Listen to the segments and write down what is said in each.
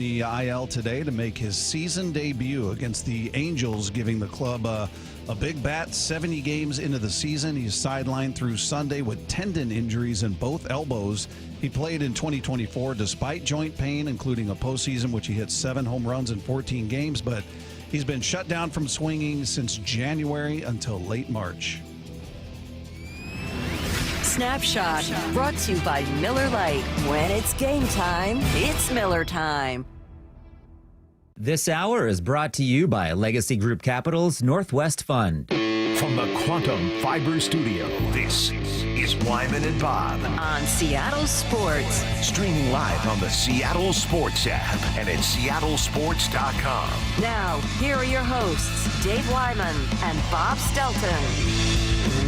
the IL today to make his season debut against the Angels, giving the club a big bat 70 games into the season. He's sidelined through Sunday with tendon injuries in both elbows. He played in 2024 despite joint pain, including a postseason, which he hit 7 home runs in 14 games, but he's been shut down from swinging since January until late March. Snapshot brought to you by Miller Lite. When it's game time, it's Miller time. This hour is brought to you by Legacy Group Capital's Northwest Fund. From the Quantum Fiber Studio, this is Wyman and Bob. On Seattle Sports. Streaming live on the Seattle Sports app and at seattlesports.com. Now, here are your hosts, Dave Wyman and Bob Stelton.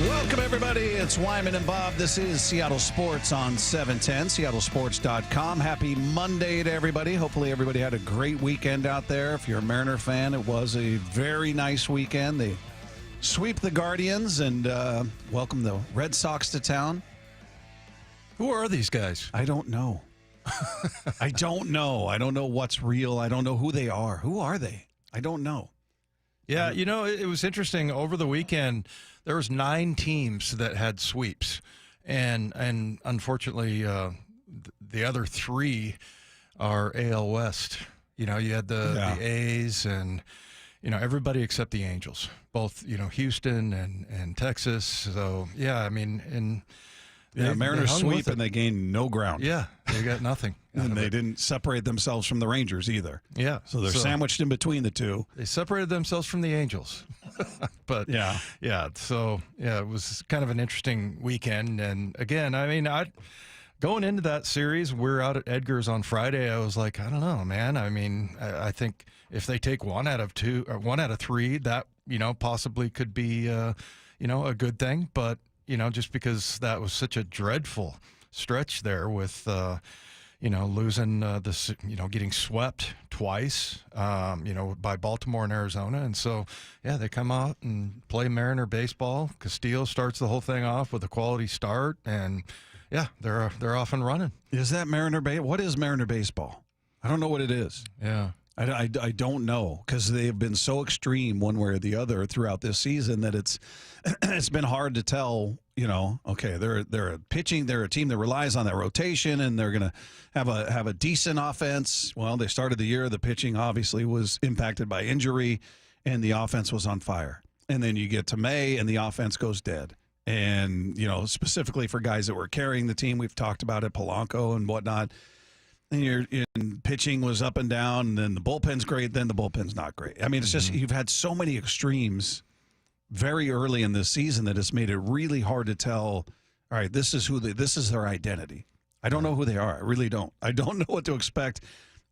Welcome, everybody. It's Wyman and Bob. This is Seattle Sports on 710, seattlesports.com. Happy Monday to everybody. Hopefully everybody had a great weekend out there. If you're a Mariner fan, it was a very nice weekend. They sweep the Guardians and welcome the Red Sox to town. Who are these guys? I don't know. I don't know. I don't know what's real. I don't know who they are. Who are they? I don't know. Yeah, you know, it was interesting. Over the weekend, there was 9 teams that had sweeps, and unfortunately, the other 3 are AL West. You know, you had the A's and, you know, everybody except the Angels, both, you know, Houston and Texas. So, yeah, I mean, and Mariners sweep and they gained no ground. Yeah, they got nothing. And they didn't separate themselves from the Rangers either. Yeah. So they're sandwiched in between the two. They separated themselves from the Angels. But, yeah. So, yeah, it was kind of an interesting weekend. And, again, I mean, going into that series, we're out at Edgar's on Friday. I was like, I don't know, man. I mean, I think if they take 1 out of 2 or 1 out of 3, that, you know, possibly could be, you know, a good thing. But, you know, just because that was such a dreadful stretch there with, you know, losing this, you know, getting swept twice, you know, by Baltimore and Arizona. And so, yeah, they come out and play Mariner baseball. Castillo starts the whole thing off with a quality start. And, yeah, they're off and running. Is that Mariner baseball? What is Mariner baseball? I don't know what it is. Yeah. I don't know, because they've been so extreme one way or the other throughout this season that it's been hard to tell, you know, okay, they're a pitching, they're a team that relies on that rotation, and they're going to have a decent offense. Well, they started the year, the pitching obviously was impacted by injury, and the offense was on fire. And then you get to May, and the offense goes dead. And, you know, specifically for guys that were carrying the team, we've talked about it, Polanco and whatnot. And pitching was up and down, and then the bullpen's great, then the bullpen's not great. I mean, it's just you've had so many extremes very early in this season that it's made it really hard to tell, all right, this is their identity. I don't know who they are. I really don't. I don't know what to expect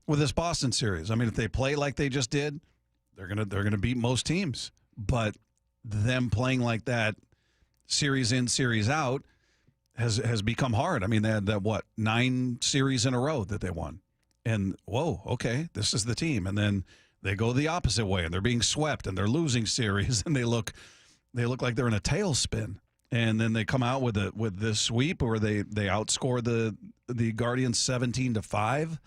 with this Boston series. I mean, if they play like they just did, they're gonna beat most teams. But them playing like that, series in, series out, has become hard. I mean, they had that 9 series in a row that they won, and whoa, okay, this is the team. And then they go the opposite way, and they're being swept, and they're losing series, and they look like they're in a tailspin. And then they come out with this sweep where they outscore the Guardians 17-5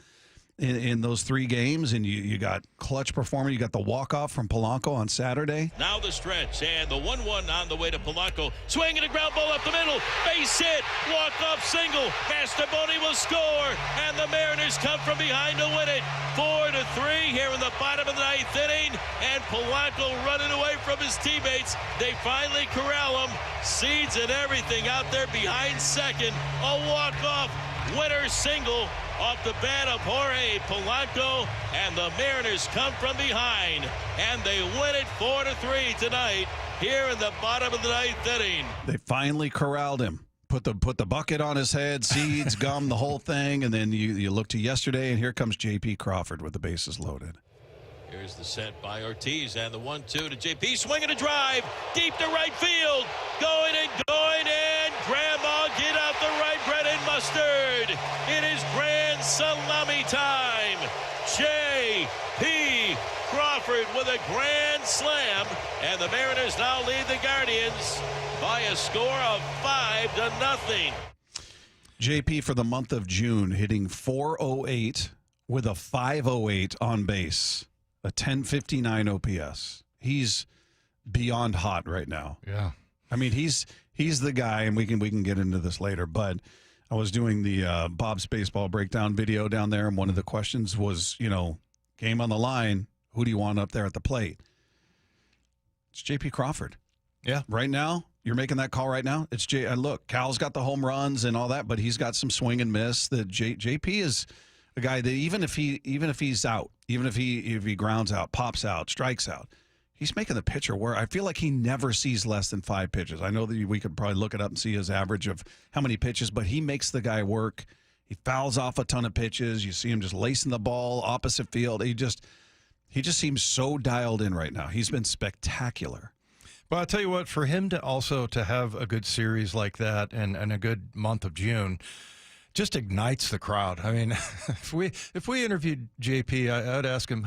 in those 3 games, and you got clutch performance. You got the walk-off from Polanco on Saturday. Now the stretch, and the 1-1 on the way to Polanco. Swinging a ground ball up the middle. Base hit. Walk-off single. Mastrobuoni will score, and the Mariners come from behind to win it. 4-3 here in the bottom of the 9th inning, and Polanco running away from his teammates. They finally corral him. Seeds and everything out there behind second. A walk-off winner single off the bat of Jorge Polanco, and the Mariners come from behind, and they win it 4-3 tonight here in the bottom of the 9th inning. They finally corralled him. Put the bucket on his head, seeds, gum, the whole thing, and then you look to yesterday, and here comes J.P. Crawford with the bases loaded. Here's the set by Ortiz, and the 1-2 to J.P. Swinging a drive deep to right field. Going, and Grandma, get out the right bread and mustard. It is grand salami time. J.P. Crawford with a grand slam, and the Mariners now lead the Guardians by a score of 5-0. JP for the month of June hitting .408 with a 508 on base, a 1059 OPS. He's beyond hot right now. Yeah. I mean, he's the guy, and we can get into this later, but I was doing the Bob's Baseball Breakdown video down there, and one of the questions was, game on the line, who do you want up there at the plate? It's J.P. Crawford. Yeah. Right now, you're making that call right now. It's look, Cal's got the home runs and all that, but he's got some swing and miss. That JP is a guy that even if he's out, even if he grounds out, pops out, strikes out, he's making the pitcher work. I feel like he never sees less than 5 pitches. I know that we could probably look it up and see his average of how many pitches, but he makes the guy work. He fouls off a ton of pitches. You see him just lacing the ball opposite field. He just seems so dialed in right now. He's been spectacular. But I'll tell you what, for him to have a good series like that and a good month of June just ignites the crowd. I mean, if we interviewed JP, I'd ask him,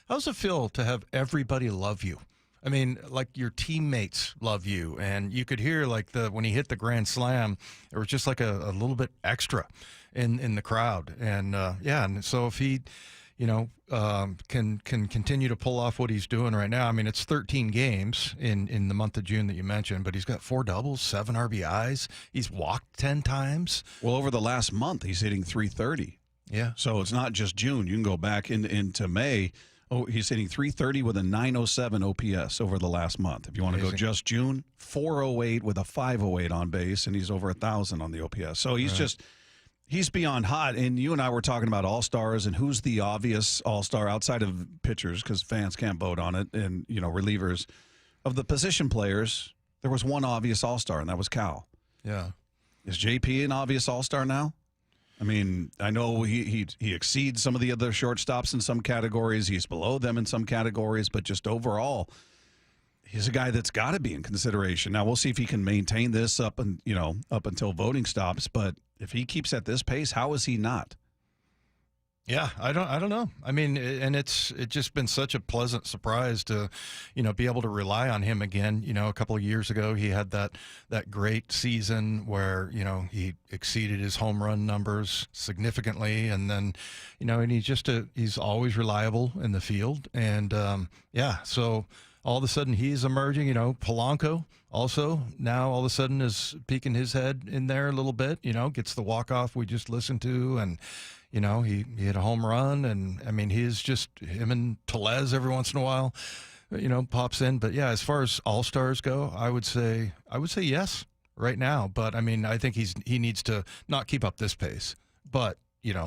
how's it feel to have everybody love you? I mean, like your teammates love you, and you could hear when he hit the grand slam, it was just like a little bit extra in the crowd. And and so if he can continue to pull off what he's doing right now. I mean, it's 13 games in the month of June that you mentioned, but he's got 4 doubles, 7 RBIs. He's walked 10 times. Well, over the last month, he's hitting 330. Yeah. So it's not just June. You can go back into May. Oh, he's hitting 330 with a 907 OPS over the last month. If you want to go just June, 408 with a 508 on base, and he's over 1,000 on the OPS. So he's he's beyond hot. And you and I were talking about all-stars and who's the obvious all-star outside of pitchers, because fans can't vote on it, and, relievers. Of the position players, there was one obvious all-star, and that was Cal. Yeah. Is JP an obvious all-star now? I mean, I know he exceeds some of the other shortstops in some categories. He's below them in some categories, but just overall, he's a guy that's got to be in consideration. Now, we'll see if he can maintain this up until voting stops, but if he keeps at this pace, how is he not? Yeah, I don't know. I mean, and it's just been such a pleasant surprise to, be able to rely on him again. A couple of years ago, he had that great season where, he exceeded his home run numbers significantly. And then, and he's always reliable in the field. And, so all of a sudden he's emerging. Polanco also now all of a sudden is peeking his head in there a little bit, gets the walk-off we just listened to. And, he hit a home run, and I mean, he's just him and Tellez every once in a while, pops in. But yeah, as far as all-stars go, I would say yes right now. But I mean, I think he needs to not keep up this pace, but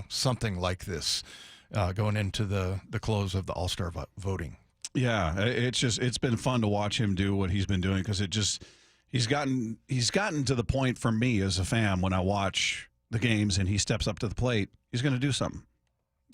something like this going into the close of the all-star voting. Yeah, it's been fun to watch him do what he's been doing, because he's gotten to the point for me as a fan, when I watch the games and he steps up to the plate, he's going to do something.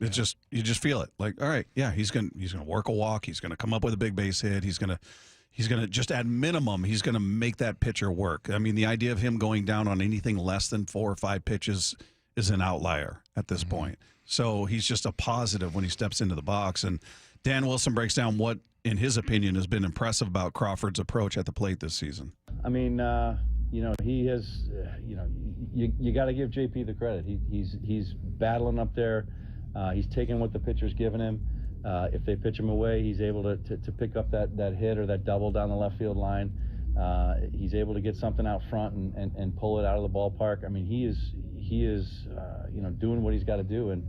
It's just, you just feel it. Like, all right, yeah, he's going to work a walk. He's going to come up with a big base hit. He's going to just, at minimum, he's going to make that pitcher work. I mean, the idea of him going down on anything less than 4 or 5 pitches is an outlier at this point. So he's just a positive when he steps into the box. And Dan Wilson breaks down what, in his opinion, has been impressive about Crawford's approach at the plate this season. I mean, he has, you got to give JP the credit. He's battling up there. He's taking what the pitcher's giving him. If they pitch him away, he's able to pick up that hit or that double down the left field line. He's able to get something out front and pull it out of the ballpark. I mean, he is doing what he's got to do. And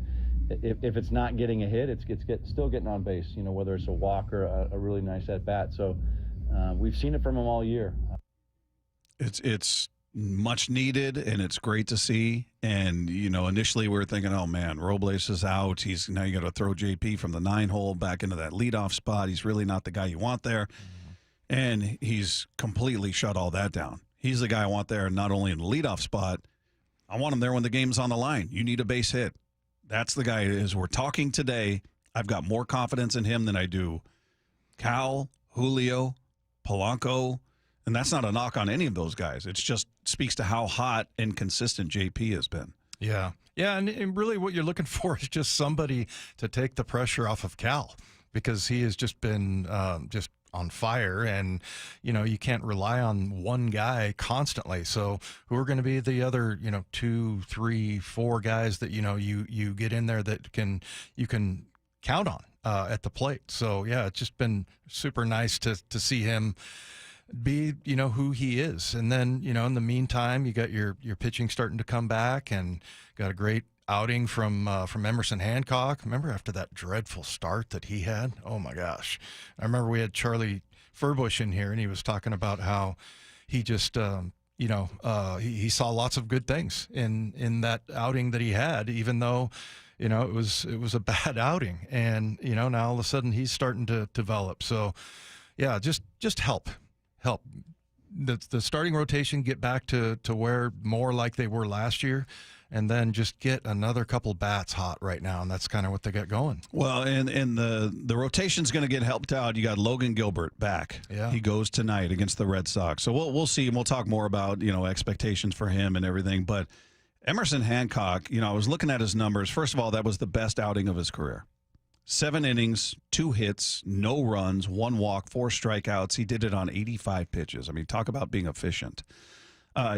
if it's not getting a hit, it's still getting on base, whether it's a walk or a really nice at-bat. So we've seen it from him all year. It's much needed, and it's great to see. And, initially we were thinking, oh, man, Robles is out. Now you got to throw JP from the 9-hole back into that leadoff spot. He's really not the guy you want there. And he's completely shut all that down. He's the guy I want there, not only in the leadoff spot, I want him there when the game's on the line. You need a base hit. That's the guy. As we're talking today, I've got more confidence in him than I do Cal, Julio, Polanco, and that's not a knock on any of those guys. It just speaks to how hot and consistent JP has been. Yeah. Yeah, and really what you're looking for is just somebody to take the pressure off of Cal, because he has just been just on fire, and you can't rely on one guy constantly. So who are going to be the other 2, 3, 4 guys that you get in there that you can count on at the plate? So yeah, it's just been super nice to see him be who he is. And then in the meantime, you got your pitching starting to come back, and got a great outing from Emerson Hancock. Remember after that dreadful start that he had? Oh my gosh. I remember we had Charlie Furbush in here, and he was talking about how he just he saw lots of good things in that outing that he had, even though it was a bad outing. And now all of a sudden he's starting to develop. So yeah, just help the starting rotation get back to where more like they were last year, and then just get another couple bats hot right now, and that's kind of what they got going. Well, and the rotation's going to get helped out. You got Logan Gilbert back. Yeah. He goes tonight against the Red Sox. So we'll see, and we'll talk more about expectations for him and everything. But Emerson Hancock, I was looking at his numbers. First of all, that was the best outing of his career. 7 innings, 2 hits, no runs, 1 walk, 4 strikeouts. He did it on 85 pitches. I mean, talk about being efficient.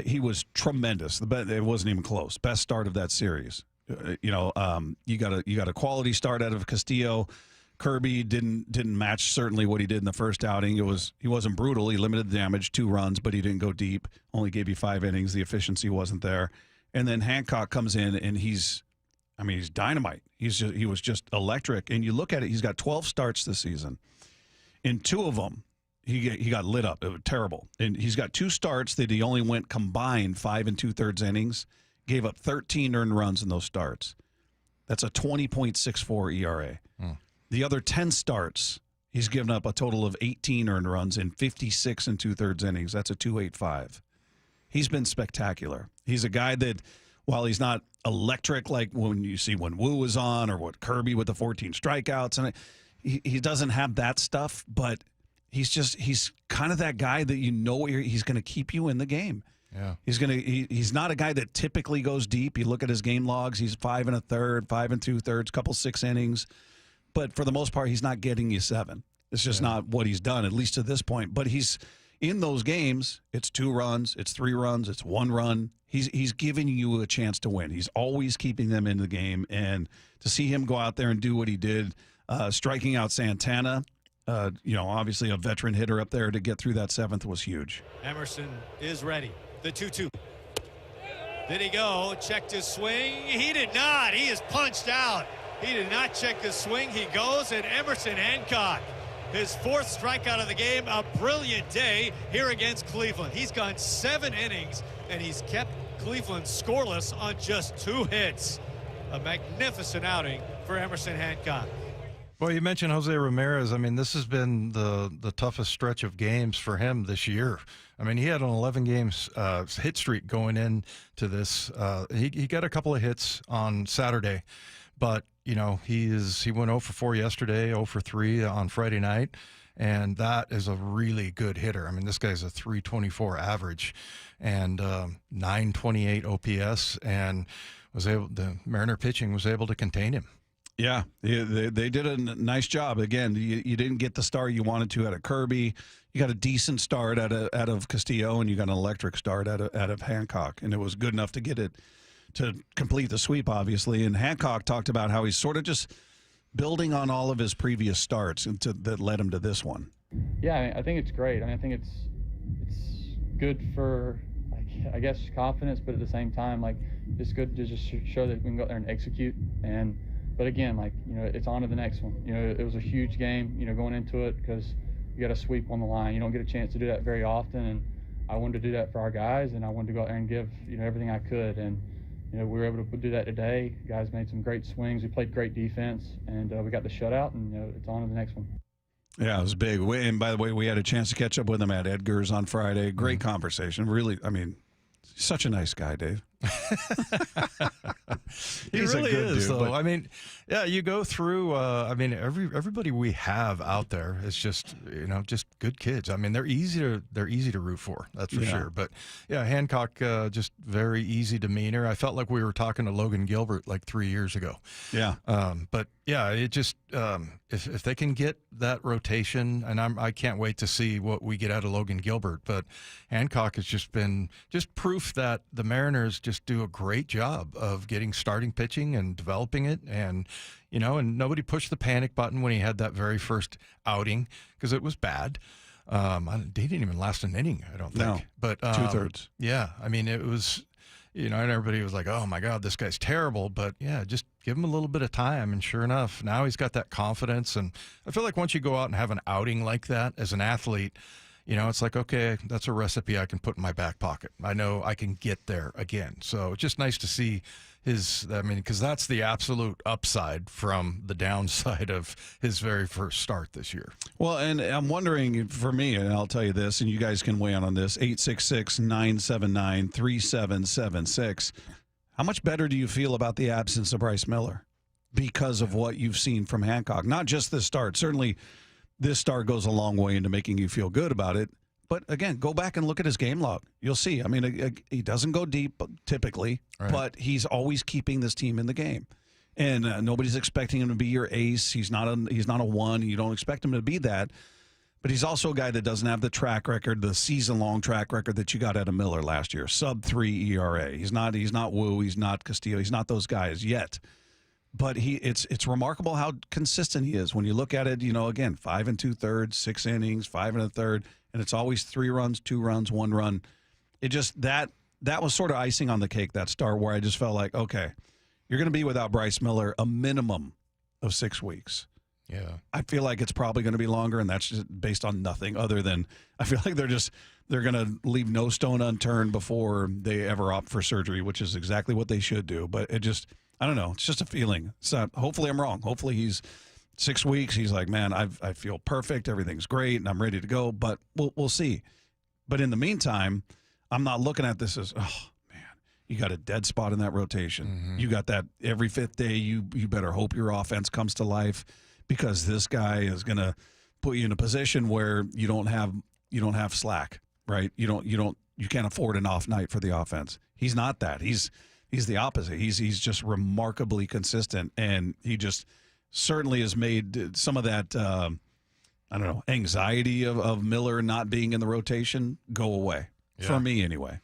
He was tremendous. It wasn't even close. Best start of that series. You got a quality start out of Castillo. Kirby didn't match certainly what he did in the first outing. He wasn't brutal. He limited the damage, 2 runs, but he didn't go deep. Only gave you 5 innings. The efficiency wasn't there. And then Hancock comes in, and he's dynamite. He was just electric. And you look at it, he's got 12 starts this season. In 2 of them, he got lit up. It was terrible. And he's got 2 starts that he only went combined 5 2/3 innings, gave up 13 earned runs in those starts. That's a 20.64 ERA. The other 10 starts, he's given up a total of 18 earned runs in 56 2/3 innings. That's a 2.85. He's been spectacular. He's a guy that, while he's not electric like when you see when Wu was on or what Kirby with the 14 strikeouts, and he doesn't have that stuff, but he's kind of that guy that he's going to keep you in the game. Yeah. He's not a guy that typically goes deep. You look at his game logs, he's 5 1/3, 5 2/3, couple 6 innings, but for the most part he's not getting you 7. It's just not what he's done, at least to this point. But he's in those games, it's 2 runs, it's 3 runs, it's 1 run. He's giving you a chance to win. He's always keeping them in the game. And to see him go out there and do what he did, striking out Santana, obviously a veteran hitter up there, to get through that 7th was huge. Emerson is ready. The 2-2. Did he go? Checked his swing. He did not. He is punched out. He did not check his swing. He goes, and Emerson Hancock, his 4th strikeout of the game. A brilliant day here against Cleveland. He's gone 7 innings, and he's kept Cleveland scoreless on just 2 hits. A magnificent outing for Emerson Hancock. Well, you mentioned Jose Ramirez. I mean, this has been the toughest stretch of games for him this year. I mean, he had an 11 games hit streak going into this. He got a couple of hits on Saturday, but he went 0 for 4 yesterday, 0 for 3 on Friday night, and that is a really good hitter. I mean, this guy's a 324 average and 928 OPS, and the Mariner pitching was able to contain him. Yeah, they did a nice job. Again, you didn't get the start you wanted to out of Kirby. You got a decent start out of Castillo, and you got an electric start out of Hancock, and it was good enough to get it to complete the sweep, obviously. And Hancock talked about how he's sort of just building on all of his previous starts that led him to this one. Yeah, I think it's great. I think it's good for, I guess, confidence, but at the same time, it's good to just show that we can go out there and execute. But again, it's on to the next one. It was a huge game, going into it, because you got a sweep on the line. You don't get a chance to do that very often, and I wanted to do that for our guys, and I wanted to go out there and give, everything I could. And, we were able to do that today. Guys made some great swings. We played great defense, and we got the shutout, and, it's on to the next one. Yeah, it was big. And by the way, we had a chance to catch up with him at Edgar's on Friday. Great conversation. Really, such a nice guy, Dave. He He's really a good is, dude, though. but- I mean, yeah, you go through. Everybody we have out there is just just good kids. I mean, they're easy to root for. That's for sure. But yeah, Hancock, just very easy demeanor. I felt like we were talking to Logan Gilbert like 3 years ago. Yeah. But yeah, it just if they can get that rotation, and I can't wait to see what we get out of Logan Gilbert. But Hancock has just been proof that the Mariners just do a great job of getting starting pitching and developing it, and and nobody pushed the panic button when he had that very first outing because it was bad. He didn't even last an inning, I don't think. No, but 2/3. Yeah, I mean it was. And everybody was like, oh, my God, this guy's terrible. But, yeah, just give him a little bit of time. And sure enough, now he's got that confidence. And I feel like once you go out and have an outing like that as an athlete, it's like, okay, that's a recipe I can put in my back pocket. I know I can get there again. So it's just nice to see because that's the absolute upside from the downside of his very first start this year. Well, and I'm wondering, for me, and I'll tell you this, and you guys can weigh in on this, 866-979-3776. How much better do you feel about the absence of Bryce Miller because of what you've seen from Hancock? Not just this start. Certainly, this start goes a long way into making you feel good about it. But, again, go back and look at his game log. You'll see. I mean, he doesn't go deep typically, right, but he's always keeping this team in the game. And nobody's expecting him to be your ace. He's not a one. You don't expect him to be that. But he's also a guy that doesn't have the track record, the season-long track record that you got out of Miller last year, sub-3 ERA. He's not Wu. He's not Castillo. He's not those guys yet. But it's remarkable how consistent he is. When you look at it, again, 5 2/3, 6 innings, 5 1/3, and it's always 3 runs, 2 runs, 1 run. It just that was sort of icing on the cake, that start, where I just felt like, okay, you're going to be without Bryce Miller a minimum of 6 weeks. Yeah, I feel like it's probably going to be longer, and that's just based on nothing other than I feel like they're going to leave no stone unturned before they ever opt for surgery, which is exactly what they should do. But it just, I don't know, it's just a feeling. So hopefully I'm wrong. Hopefully he's 6 weeks. He's like, man, I feel perfect. Everything's great, and I'm ready to go. But we'll see. But in the meantime, I'm not looking at this as, oh, man, you got a dead spot in that rotation. Mm-hmm. You got that every 5th day. You better hope your offense comes to life, because this guy is going to put you in a position where you don't have slack, right? You can't afford an off night for the offense. He's not that. He's the opposite. He's just remarkably consistent, and he just certainly has made some of that anxiety of Miller not being in the rotation go away, for me anyway.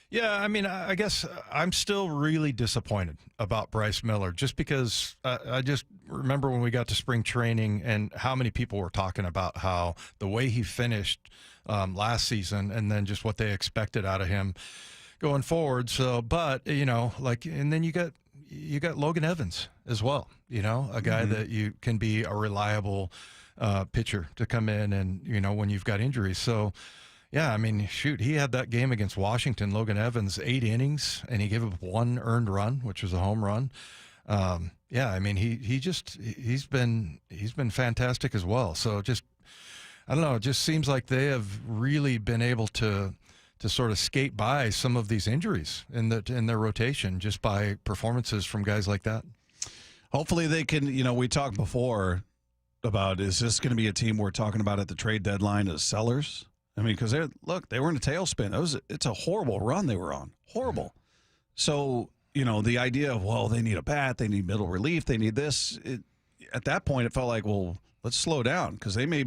Yeah, I mean, I guess I'm still really disappointed about Bryce Miller, just because I just remember when we got to spring training and how many people were talking about how the way he finished last season, and then just what they expected out of him going forward. So, but and then you got Logan Evans as well. A guy that you can be a reliable pitcher to come in, and when you've got injuries. So. Yeah, I mean, shoot, he had that game against Washington, Logan Evans, 8 innings, and he gave up 1 earned run, which was a home run. Yeah, I mean, he's been fantastic as well. So just, I don't know, it just seems like they have really been able to sort of skate by some of these injuries in their rotation just by performances from guys like that. Hopefully they can, we talked before about, is this going to be a team we're talking about at the trade deadline as sellers? I mean, because they were in a tailspin. It's a horrible run they were on. Horrible. So, the idea of, well, they need a bat, they need middle relief, they need this. At that point, it felt like, well, let's slow down, because we may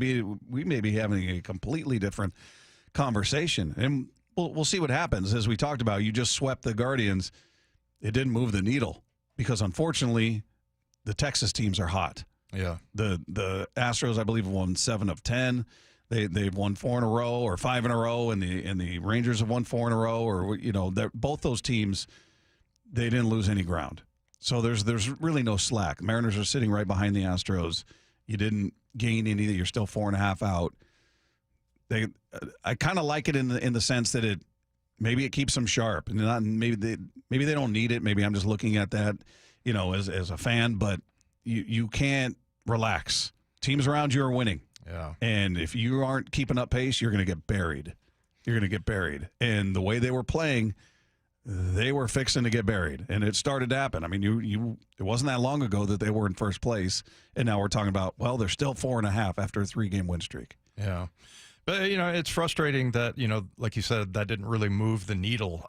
be having a completely different conversation. And we'll see what happens. As we talked about, you just swept the Guardians. It didn't move the needle, because unfortunately, the Texas teams are hot. Yeah. The Astros, I believe, won 7 of 10. They've won 4 in a row or 5 in a row, and the Rangers have won 4 in a row, or both those teams, they didn't lose any ground. So there's really no slack. Mariners are sitting right behind the Astros. You didn't gain any. You're still 4.5 out. I kind of like it in the sense that it keeps them sharp, and maybe they don't need it. Maybe I'm just looking at that, as a fan. But you can't relax. Teams around you are winning. Yeah. And if you aren't keeping up pace, you're going to get buried. You're going to get buried. And the way they were playing, they were fixing to get buried, and it started to happen. I mean, it wasn't that long ago that they were in first place, and now we're talking about, well, they're still 4.5 after a 3-game win streak. Yeah. But, it's frustrating that, like you said, that didn't really move the needle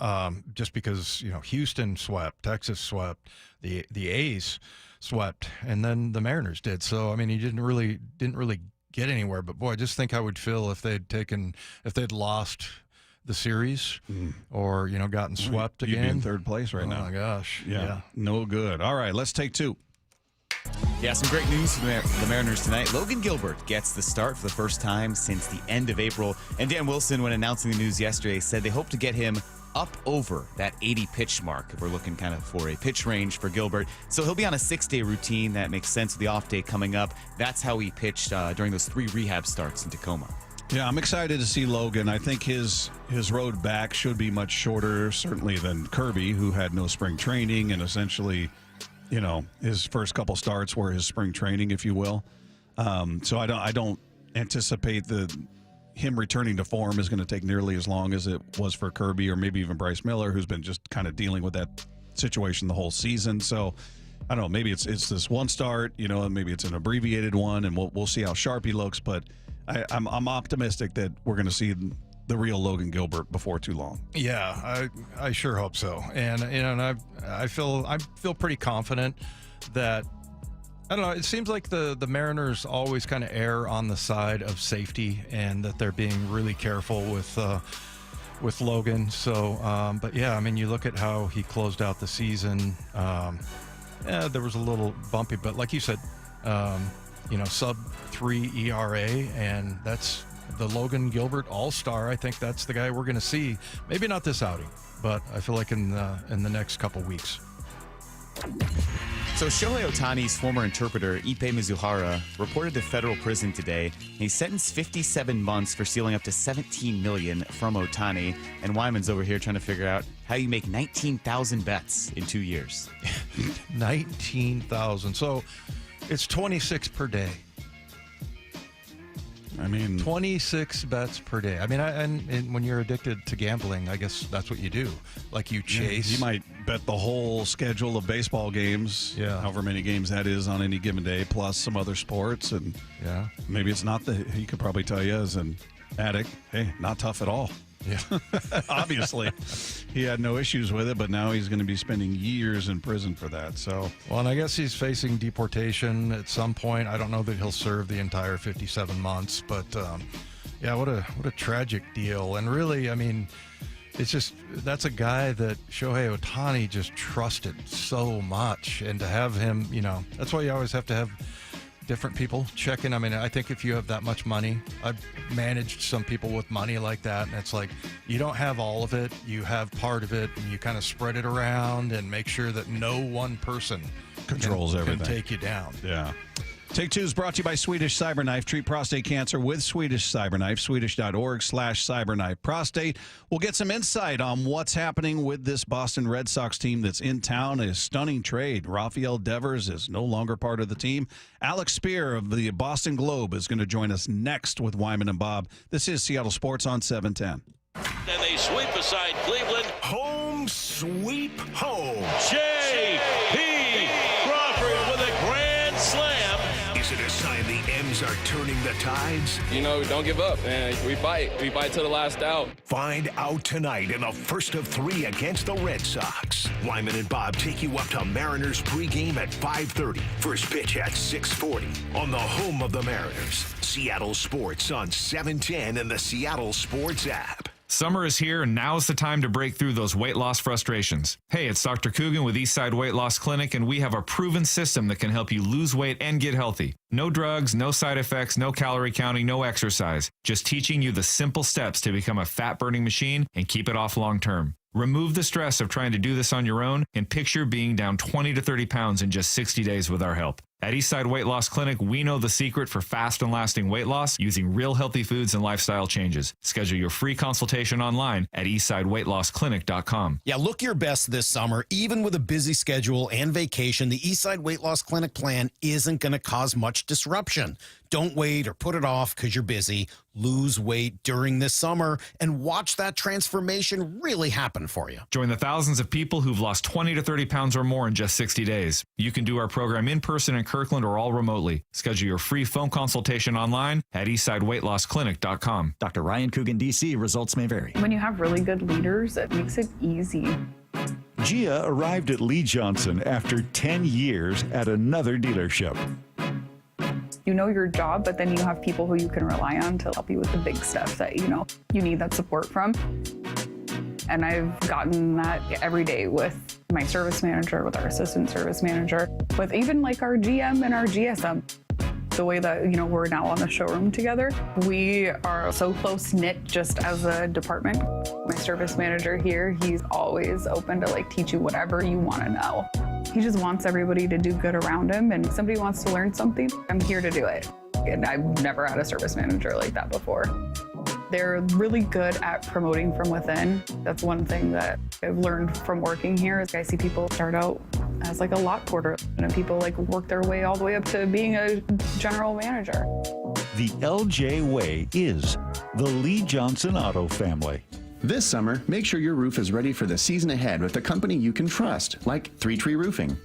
just because, Houston swept, Texas swept, the A's swept, and then the Mariners did. So, I mean, he didn't really get anywhere. But, boy, I just think how I would feel if they'd lost the series or, gotten swept again. You'd be in third place right now. Oh, my gosh. Yeah. No good. All right, let's take 2. Yeah, some great news for the Mariners tonight. Logan Gilbert gets the start for the first time since the end of April. And Dan Wilson, when announcing the news yesterday, said they hope to get him up over that 80 pitch mark. We're looking kind of for a pitch range for Gilbert. So he'll be on a 6-day routine. That makes sense with the off day coming up. That's how he pitched during those 3 rehab starts in Tacoma. Yeah, I'm excited to see Logan. I think his road back should be much shorter, certainly, than Kirby, who had no spring training and essentially, his first couple starts were his spring training, if you will. So I don't anticipate him returning to form is going to take nearly as long as it was for Kirby or maybe even Bryce Miller, who's been just kind of dealing with that situation the whole season. So I don't know, maybe it's this one start, and maybe it's an abbreviated one, and we'll see how sharp he looks. But I'm optimistic that we're going to see the real Logan Gilbert before too long. Yeah, I sure hope so. And I feel pretty confident that, I don't know, it seems like the Mariners always kind of err on the side of safety and that they're being really careful with Logan. So, but yeah, I mean, you look at how he closed out the season. There was a little bumpy, but like you said, sub 3 ERA, and that's the Logan Gilbert All-Star. I think that's the guy we're going to see. Maybe not this outing, but I feel like in the next couple weeks. So Shohei Ohtani's former interpreter, Ippei Mizuhara, reported to federal prison today. He's sentenced 57 months for stealing up to $17 million from Ohtani. And Wyman's over here trying to figure out how you make 19,000 bets in 2 years. 19,000. So it's 26 per day. I mean, 26 bets per day. I mean, and when you're addicted to gambling, I guess that's what you do. Like you chase. You might bet the whole schedule of baseball games, however many games that is on any given day, plus some other sports. And maybe it's not he could probably tell you as an addict, hey, not tough at all. Yeah. Obviously, he had no issues with it, but now he's going to be spending years in prison for that. So, well, and I guess he's facing deportation at some point. I don't know that he'll serve the entire 57 months, but what a tragic deal. And really, I mean, it's just that's a guy that Shohei Ohtani just trusted so much, and to have him, that's why you always have to have different people check in. I mean, I think if you have that much money, I've managed some people with money like that, and it's like you don't have all of it, you have part of it, and you kind of spread it around and make sure that no one person controls everything, can take you down. Yeah. Take Two is brought to you by Swedish Cyberknife. Treat prostate cancer with Swedish Cyberknife. Swedish.org/cyberknife prostate. We'll get some insight on what's happening with this Boston Red Sox team that's in town. A stunning trade. Rafael Devers is no longer part of the team. Alex Speier of the Boston Globe is going to join us next with Wyman and Bob. This is Seattle Sports on 710. And they sweep aside Cleveland. Home sweep home. J.P. Crawford with a grand slam. Is it a sign the M's are turning the tides? Don't give up, man. We fight. We fight till the last out. Find out tonight in the first of 3 against the Red Sox. Wyman and Bob take you up to Mariners pregame at 5:30. First pitch at 6:40 on the home of the Mariners. Seattle Sports on 710 and the Seattle Sports app. Summer is here, and now's the time to break through those weight loss frustrations. Hey, it's Dr. Coogan with Eastside Weight Loss Clinic, and we have a proven system that can help you lose weight and get healthy. No drugs, no side effects, no calorie counting, no exercise. Just teaching you the simple steps to become a fat-burning machine and keep it off long term. Remove the stress of trying to do this on your own and picture being down 20 to 30 pounds in just 60 days with our help. At Eastside Weight Loss Clinic, we know the secret for fast and lasting weight loss using real healthy foods and lifestyle changes. Schedule your free consultation online at eastsideweightlossclinic.com. Yeah, look your best this summer. Even with a busy schedule and vacation, the Eastside Weight Loss Clinic plan isn't going to cause much disruption. Don't wait or put it off because you're busy. Lose weight during this summer and watch that transformation really happen for you. Join the thousands of people who've lost 20 to 30 pounds or more in just 60 days. You can do our program in person in Kirkland or all remotely. Schedule your free phone consultation online at eastsideweightlossclinic.com. Dr. Ryan Coogan, D.C. Results may vary. When you have really good leaders, it makes it easy. Gia arrived at Lee Johnson after 10 years at another dealership. You know your job, but then you have people who you can rely on to help you with the big stuff that you need that support from. And I've gotten that every day with my service manager, with our assistant service manager, with even like our GM and our GSM. The way that, we're now on the showroom together, we are so close-knit just as a department. My service manager here, he's always open to teach you whatever you want to know. He just wants everybody to do good around him, and if somebody wants to learn something, I'm here to do it. And I've never had a service manager like that before. They're really good at promoting from within. That's one thing that I've learned from working here. Is I see people start out as a lot porter, and people work their way all the way up to being a general manager. The LJ way is the Lee Johnson Auto family. This summer, make sure your roof is ready for the season ahead with a company you can trust, like 3 Tree Roofing.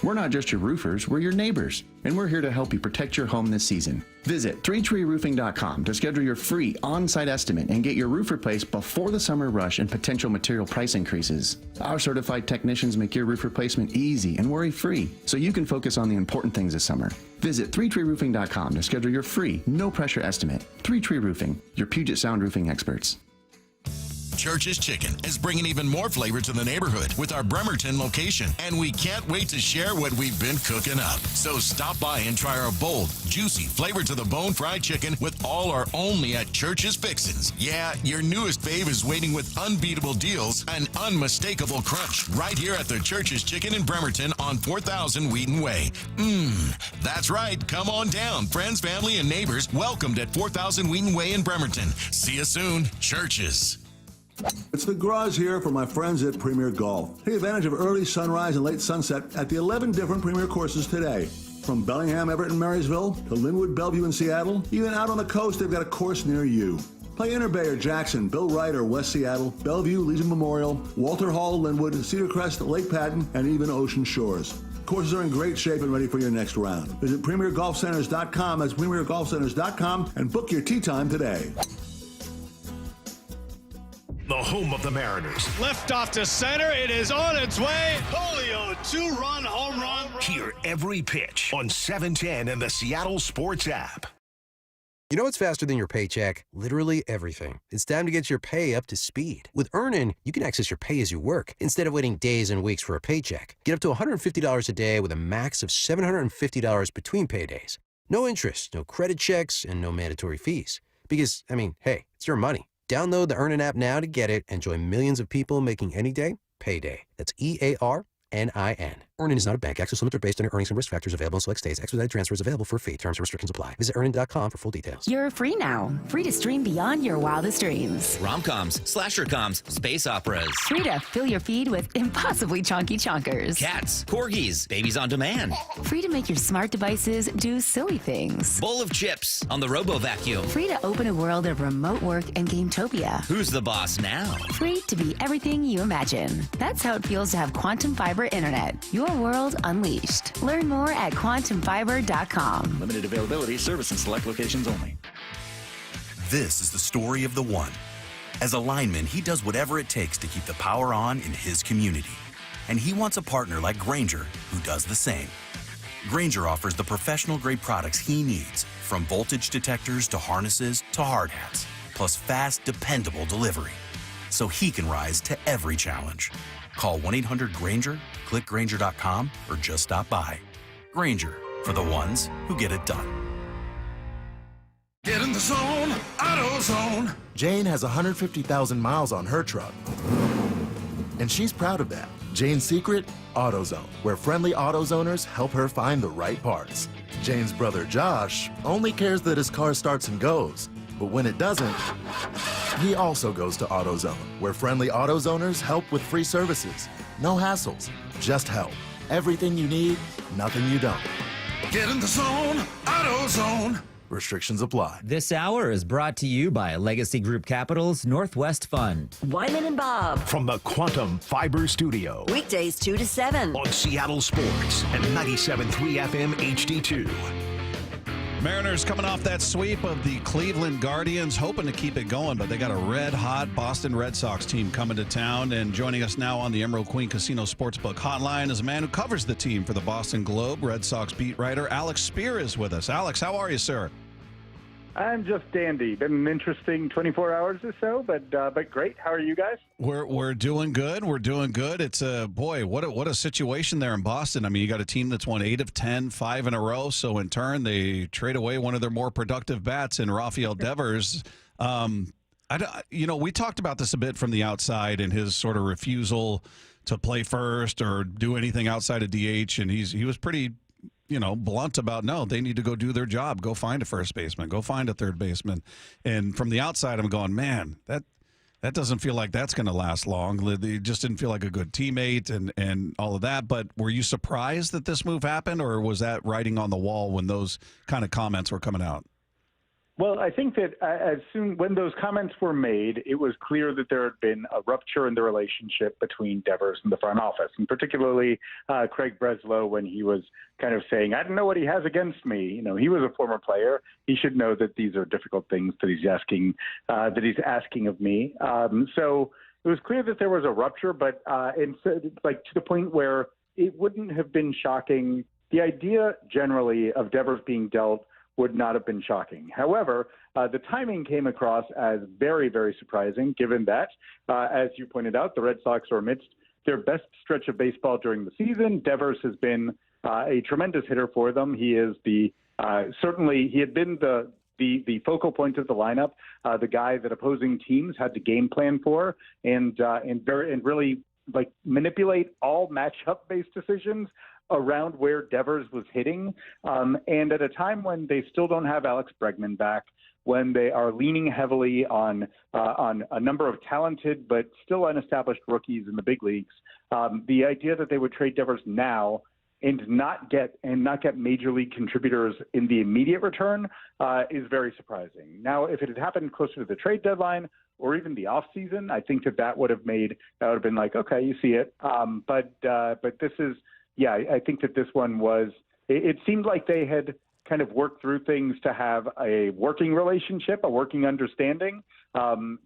We're not just your roofers, we're your neighbors, and we're here to help you protect your home this season. Visit 3treeroofing.com to schedule your free on-site estimate and get your roof replaced before the summer rush and potential material price increases. Our certified technicians make your roof replacement easy and worry-free, so you can focus on the important things this summer. Visit 3treeroofing.com to schedule your free, no-pressure estimate. 3 Tree Roofing, your Puget Sound roofing experts. Church's Chicken is bringing even more flavor to the neighborhood with our Bremerton location, and we can't wait to share what we've been cooking up. So stop by and try our bold, juicy, flavor-to-the-bone fried chicken with all our only at Church's Fixins. Yeah, your newest fave is waiting with unbeatable deals and unmistakable crunch right here at the Church's Chicken in Bremerton on 4000 Wheaton Way. That's right. Come on down. Friends, family, and neighbors welcomed at 4000 Wheaton Way in Bremerton. See you soon. Church's. It's the Graz here for my friends at Premier Golf. Take advantage of early sunrise and late sunset at the 11 different Premier courses today. From Bellingham, Everett, and Marysville to Linwood, Bellevue, and Seattle, even out on the coast, they've got a course near you. Play Inner Bay or Jackson, Bill Wright or West Seattle, Bellevue, Legion Memorial, Walter Hall, Linwood, Cedar Crest, Lake Patton, and even Ocean Shores. Courses are in great shape and ready for your next round. Visit PremierGolfCenters.com, that's PremierGolfCenters.com, and book your tee time today. The home of the Mariners. Left off to center. It is on its way. Julio, 2-run home run. Hear every pitch on 710 and the Seattle Sports app. You know what's faster than your paycheck? Literally everything. It's time to get your pay up to speed. With Earnin, you can access your pay as you work instead of waiting days and weeks for a paycheck. Get up to $150 a day with a max of $750 between paydays. No interest, no credit checks, and no mandatory fees. Because, hey, it's your money. Download the Earnin app now to get it and join millions of people making any day payday. That's EARNIN. Earnin is not a bank. Access limits are based on your earnings and risk factors available in select states. Expedited transfer is available for a fee. Terms and restrictions apply. Visit Earnin.com for full details. You're free now. Free to stream beyond your wildest dreams. Rom-coms, slasher-coms, space operas. Free to fill your feed with impossibly chonky chonkers. Cats, corgis, babies on demand. Free to make your smart devices do silly things. Bowl of chips on the Robo-Vacuum. Free to open a world of remote work and Gametopia. Who's the boss now? Free to be everything you imagine. That's how it feels to have Quantum Fiber Internet. Your world unleashed. Learn more at quantumfiber.com. Limited availability, service in select locations only. This is the story of the one. As a lineman, he does whatever it takes to keep the power on in his community. And he wants a partner like Grainger who does the same. Grainger offers the professional-grade products he needs, from voltage detectors to harnesses to hard hats, plus fast, dependable delivery, so he can rise to every challenge. Call 1-800-GRAINGER, click Grainger.com, or just stop by. Grainger, for the ones who get it done. Get in the zone, AutoZone. Jane has 150,000 miles on her truck, and she's proud of that. Jane's secret? AutoZone, where friendly AutoZoners help her find the right parts. Jane's brother Josh only cares that his car starts and goes, but when it doesn't, he also goes to AutoZone, where friendly AutoZoners help with free services. No hassles, just help. Everything you need, nothing you don't. Get in the zone, AutoZone. Restrictions apply. This hour is brought to you by Legacy Group Capital's Northwest Fund. Wyman and Bob. From the Quantum Fiber Studio. Weekdays 2 to 7. On Seattle Sports and 97.3 FM HD2. Mariners coming off that sweep of the Cleveland Guardians, hoping to keep it going, but they got a red-hot Boston Red Sox team coming to town. And joining us now on the Emerald Queen Casino Sportsbook Hotline is a man who covers the team for the Boston Globe, Red Sox beat writer Alex Speier is with us. Alex, how are you, sir? I'm just dandy. Been an interesting 24 hours or so, but great. How are you guys? We're doing good. We're doing good. It's what a situation there in Boston. I mean, you got a team that's won 8 of 10, 5 in a row. So in turn, they trade away one of their more productive bats in Rafael Devers. We talked about this a bit from the outside and his sort of refusal to play first or do anything outside of DH, and he was pretty blunt about, no, they need to go do their job. Go find a first baseman. Go find a third baseman. And from the outside, I'm going, man, that doesn't feel like that's going to last long. They just didn't feel like a good teammate and all of that. But were you surprised that this move happened, or was that writing on the wall when those kind of comments were coming out? Well, I think that as soon when those comments were made, it was clear that there had been a rupture in the relationship between Devers and the front office, and particularly Craig Breslow, when he was kind of saying, I don't know what he has against me. He was a former player. He should know that these are difficult things that he's asking of me. So it was clear that there was a rupture, but to the point where it wouldn't have been shocking. The idea generally of Devers being dealt would not have been shocking. However, the timing came across as very, very surprising, given that, as you pointed out, the Red Sox are amidst their best stretch of baseball during the season. Devers has been a tremendous hitter for them. He is certainly he had been the focal point of the lineup, the guy that opposing teams had to game plan for, and really manipulate all matchup-based decisions around where Devers was hitting. And at a time when they still don't have Alex Bregman back, when they are leaning heavily on a number of talented but still unestablished rookies in the big leagues, the idea that they would trade Devers now and not get major league contributors in the immediate return is very surprising. Now, if it had happened closer to the trade deadline or even the offseason, I think that would have been like, okay, you see it. But this is, yeah, I think that this one was, it seemed like they had kind of worked through things to have a working relationship, a working understanding, and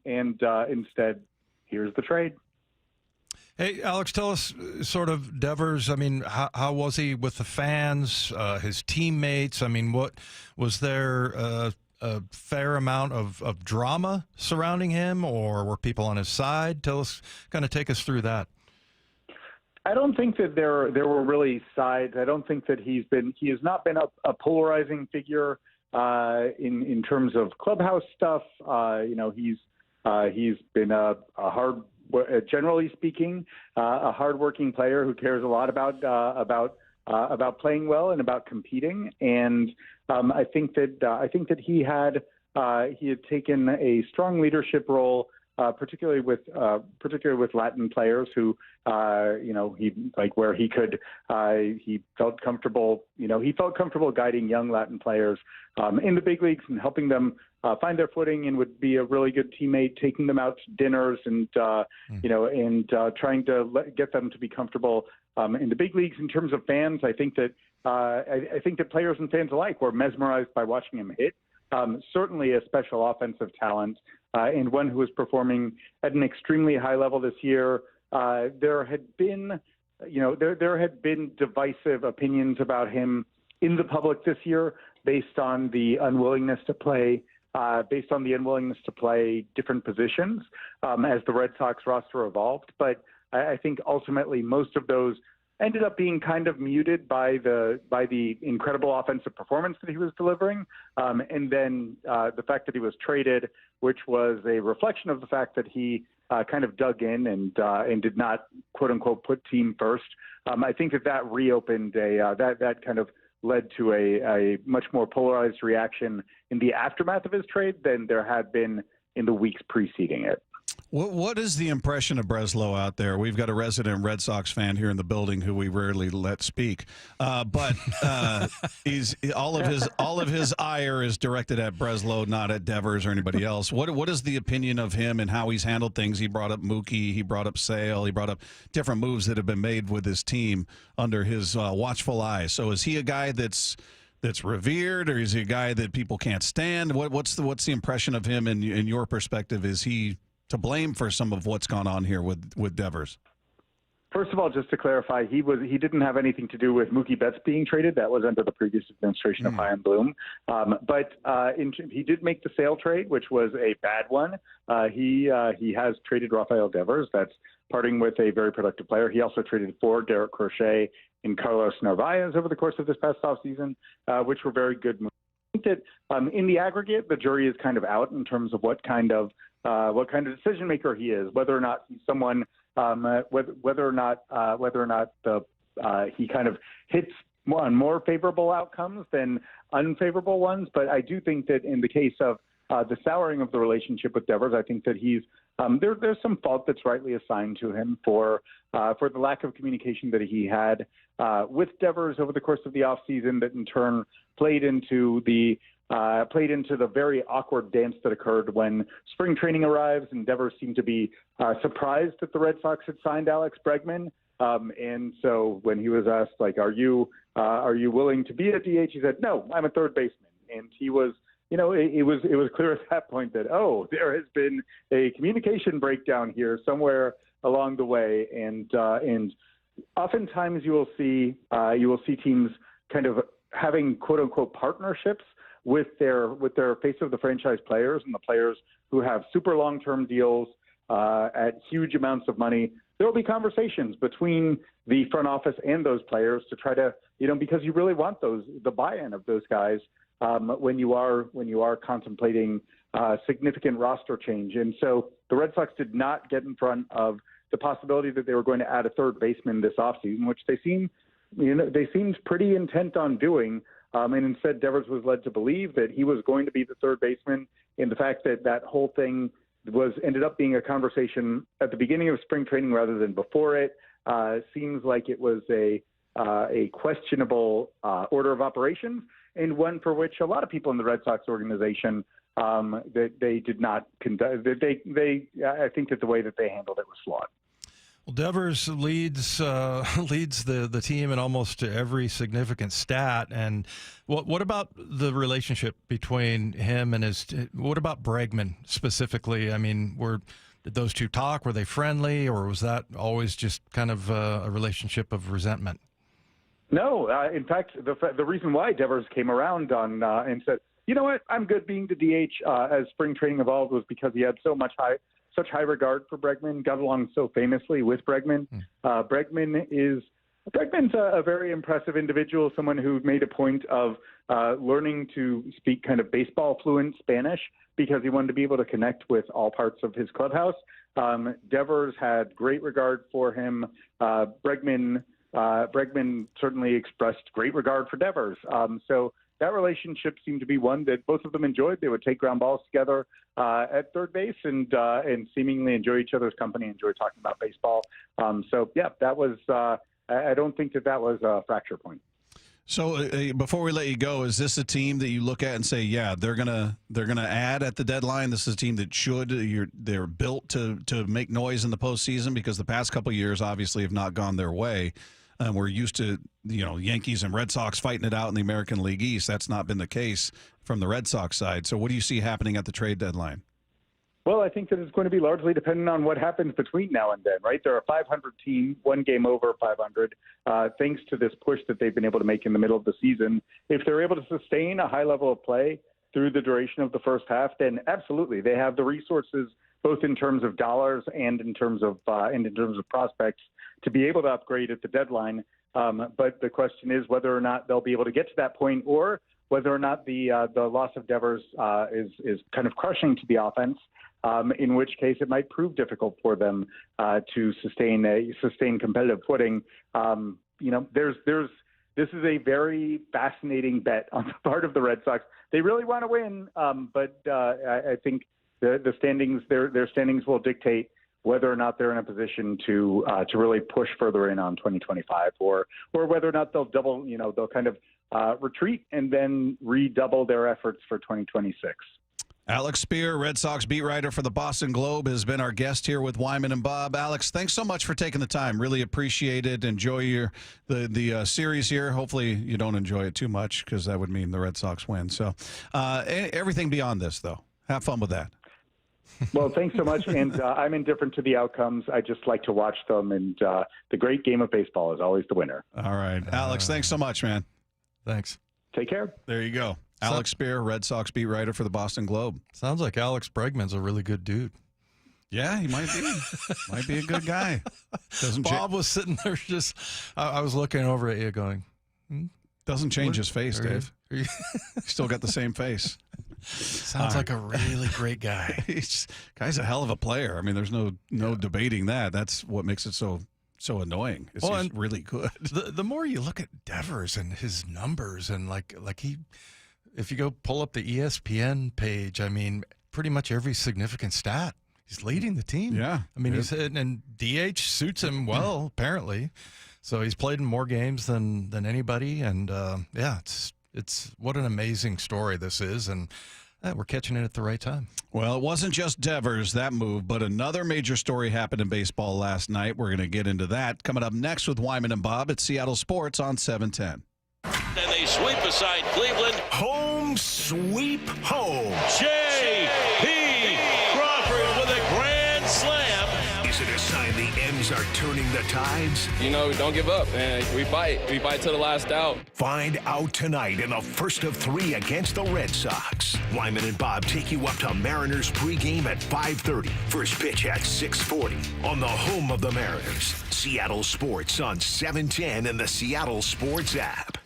instead, here's the trade. Hey, Alex, tell us sort of Devers, I mean, how was he with the fans, his teammates? I mean, what was there a fair amount of drama surrounding him, or were people on his side? Kind of take us through that. I don't think that there were really sides. I don't think that he has not been a polarizing figure in terms of clubhouse stuff. He's been a generally speaking, a hardworking player who cares a lot about playing well and about competing. And I think that he had taken a strong leadership role. Particularly with Latin players who, where he could, he felt comfortable. He felt comfortable guiding young Latin players in the big leagues and helping them find their footing, and would be a really good teammate, taking them out to dinners and trying to get them to be comfortable in the big leagues. In terms of fans, I think that players and fans alike were mesmerized by watching him hit. Certainly a special offensive talent. And one who was performing at an extremely high level this year. There had been divisive opinions about him in the public this year, based on the unwillingness to play different positions as the Red Sox roster evolved. But I think ultimately most of those ended up being kind of muted by the incredible offensive performance that he was delivering, and then the fact that he was traded, which was a reflection of the fact that he kind of dug in and did not, quote unquote, put team first. I think that reopened that kind of led to a much more polarized reaction in the aftermath of his trade than there had been in the weeks preceding it. What is the impression of Breslow out there? We've got a resident Red Sox fan here in the building who we rarely let speak, but he's all of his ire is directed at Breslow, not at Devers or anybody else. What is the opinion of him and how he's handled things? He brought up Mookie, he brought up Sale, he brought up different moves that have been made with his team under his watchful eye. So is he a guy that's revered, or is he a guy that people can't stand? What's the impression of him in your perspective? Is he to blame for some of what's gone on here with Devers? First of all, just to clarify, he didn't have anything to do with Mookie Betts being traded. That was under the previous administration of Chaim Bloom. But he did make the Sale trade, which was a bad one. He has traded Rafael Devers. That's parting with a very productive player. He also traded for Derek Crochet and Carlos Narvaez over the course of this past offseason, which were very good moves. I think that in the aggregate, the jury is kind of out in terms of what kind of decision maker he is, whether or not he's someone, whether or not he kind of hits on more favorable outcomes than unfavorable ones. But I do think that in the case of the souring of the relationship with Devers, I think that he's there's some fault that's rightly assigned to him for the lack of communication that he had with Devers over the course of the offseason, that in turn played into the very awkward dance that occurred when spring training arrives, and Devers seemed to be surprised that the Red Sox had signed Alex Bregman. And so when he was asked, like, are you willing to be a DH? He said, no, I'm a third baseman. And he was, it was clear at that point that, there has been a communication breakdown here somewhere along the way. And oftentimes you will see teams kind of having quote unquote partnerships with their face of the franchise players and the players who have super long-term deals at huge amounts of money. There will be conversations between the front office and those players to try to, because you really want the buy-in of those guys when you are contemplating significant roster change. And so the Red Sox did not get in front of the possibility that they were going to add a third baseman this offseason, which they seemed pretty intent on doing. And instead, Devers was led to believe that he was going to be the third baseman. And the fact that whole thing ended up being a conversation at the beginning of spring training rather than before it seems like it was a questionable order of operations, and one for which a lot of people in the Red Sox organization they did not conduct. I think that the way that they handled it was flawed. Well, Devers leads the team in almost every significant stat. And what about the relationship between him and what about Bregman specifically? I mean, did those two talk? Were they friendly, or was that always just kind of a relationship of resentment? No, in fact, the reason why Devers came around and said, you know what, I'm good being the DH as spring training evolved, was because he had such high regard for Bregman, got along so famously with Bregman. Bregman's a very impressive individual, someone who made a point of learning to speak kind of baseball fluent Spanish because he wanted to be able to connect with all parts of his clubhouse. Devers had great regard for him. Bregman certainly expressed great regard for Devers. So that relationship seemed to be one that both of them enjoyed. They would take ground balls together at third base and seemingly enjoy each other's company, enjoy talking about baseball. So yeah, that was. I don't think that was a fracture point. So before we let you go, is this a team that you look at and say, yeah, they're gonna add at the deadline? This is a team that they're built to make noise in the postseason, because the past couple of years obviously have not gone their way. We're used to, Yankees and Red Sox fighting it out in the American League East. That's not been the case from the Red Sox side. So what do you see happening at the trade deadline? Well, I think that it's going to be largely dependent on what happens between now and then, right? They're a 500 team, one game over 500, thanks to this push that they've been able to make in the middle of the season. If they're able to sustain a high level of play through the duration of the first half, then absolutely they have the resources, both in terms of dollars and in terms of prospects, to be able to upgrade at the deadline. But the question is whether or not they'll be able to get to that point, or whether or not the loss of Devers is kind of crushing to the offense. In which case it might prove difficult for them to sustain competitive footing. This is a very fascinating bet on the part of the Red Sox. They really want to win, but I think the standings, their standings will dictate whether or not they're in a position to really push further in on 2025, or whether or not they'll kind of retreat and then redouble their efforts for 2026. Alex Speier, Red Sox beat writer for the Boston Globe, has been our guest here with Wyman and Bob. Alex, thanks so much for taking the time. Really appreciate it. Enjoy the series here. Hopefully you don't enjoy it too much, because that would mean the Red Sox win. So everything beyond this, though, have fun with that. Well, thanks so much. And I'm indifferent to the outcomes. I just like to watch them. And the great game of baseball is always the winner. All right. Alex, thanks so much, man. Thanks. Take care. There you go. Alex Speier, Red Sox beat writer for the Boston Globe. Sounds like Alex Bregman's a really good dude. Yeah, he might be. Might be a good guy. Bob was sitting there just, I was looking over at you going, Doesn't change his face, Dave. He's still got the same face. Sounds like a really great guy. Guy's a hell of a player. I mean, there's no debating that. That's what makes it so annoying. He's really good. The more you look at Devers and his numbers, and like he, if you go pull up the ESPN page, I mean, pretty much every significant stat, he's leading the team. Yeah. I mean, and DH suits him well, apparently. So he's played in more games than anybody. And it's what an amazing story this is. And we're catching it at the right time. Well, it wasn't just Devers, that move, but another major story happened in baseball last night. We're going to get into that coming up next with Wyman and Bob at Seattle Sports on 710. And they sweep aside Cleveland. Home sweep home. J.P. Crawford with a grand slam. Is it a sign the M's are turning the tides? You know, don't give up, man. We fight to the last out. Find out tonight in the first of 3 against the Red Sox. Wyman and Bob take you up to Mariners pregame at 5:30. First pitch at 6:40 on the home of the Mariners. Seattle Sports on 710 and the Seattle Sports app.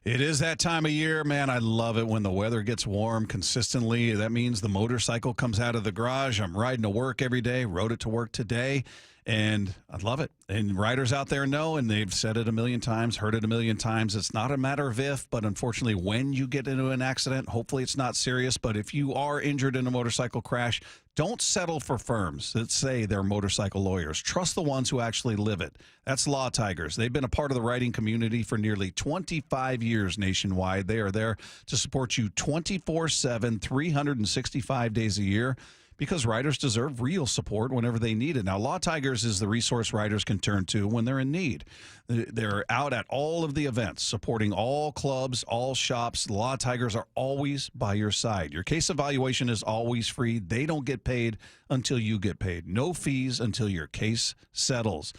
It is that time of year, man. I love it when the weather gets warm consistently. That means the motorcycle comes out of the garage. I'm riding to work every day, rode it to work today, and I love it. And riders out there know, and they've said it a million times, heard it a million times, it's not a matter of if, but unfortunately when you get into an accident, hopefully it's not serious, but if you are injured in a motorcycle crash, don't settle for firms that say they're motorcycle lawyers. Trust the ones who actually live it. That's Law Tigers. They've been a part of the writing community for nearly 25 years nationwide. They are there to support you 24/7, 365 days a year, because writers deserve real support whenever they need it. Now, Law Tigers is the resource writers can turn to when they're in need. They're out at all of the events, supporting all clubs, all shops. Law Tigers are always by your side. Your case evaluation is always free. They don't get paid until you get paid. No fees until your case settles.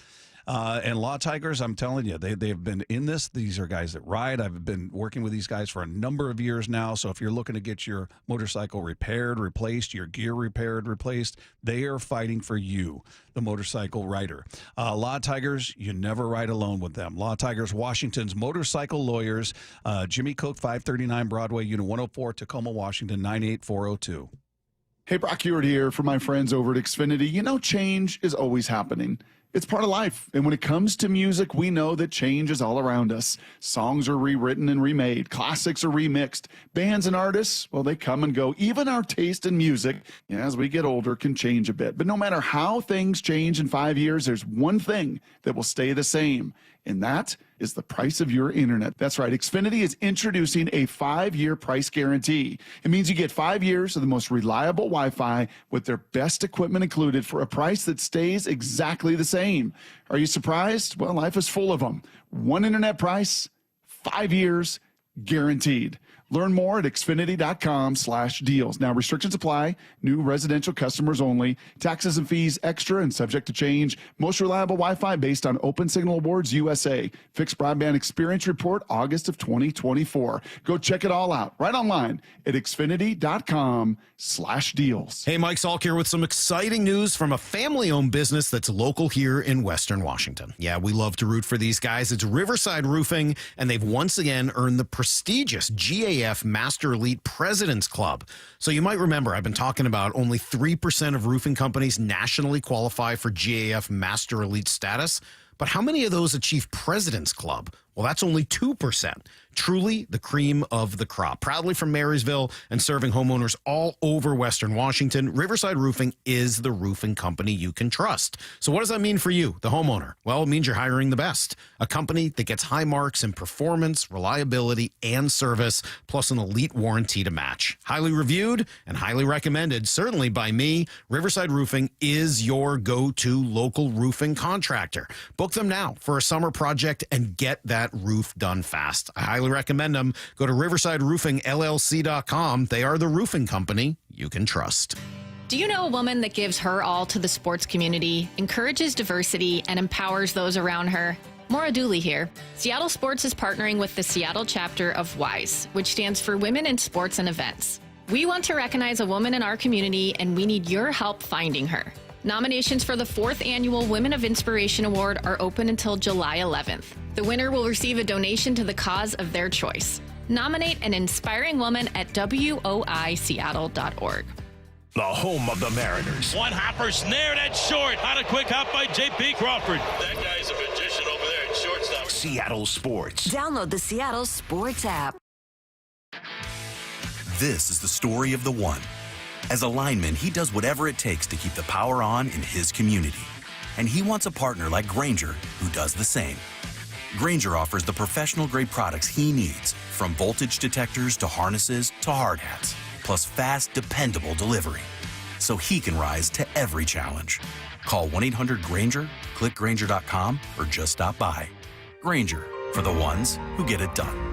And Law Tigers, I'm telling you, they've been in this. These are guys that ride. I've been working with these guys for a number of years now. So if you're looking to get your motorcycle repaired, replaced, your gear repaired, replaced, they are fighting for you, the motorcycle rider. Law Tigers, you never ride alone with them. Law Tigers, Washington's motorcycle lawyers. Jimmy Cook, 539 Broadway, Unit 104, Tacoma, Washington, 98402. Hey, Brock Ewart here for my friends over at Xfinity. You know, change is always happening. It's part of life. And when it comes to music, we know that change is all around us. Songs are rewritten and remade. Classics are remixed. Bands and artists, well, they come and go. Even our taste in music, as we get older, can change a bit. But no matter how things change in 5 years, there's one thing that will stay the same. And that is the price of your internet. That's right. Xfinity is introducing a 5-year price guarantee. It means you get 5 years of the most reliable Wi-Fi with their best equipment included for a price that stays exactly the same. Are you surprised? Well, life is full of them. One internet price, 5 years, guaranteed. Learn more at Xfinity.com/deals. Now, restrictions apply. New residential customers only. Taxes and fees extra and subject to change. Most reliable Wi-Fi based on Open Signal Awards USA. Fixed Broadband Experience Report, August of 2024. Go check it all out right online at Xfinity.com/deals. Hey, Mike Salk here with some exciting news from a family-owned business that's local here in Western Washington. Yeah, we love to root for these guys. It's Riverside Roofing, and they've once again earned the prestigious GAF Master Elite President's Club. So you might remember I've been talking about only 3% of roofing companies nationally qualify for GAF Master Elite status. But how many of those achieve President's Club? Well, Well, that's only 2%. Truly the cream of the crop. Proudly from Marysville and serving homeowners all over Western Washington, Riverside Roofing is the roofing company you can trust. So what does that mean for you, the homeowner? Well, it means you're hiring the best. A company that gets high marks in performance, reliability, and service, plus an elite warranty to match. Highly reviewed and highly recommended, certainly by me. Riverside Roofing is your go-to local roofing contractor. Book them now for a summer project and get that roof done fast. I highly recommend them. Go to riversideroofingllc.com. They are the roofing company you can trust. Do you know a woman that gives her all to the sports community, encourages diversity, and empowers those around her? Maura Dooley here. Seattle Sports is partnering with the Seattle chapter of WISE, which stands for Women in Sports and Events. We want to recognize a woman in our community, and we need your help finding her. Nominations for the 4th Annual Women of Inspiration Award are open until July 11th. The winner will receive a donation to the cause of their choice. Nominate an inspiring woman at woiseattle.org. The home of the Mariners. One hopper snared at short. On a quick hop by J.P. Crawford. That guy's a magician over there at shortstop. Seattle Sports. Download the Seattle Sports app. This is the story of the one. As a lineman, he does whatever it takes to keep the power on in his community. And he wants a partner like Grainger who does the same. Grainger offers the professional-grade products he needs, from voltage detectors to harnesses to hard hats, plus fast, dependable delivery, so he can rise to every challenge. Call 1-800-GRAINGER, click Grainger.com, or just stop by. Grainger, for the ones who get it done.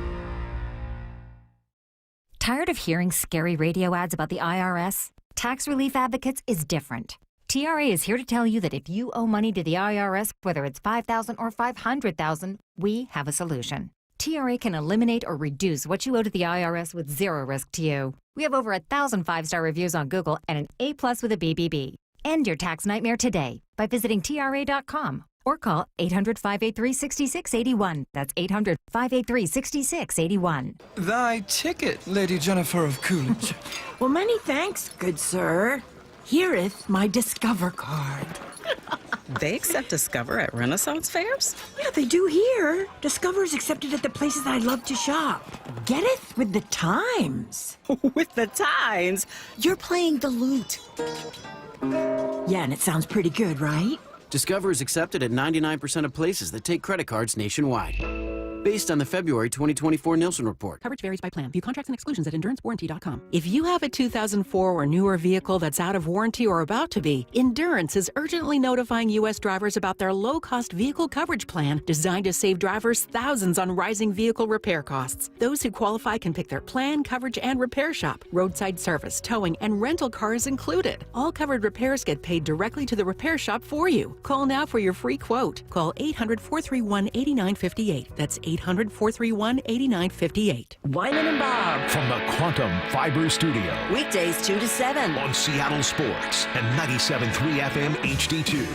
Tired of hearing scary radio ads about the IRS? Tax Relief Advocates is different. TRA is here to tell you that if you owe money to the IRS, whether it's $5,000 or $500,000, we have a solution. TRA can eliminate or reduce what you owe to the IRS with zero risk to you. We have over 1,000 5-star reviews on Google and an A+ with a BBB. End your tax nightmare today by visiting TRA.com or call 800-583-6681. That's 800-583-6681. Thy ticket, Lady Jennifer of Coolidge. Well, many thanks, good sir. Here'th my Discover card. They accept Discover at Renaissance fairs? Yeah, they do here. Discover is accepted at the places I love to shop. Getteth with the times. With the times? You're playing the lute. Yeah, and it sounds pretty good, right? Discover is accepted at 99% of places that take credit cards nationwide. Based on the February 2024 Nielsen report. Coverage varies by plan. View contracts and exclusions at endurancewarranty.com. If you have a 2004 or newer vehicle that's out of warranty or about to be, Endurance is urgently notifying U.S. drivers about their low-cost vehicle coverage plan designed to save drivers thousands on rising vehicle repair costs. Those who qualify can pick their plan, coverage, and repair shop. Roadside service, towing, and rental cars included. All covered repairs get paid directly to the repair shop for you. Call now for your free quote. Call 800-431-8958. That's 800-431-8958. Wyman and Bob. From the Quantum Fiber Studio. Weekdays 2 to 7. On Seattle Sports and 97.3 FM HD2.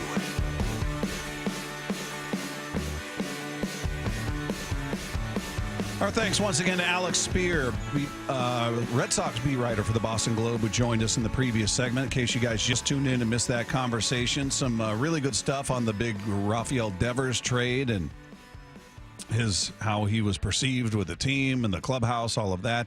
Our thanks once again to Alex Speier, Red Sox beat writer for the Boston Globe, who joined us in the previous segment. In case you guys just tuned in and missed that conversation, some really good stuff on the big Rafael Devers trade and how he was perceived with the team and the clubhouse, all of that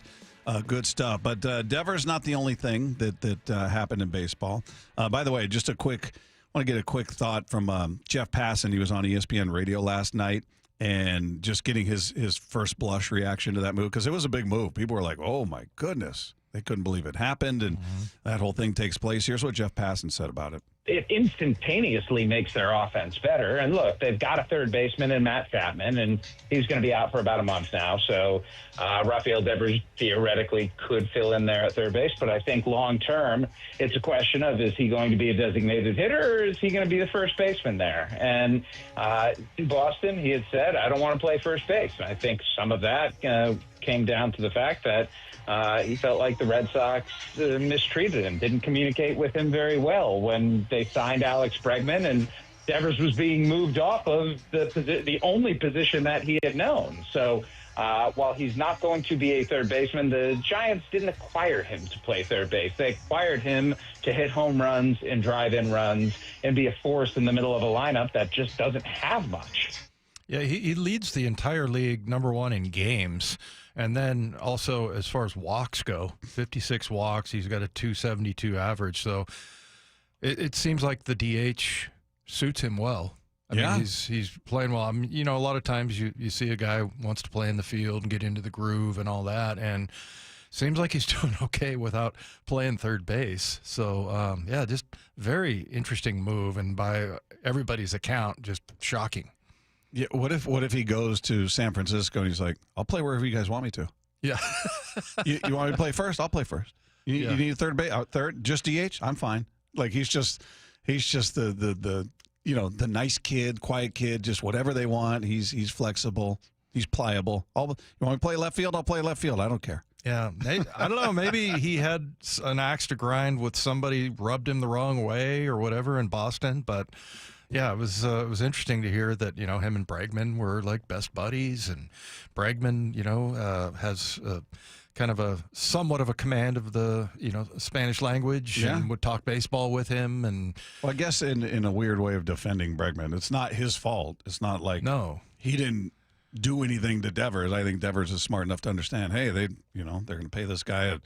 good stuff. But Devers not the only thing that happened in baseball. By the way, just I want to get a quick thought from Jeff Passan. He was on ESPN Radio last night, and just getting his first blush reaction to that move, because it was a big move. People were like, "Oh my goodness," they couldn't believe it happened, and that whole thing takes place. Here's what Jeff Passan said about it. It instantaneously makes their offense better. And look, they've got a third baseman in Matt Chapman, and he's going to be out for about a month now. So Rafael Devers theoretically could fill in there at third base. But I think long term, it's a question of, is he going to be a designated hitter, or is he going to be the first baseman there? And in Boston, he had said, I don't want to play first base. And I think some of that came down to the fact that he felt like the Red Sox mistreated him, didn't communicate with him very well when they signed Alex Bregman, and Devers was being moved off of the only position that he had known. So while he's not going to be a third baseman, the Giants didn't acquire him to play third base. They acquired him to hit home runs and drive in runs and be a force in the middle of a lineup that just doesn't have much. Yeah, he leads the entire league, #1 in games. And then also as far as walks go, 56 walks. He's got a 272 average. So it seems like the DH suits him well. I mean, he's playing well. I mean, you know, a lot of times you see a guy who wants to play in the field and get into the groove and all that. And seems like he's doing okay without playing third base. So, yeah, just very interesting move. And by everybody's account, just shocking. Yeah. What if he goes to San Francisco and he's like, I'll play wherever you guys want me to. Yeah. you want me to play first? I'll play first. You need a third base? Third? Just DH? I'm fine. Like he's just the you know, the nice kid, quiet kid, just whatever they want. He's flexible. He's pliable. You want me to play left field? I'll play left field. I don't care. Yeah, I don't know. Maybe he had an axe to grind with somebody, rubbed him the wrong way or whatever in Boston. But yeah, it was interesting to hear that, you know, him and Bregman were like best buddies, and Bregman, you know, has kind of a somewhat of a command of the, you know, Spanish language, and would talk baseball with him. And well, I guess in a weird way of defending Bregman, it's not his fault. It's not like he didn't do anything to Devers. I think Devers is smart enough to understand, hey, they're going to pay this guy a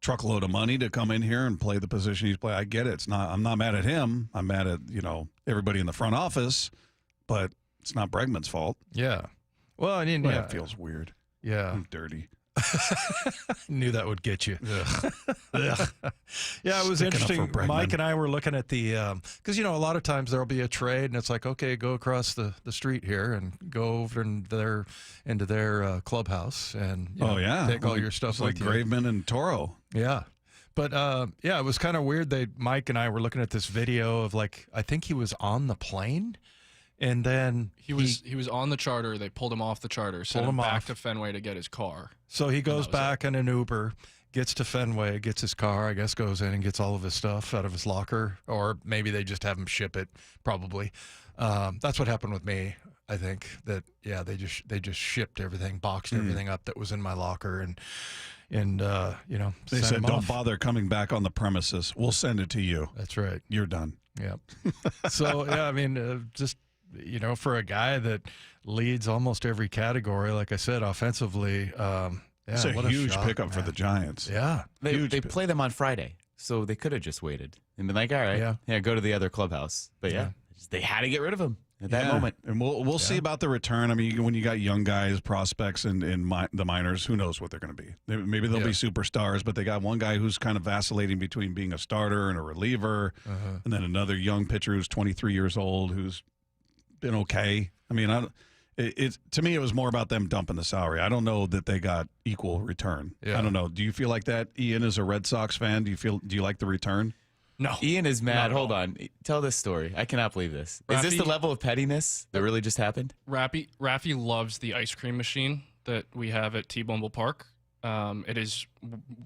truckload of money to come in here and play the position he's playing. I get it. I'm not mad at him. I'm mad at, you know, everybody in the front office, but it's not Bregman's fault. Yeah. Well, I mean, it feels weird. Yeah. I'm dirty. Knew that would get you. Ugh. Yeah, it was interesting. Mike and I were looking at the because, you know, a lot of times there'll be a trade and it's like, okay, go across the street here and go over into their clubhouse and take all your stuff like with you. Graveman and Toro. Yeah. But yeah, it was kind of weird. Mike and I were looking at this video of, like, I think he was on the plane. And then he was on the charter. They pulled him off the charter, sent him back to Fenway to get his car. So he goes back in an Uber, gets to Fenway, gets his car, I guess, goes in and gets all of his stuff out of his locker. Or maybe they just have him ship it, probably. That's what happened with me, I think. That, yeah, they just shipped everything, boxed everything up that was in my locker. And you know, they said, don't bother coming back on the premises. We'll send it to you. That's right. You're done. Yep. So, yeah, I mean, just, you know, for a guy that leads almost every category, like I said, offensively, it's a huge pickup for the Giants. Yeah. They play them on Friday, so they could have just waited and been like, all right, yeah, go to the other clubhouse. But they had to get rid of him at that moment. And we'll see about the return. I mean, when you got young guys, prospects in the minors, who knows what they're going to be. Maybe they'll be superstars, but they got one guy who's kind of vacillating between being a starter and a reliever, and then another young pitcher who's 23 years old who's been okay. I mean, to me, it was more about them dumping the salary. I don't know that they got equal return. I don't know. Do you feel like that, Ian, as a Red Sox fan? Do you like the return? No. Ian is mad. Hold on. Tell this story. I cannot believe this. Is this the level of pettiness that really just happened? Raffy loves the ice cream machine that we have at T-Bumble Park. It is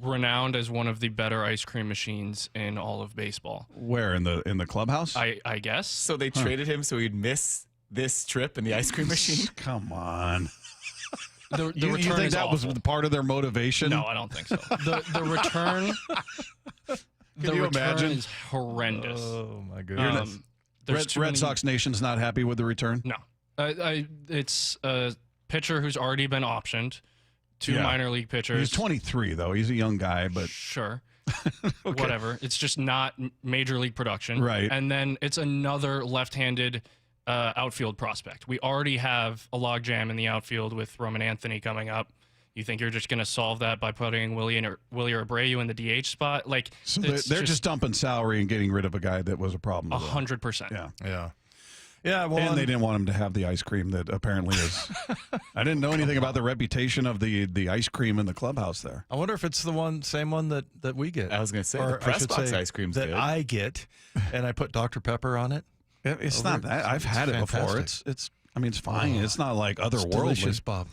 renowned as one of the better ice cream machines in all of baseball. Where, in the clubhouse? I guess. So they traded him so he'd miss this trip in the ice cream machine? Come on. The you return think is that awful. was part of their motivation? No, I don't think so. The return. Can you imagine? Is horrendous. Oh my goodness. Red Sox Nation's not happy with the return? No. It's a pitcher who's already been optioned. Two minor league pitchers. He's 23, though. He's a young guy, but sure. Whatever. It's just not major league production. Right. And then it's another left-handed outfield prospect. We already have a logjam in the outfield with Roman Anthony coming up. You think you're just going to solve that by putting Willie Abreu in the DH spot? Like, so they're just dumping salary and getting rid of a guy that was a problem. 100%. Yeah, well, and they didn't want him to have the ice cream that apparently is. I didn't know anything about the reputation of the ice cream in the clubhouse there. I wonder if it's the same one that we get. I was going to say, the press box ice cream's that good. I get, and I put Dr. Pepper on it. It's not that. I've had it before. It's fine. It's not like otherworldly. Delicious, Bob.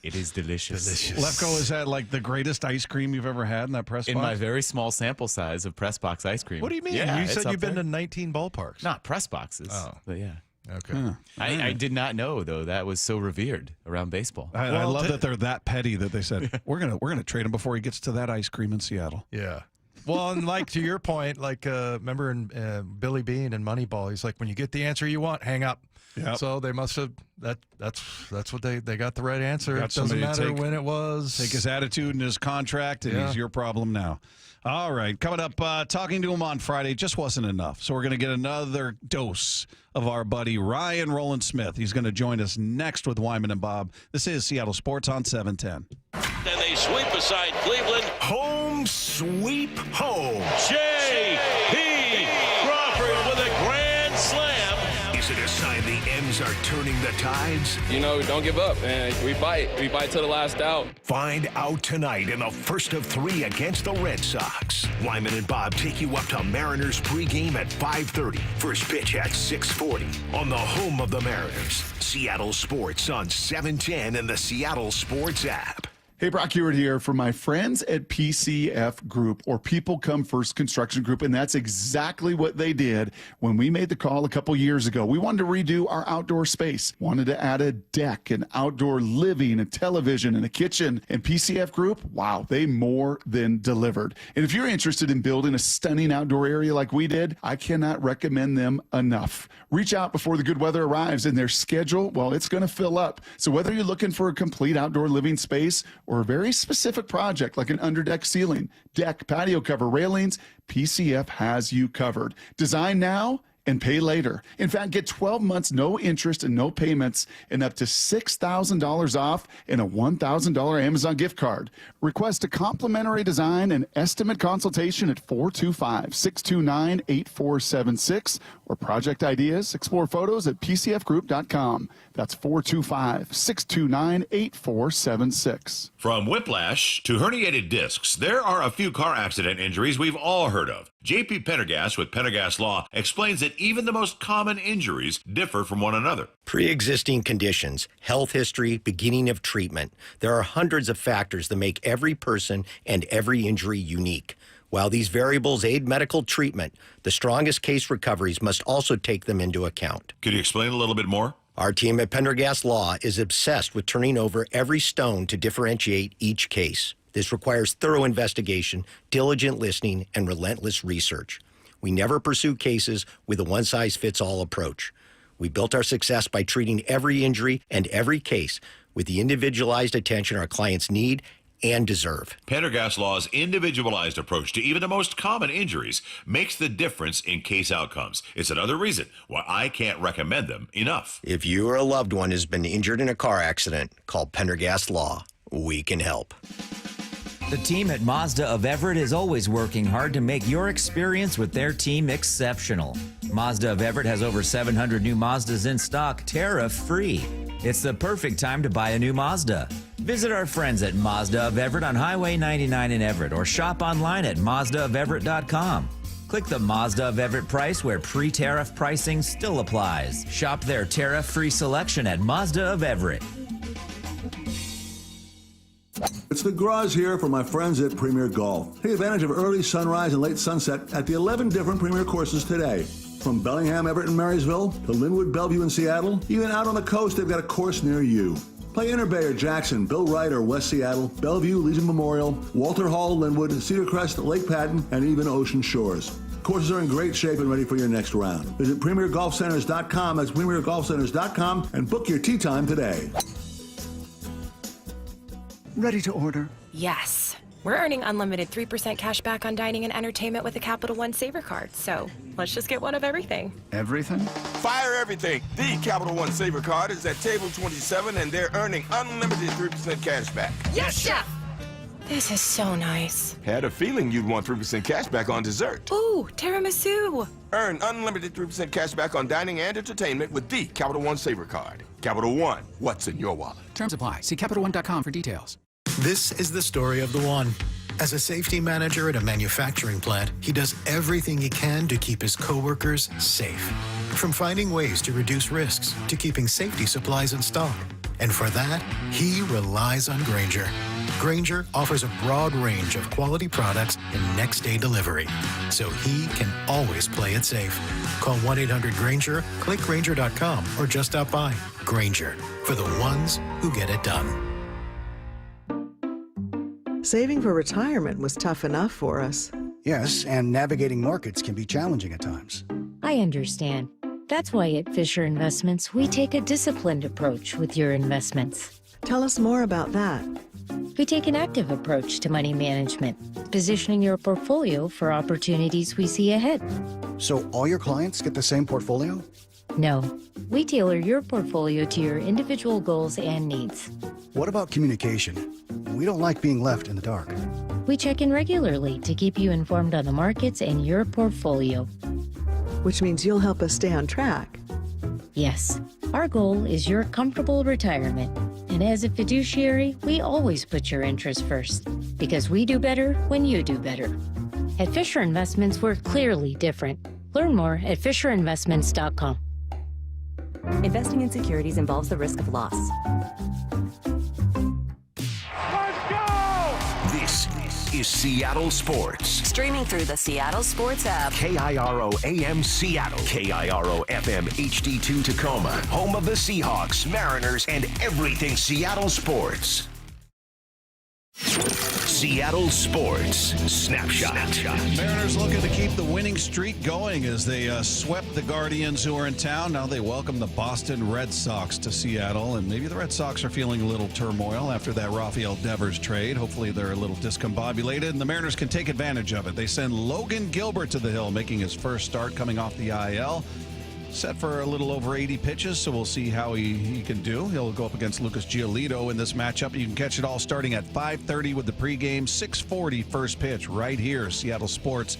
It is delicious. Lefko, is that like the greatest ice cream you've ever had in that press box? In my very small sample size of press box ice cream. What do you mean? Yeah, you said you've been to 19 ballparks. Not press boxes. Oh. But yeah. Okay. I did not know, though, that was so revered around baseball. I love that they're that petty that they said, we're gonna trade him before he gets to that ice cream in Seattle. Yeah. Well, and like to your point, like remember in Billy Bean and Moneyball, he's like, when you get the answer you want, hang up. Yep. So they must have that's what they got the right answer. Got It doesn't somebody to matter take- when it was. Take his attitude and his contract, and he's your problem now. All right, coming up, talking to him on Friday just wasn't enough. So we're going to get another dose of our buddy Ryan Rowland-Smith. He's going to join us next with Wyman and Bob. This is Seattle Sports on 710. And they sweep aside Cleveland. Home sweep home. J.P. Crawford with a grand slam. Is it a sign the M's are turning the tides? You know, don't give up, man. We bite to the last out. Find out tonight in the first of 3 against the Red Sox. Wyman and Bob take you up to Mariners pregame at 5:30. First pitch at 6:40 on the home of the Mariners. Seattle Sports on 710 and the Seattle Sports app. Hey, Brock Hewitt here for my friends at PCF Group, or People Come First Construction Group, and that's exactly what they did when we made the call a couple years ago. We wanted to redo our outdoor space, wanted to add a deck, an outdoor living, a television, and a kitchen, and PCF Group, wow, they more than delivered. And if you're interested in building a stunning outdoor area like we did, I cannot recommend them enough. Reach out before the good weather arrives, and their schedule, well, it's going to fill up. So whether you're looking for a complete outdoor living space or a very specific project like an underdeck ceiling, deck, patio cover, railings, PCF has you covered. Design now and pay later. In fact, get 12 months, no interest and no payments, and up to $6,000 off and a $1,000 Amazon gift card. Request a complimentary design and estimate consultation at 425-629-8476 or project ideas. Explore photos at pcfgroup.com. That's 425-629-8476. From whiplash to herniated discs, there are a few car accident injuries we've all heard of. J.P. Pendergast with Pendergast Law explains that even the most common injuries differ from one another. Pre-existing conditions, health history, beginning of treatment. There are hundreds of factors that make every person and every injury unique. While these variables aid medical treatment, the strongest case recoveries must also take them into account. Could you explain a little bit more? Our team at Pendergast Law is obsessed with turning over every stone to differentiate each case. This requires thorough investigation, diligent listening, and relentless research. We never pursue cases with a one-size-fits-all approach. We built our success by treating every injury and every case with the individualized attention our clients need and deserve. Pendergast Law's individualized approach to even the most common injuries makes the difference in case outcomes. It's another reason why I can't recommend them enough. If you or a loved one has been injured in a car accident, call Pendergast Law. We can help. The team at Mazda of Everett is always working hard to make your experience with their team exceptional. Mazda of Everett has over 700 new Mazdas in stock, tariff-free. It's the perfect time to buy a new Mazda. Visit our friends at Mazda of Everett on Highway 99 in Everett or shop online at MazdaofEverett.com. Click the Mazda of Everett price where pre-tariff pricing still applies. Shop their tariff-free selection at Mazda of Everett. It's the Garage here for my friends at Premier Golf. Take advantage of early sunrise and late sunset at the 11 different Premier courses today. From Bellingham, Everett, and Marysville to Linwood, Bellevue, and Seattle, even out on the coast, they've got a course near you. Play Inner Bay or Jackson, Bill Wright or West Seattle, Bellevue, Legion Memorial, Walter Hall, Linwood, Cedar Crest, Lake Patton, and even Ocean Shores. Courses are in great shape and ready for your next round. Visit PremierGolfCenters.com, that's PremierGolfCenters.com, and book your tee time today. Ready to order? Yes. We're earning unlimited 3% cash back on dining and entertainment with the Capital One Saver Card, so let's just get one of everything. Everything? Fire everything. The Capital One Saver Card is at table 27, and they're earning unlimited 3% cash back. Yes, Chef! This is so nice. Had a feeling you'd want 3% cash back on dessert. Ooh, tiramisu. Earn unlimited 3% cash back on dining and entertainment with the Capital One Saver Card. Capital One, what's in your wallet? Terms apply. See CapitalOne.com for details. This is the story of the one. As a safety manager at a manufacturing plant, he does everything he can to keep his coworkers safe. From finding ways to reduce risks to keeping safety supplies in stock. And for that, he relies on Grainger. Grainger offers a broad range of quality products and next-day delivery, so he can always play it safe. Call 1-800-GRAINGER, click Grainger.com, or just stop by. Grainger, for the ones who get it done. Saving for retirement was tough enough for us. Yes, and navigating markets can be challenging at times. I understand. That's why at Fisher Investments, we take a disciplined approach with your investments. Tell us more about that. We take an active approach to money management, positioning your portfolio for opportunities we see ahead. So all your clients get the same portfolio? No, we tailor your portfolio to your individual goals and needs. What about communication? We don't like being left in the dark. We check in regularly to keep you informed on the markets and your portfolio. Which means you'll help us stay on track. Yes, our goal is your comfortable retirement. And as a fiduciary, we always put your interests first, because we do better when you do better. At Fisher Investments, we're clearly different. Learn more at FisherInvestments.com. Investing in securities involves the risk of loss. This is Seattle Sports. Streaming through the Seattle Sports app. KIRO AM Seattle. KIRO FM HD2 Tacoma. Home of the Seahawks, Mariners, and everything Seattle sports. Seattle Sports Snapshot. Mariners looking to keep the winning streak going as they swept the Guardians who are in town. Now they welcome the Boston Red Sox to Seattle, and maybe the Red Sox are feeling a little turmoil after that Rafael Devers trade. Hopefully they're a little discombobulated, and the Mariners can take advantage of it. They send Logan Gilbert to the hill, making his first start coming off the IL. Set for a little over 80 pitches, so we'll see how he can do. He'll go up against Lucas Giolito in this matchup. You can catch it all starting at 5:30 with the pregame, 6:40 first pitch right here, Seattle Sports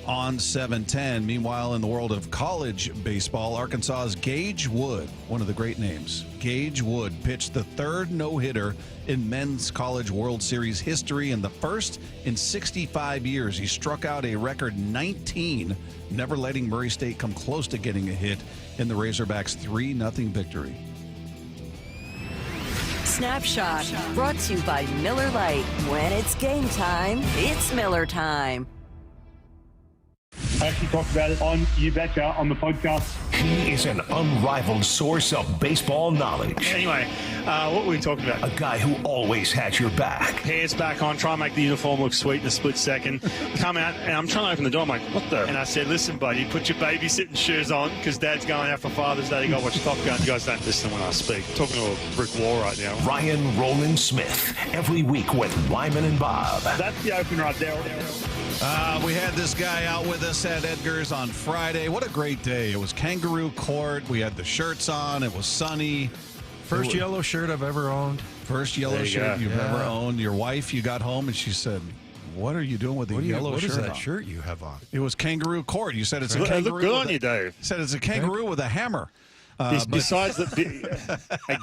on 710. Meanwhile, in the world of college baseball, Arkansas's Gage Wood, one of the great names, Gage Wood pitched the third no-hitter in men's college World Series history and the first in 65 years. He struck out a record 19, never letting Murray State come close to getting a hit in the Razorbacks' 3-0 victory. Snapshot, brought to you by Miller Lite. When it's game time, it's Miller time. I actually talked about it on You Betcha on the podcast. He is an unrivaled source of baseball knowledge. Anyway, what were we talking about? A guy who always had your back. Pants back on, try and make the uniform look sweet in a split second. Come out, and I'm trying to open the door. I'm like, what the? And I said, listen, buddy, put your babysitting shoes on because Dad's going out for Father's Day. You got to watch Top Gun. You guys don't listen when I speak. I'm talking to a brick wall right now. Ryan Rowland-Smith, every week with Wyman and Bob. That's the open right there. We had this guy out with us at Edgar's on Friday. What a great day. It was Kangaroo Court. We had the shirts on. It was sunny. First yellow shirt I've ever owned. First yellow shirt you've ever owned. Your wife, you got home and she said, what are you doing with the yellow shirt? What is that shirt you have on? It was Kangaroo Court. You said it's a kangaroo. It looked good on you, Dave. You said it's a kangaroo with a hammer. Besides a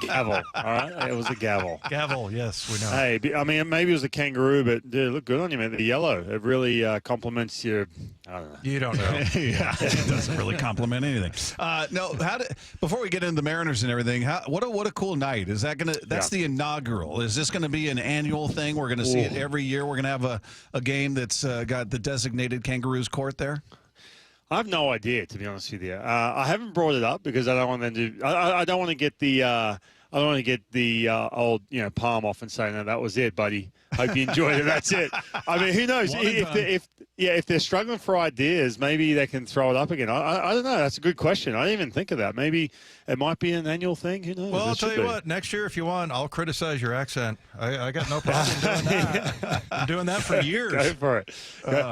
gavel, all right? It was a gavel. Gavel, yes, we know. Hey, I mean, maybe it was a kangaroo, but it looked good on you, man. The yellow, it really complements your, I don't know. You don't know. Yeah, it doesn't really compliment anything. No, before we get into the Mariners and everything, what a cool night. Is that that's the inaugural. Is this gonna be an annual thing? We're gonna see it every year. We're gonna have a game that's got the designated Kangaroos Court there? I have no idea, to be honest with you. I haven't brought it up because I don't want them to. I don't want to get the. I don't want to get the old palm off and say, no, that was it, buddy. Hope you enjoyed it. That's it. I mean, who knows? If they're struggling for ideas, maybe they can throw it up again. I don't know. That's a good question. I didn't even think of that. Maybe it might be an annual thing. Who knows? Well, I'll tell you what. Next year, if you want, I'll criticize your accent. I got no problem doing that. I'm doing that for years. Go for it.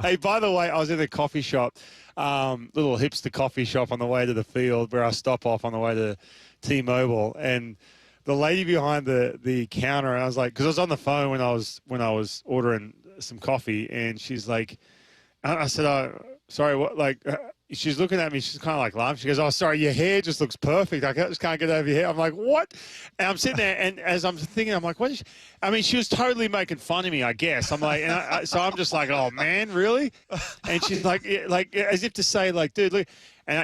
Hey, by the way, I was in a coffee shop. Little hipster coffee shop on the way to the field where I stop off on the way to T-Mobile, and the lady behind the counter, I was like, because I was on the phone when I was ordering some coffee, and she's like, I said, oh, sorry, what? Like, she's looking at me, she's kind of like laughing. She goes, oh, sorry, your hair just looks perfect. I just can't get over your hair. I'm like, what? And I'm sitting there, and as I'm thinking, I'm like, what is she? I mean, she was totally making fun of me, I guess. I'm like, so I'm just like, oh, man, really? And she's like as if to say, like, dude, look. And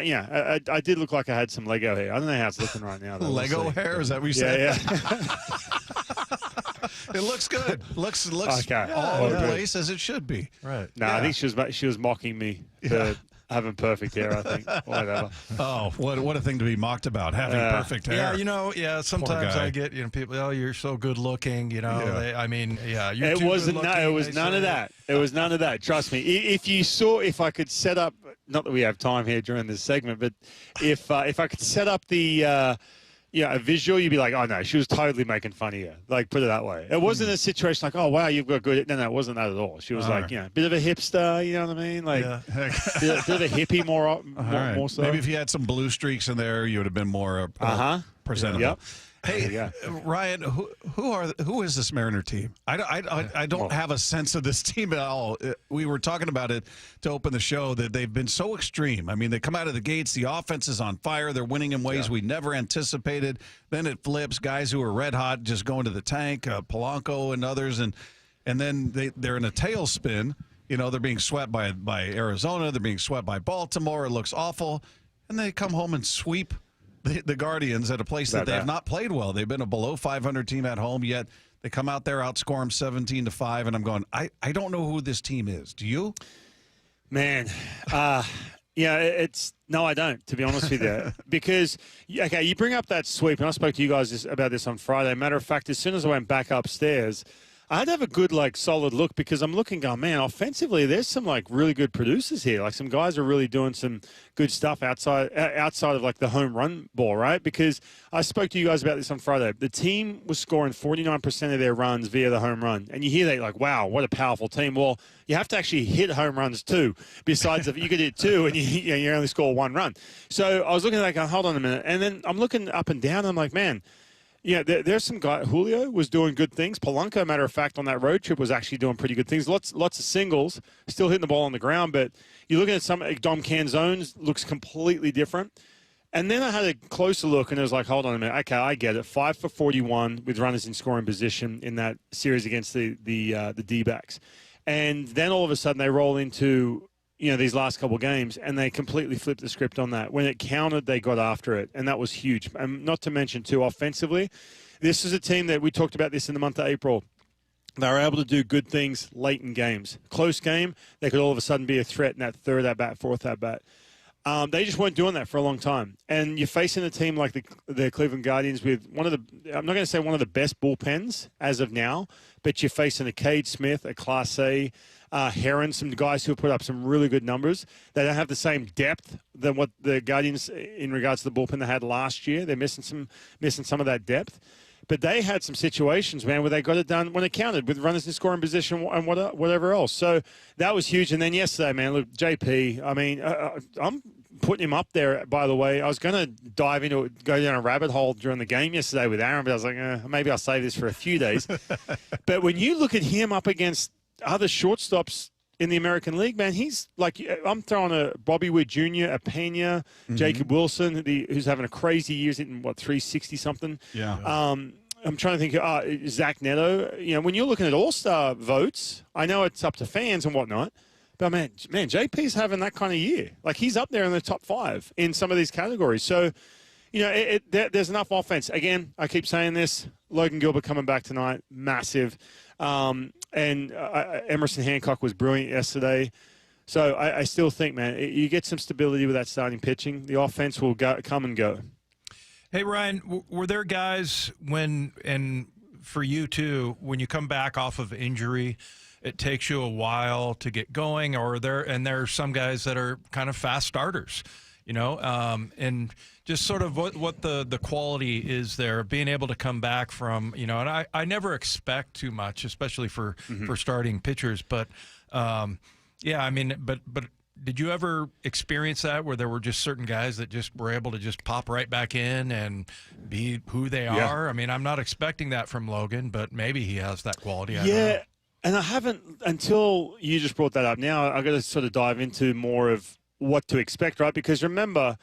I did look like I had some Lego hair. I don't know how it's looking right now. Though. Lego hair? Is that what you said? Yeah. It looks good. Looks okay. All in place as it should be. Right. No, I think she was mocking me for having perfect hair, I think. Whatever. Oh, what a thing to be mocked about, having perfect hair. Yeah, sometimes I get, people, oh, you're so good looking, I mean, you're it too wasn't good looking, it was none of that. It was none of that. Trust me. If I could set up not that we have time here during this segment, but if I could set up the a visual, you'd be like, oh no, she was totally making fun of you. Like, put it that way. It wasn't a situation like, oh wow, you've got good. No, it wasn't that at all. She was like, bit of a hipster. You know what I mean? Like, bit of a hippie, more so. Maybe if you had some blue streaks in there, you would have been more presentable. Yep. Hey, Ryan, who is this Mariner team? I don't have a sense of this team at all. We were talking about it to open the show that they've been so extreme. I mean, they come out of the gates, the offense is on fire. They're winning in ways we never anticipated. Then it flips. Guys who are red hot just going to the tank, Polanco and others, and then they're in a tailspin. You know, they're being swept by Arizona. They're being swept by Baltimore. It looks awful, and they come home and sweep the Guardians at a place that they have not played well. They've been a below 500 team at home, yet they come out there, outscore them 17-5, and I'm going, I don't know who this team is. Do you? Man, no, I don't, to be honest with you. Because, okay, you bring up that sweep, and I spoke to you guys about this on Friday. Matter of fact, as soon as I went back upstairs, I had to have a good, solid look because I'm looking, going, man, offensively, there's some, really good producers here. Like, some guys are really doing some good stuff outside of, the home run ball, right? Because I spoke to you guys about this on Friday. The team was scoring 49% of their runs via the home run. And you hear that, wow, what a powerful team. Well, you have to actually hit home runs, too. Besides, if you could hit two and you only score one run. So I was looking at that going, hold on a minute. And then I'm looking up and down, and I'm like, man, yeah, there's some guy. Julio was doing good things. Polanco, matter of fact, on that road trip was actually doing pretty good things. Lots of singles, still hitting the ball on the ground. But you're looking at some Dom Canzone's looks completely different. And then I had a closer look, and it was like, hold on a minute. Okay, I get it. 5 for 41 with runners in scoring position in that series against the D-backs. And then all of a sudden they roll into these last couple of games, and they completely flipped the script on that. When it counted, they got after it, and that was huge. And not to mention, too, offensively, this is a team that we talked about this in the month of April. They were able to do good things late in games. Close game, they could all of a sudden be a threat in that third at-bat, fourth at-bat. They just weren't doing that for a long time. And you're facing a team like the Cleveland Guardians with I'm not going to say one of the best bullpens as of now, but you're facing a Cade Smith, a Class A, Heron, some guys who have put up some really good numbers. They don't have the same depth than what the Guardians, in regards to the bullpen they had last year. They're missing some of that depth. But they had some situations, man, where they got it done when it counted with runners in scoring position and whatever else. So that was huge. And then yesterday, man, look, JP, I mean, I'm putting him up there, by the way. I was going to go down a rabbit hole during the game yesterday with Aaron, but I was like, maybe I'll save this for a few days. But when you look at him up against other shortstops in the American League, man, he's like, I'm throwing a Bobby Witt Jr., a Pena, Jacob Wilson, who's having a crazy year, hitting, 360-something? Yeah. I'm trying to think, Zach Neto. When you're looking at all-star votes, I know it's up to fans and whatnot, but man, JP's having that kind of year. Like, he's up there in the top 5 in some of these categories. So, there's enough offense. Again, I keep saying this, Logan Gilbert coming back tonight, massive. And Emerson Hancock was brilliant yesterday. So I still think, man, you get some stability with that starting pitching. The offense will come and go. Hey, Ryan, were there guys and for you too, when you come back off of injury, it takes you a while to get going, or there are some guys that are kind of fast starters, and just sort of what the quality is there, being able to come back from, and I never expect too much, especially for starting pitchers, but but did you ever experience that where there were just certain guys that just were able to just pop right back in and be who they are? I mean, I'm not expecting that from Logan, but maybe he has that quality. I don't know. And I haven't, until you just brought that up. Now I've got to sort of dive into more of what to expect, right? Because remember,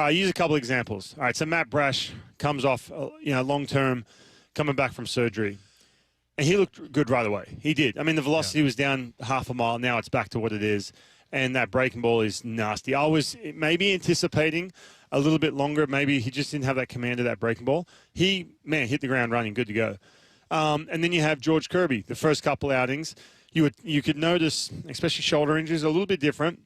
use a couple examples. All right, so Matt Brash comes off, long-term, coming back from surgery. And he looked good right away. He did. I mean, the velocity was down half a mile. Now it's back to what it is. And that breaking ball is nasty. I was maybe anticipating a little bit longer. Maybe he just didn't have that command of that breaking ball. He, hit the ground running, good to go. And then you have George Kirby. The first couple outings, you could notice, especially shoulder injuries, a little bit different.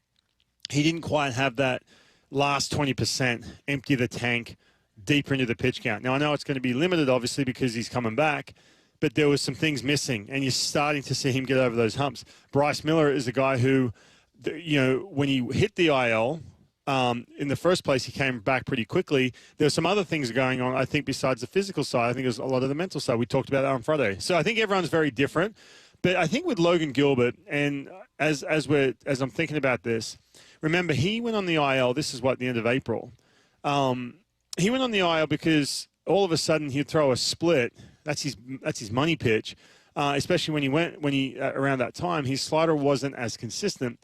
He didn't quite have that last 20%, empty the tank, deeper into the pitch count. Now, I know it's going to be limited, obviously, because he's coming back, but there was some things missing, and you're starting to see him get over those humps. Bryce Miller is a guy who when he hit the IL, in the first place, he came back pretty quickly. There's some other things going on, I think, besides the physical side. I think there's a lot of the mental side. We talked about that on Friday. So I think everyone's very different. But I think with Logan Gilbert, and as I'm thinking about this, remember, he went on the IL. This is the end of April. He went on the IL because all of a sudden he'd throw a split. That's his money pitch. Especially when he around that time, his slider wasn't as consistent.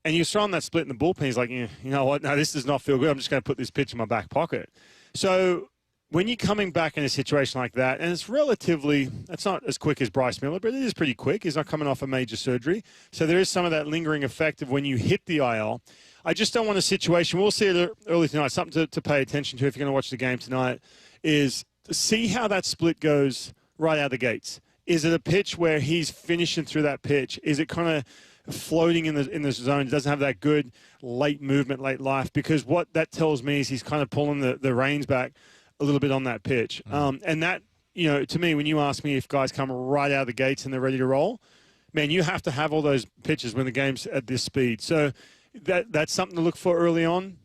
And he was throwing that split in the bullpen. He's like, you know what? No, this does not feel good. I'm just going to put this pitch in my back pocket. So when you're coming back in a situation like that, and it's not as quick as Bryce Miller, but it is pretty quick. He's not coming off a major surgery. So there is some of that lingering effect of when you hit the IL. I just don't want a situation. We'll see it early tonight. Something to pay attention to if you're going to watch the game tonight is to see how that split goes right out of the gates. Is it a pitch where he's finishing through that pitch? Is it kind of floating in the zone? It doesn't have that good late movement, late life, because what that tells me is he's kind of pulling the reins back a little bit on that pitch. And that, to me, when you ask me if guys come right out of the gates and they're ready to roll, man, you have to have all those pitches when the game's at this speed. So that's something to look for early on.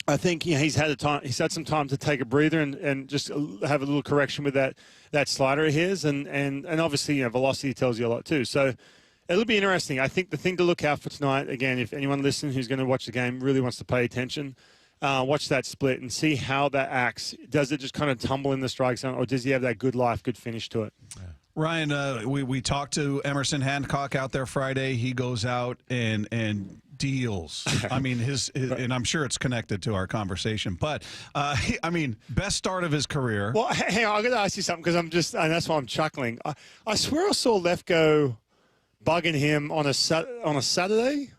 I think he's had some time to take a breather and just have a little correction with that slider of his, and obviously velocity tells you a lot too. So it'll be interesting. I think the thing to look out for tonight, again, if anyone listening who's going to watch the game really wants to pay attention, watch that split and see how that acts. Does it just kind of tumble in the strike zone, or does he have that good finish to it? Yeah. Ryan, we talked to Emerson Hancock out there Friday. He goes out and deals. I mean, and I'm sure it's connected to our conversation, but best start of his career. Well, hang on, I'm going to ask you something because and that's why I'm chuckling. I swear I saw Lefko bugging him on a Saturday.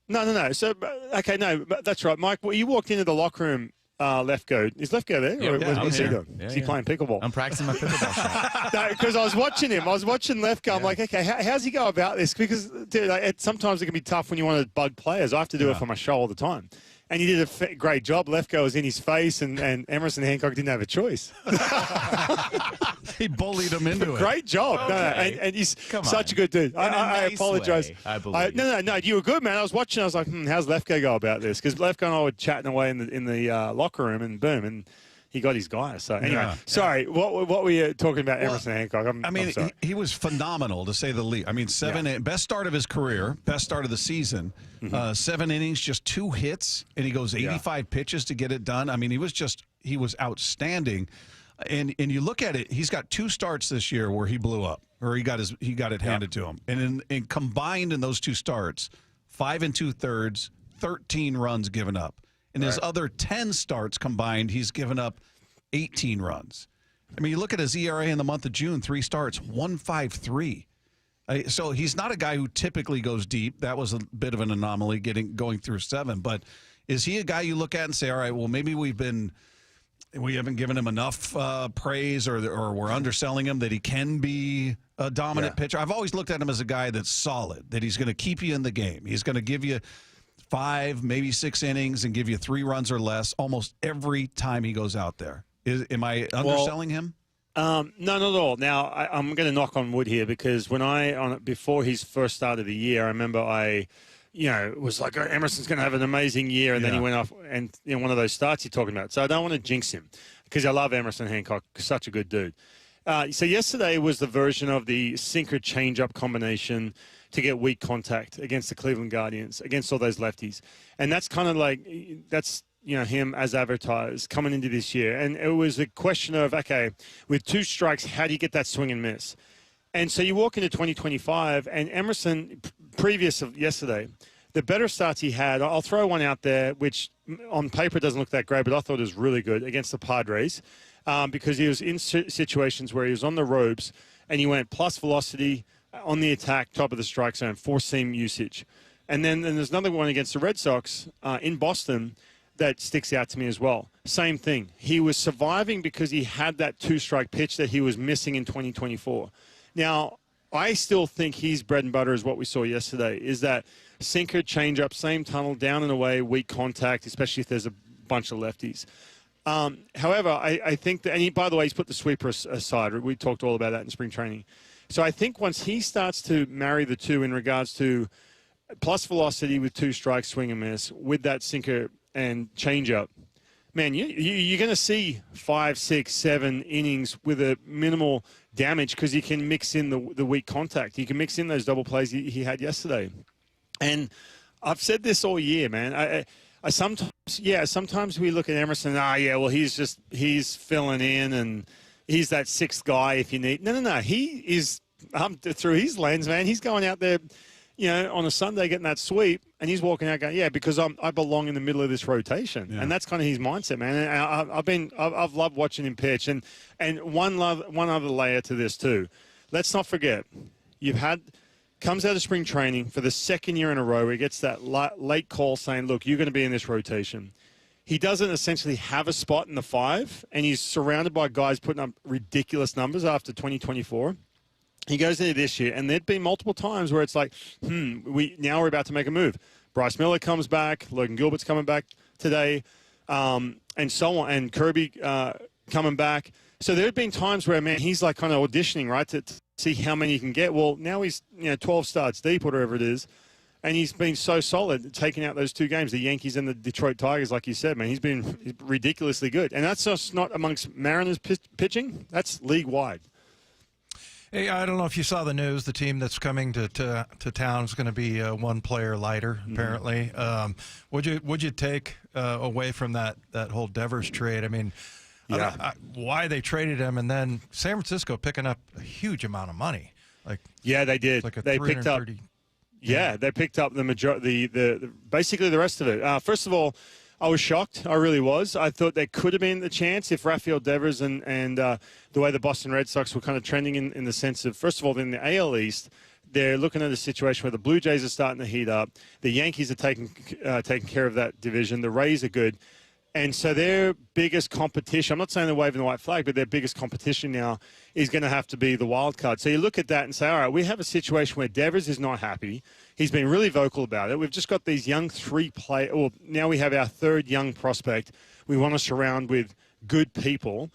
No. So, okay, no, that's right. Mike, you walked into the locker room, Lefko. Is Lefko there? Yeah, what's he doing? Is he playing pickleball? I'm practicing my pickleball shot. No, because I was watching him. I was watching Lefko. I'm like, okay, how's he go about this? Because, dude, sometimes it can be tough when you want to bug players. I have to do it for my show all the time. And he did a great job. Lefko was in his face, and Emerson Hancock didn't have a choice. He bullied him into it. Great job. Okay. No, and he's such a good dude. I apologize. I believe. No, you were good, man. I was watching. I was like, how's Lefko go about this? Because Lefko and I were chatting away in the locker room, and boom, and he got his guy. So anyway, sorry. What were you talking about, Emerson Hancock? I'm sorry. He was phenomenal, to say the least. I mean, best start of his career, best start of the season. 7 innings, just 2 hits, and he goes 85 pitches to get it done. I mean, he was outstanding. And you look at it, he's got 2 starts this year where he blew up, or he got it handed to him. And in combined in those 2 starts, 5 2/3, 13 runs given up. In his other 10 starts combined, he's given up 18 runs. I mean, you look at his ERA in the month of June, 3 starts, 1.53. So he's not a guy who typically goes deep. That was a bit of an anomaly going through 7. But is he a guy you look at and say, all right, well, maybe we haven't given him enough praise, or we're underselling him, that he can be a dominant pitcher? I've always looked at him as a guy that's solid, that he's going to keep you in the game. He's going to give you 5, maybe 6 innings and give you 3 runs or less almost every time he goes out there. Am I underselling him? No, not at all. Now, I'm going to knock on wood here, because before his first start of the year, I remember it was like, Emerson's going to have an amazing year, and then he went off and one of those starts you're talking about. So I don't want to jinx him, because I love Emerson Hancock, such a good dude. So yesterday was the version of the sinker changeup combination to get weak contact against the Cleveland Guardians, against all those lefties. And that's kind of like, him as advertised coming into this year. And it was a question of, okay, with 2 strikes, how do you get that swing and miss? And so you walk into 2025, and Emerson, previous of yesterday, the better starts he had, I'll throw one out there, which on paper doesn't look that great, but I thought it was really good, against the Padres, because he was in situations where he was on the ropes, and he went plus velocity on the attack, top of the strike zone, 4-seam usage. And then there's another one against the Red Sox in Boston that sticks out to me as well. Same thing. He was surviving because he had that 2-strike pitch that he was missing in 2024. Now, I still think his bread and butter is what we saw yesterday, is that sinker, changeup, same tunnel, down and away, weak contact, especially if there's a bunch of lefties. However, I think that, and by the way, he's put the sweeper aside. We talked all about that in spring training. So I think once he starts to marry the two in regards to plus velocity with 2 strikes, swing and miss, with that sinker and changeup. Man, you're going to see 5, 6, 7 innings with a minimal damage because you can mix in the weak contact. You can mix in those double plays he had yesterday. And I've said this all year, man. I sometimes we look at Emerson, he's filling in and he's that 6th guy if you need. No. He is, through his lens, man, he's going out there, on a Sunday getting that sweep, and he's walking out going, because I belong in the middle of this rotation. Yeah. And that's kind of his mindset, man. And I've loved watching him pitch. And one other layer to this too. Let's not forget, comes out of spring training for the 2nd year in a row where he gets that late call saying, look, you're going to be in this rotation. He doesn't essentially have a spot in the 5, and he's surrounded by guys putting up ridiculous numbers after 2024. He goes into this year, and there'd been multiple times where it's like, now we're about to make a move. Bryce Miller comes back, Logan Gilbert's coming back today, and so on, and Kirby coming back. So there had been times where, man, he's like kind of auditioning, right, to see how many he can get. Well, now he's 12 starts deep, whatever it is, and he's been so solid taking out those 2 games, the Yankees and the Detroit Tigers, like you said, man. He's been ridiculously good. And that's just not amongst Mariners pitching. That's league-wide. Hey, I don't know if you saw the news. The team that's coming to town is going to be 1 player lighter, apparently. Would you take away from that whole Devers trade? I mean, why they traded him, and then San Francisco picking up a huge amount of money. They did. They picked up. They picked up the majority, basically the rest of it. First of all, I was shocked. I really was. I thought there could have been the chance if Rafael Devers and the way the Boston Red Sox were kind of trending in the sense of, first of all, in the AL East, they're looking at a situation where the Blue Jays are starting to heat up. The Yankees are taking care of that division. The Rays are good. And so their biggest competition, I'm not saying they're waving the white flag, but their biggest competition now is going to have to be the wild card. So you look at that and say, all right, we have a situation where Devers is not happy. He's been really vocal about it. We've just got these young 3 players. Well, now we have our 3rd young prospect. We want to surround with good people.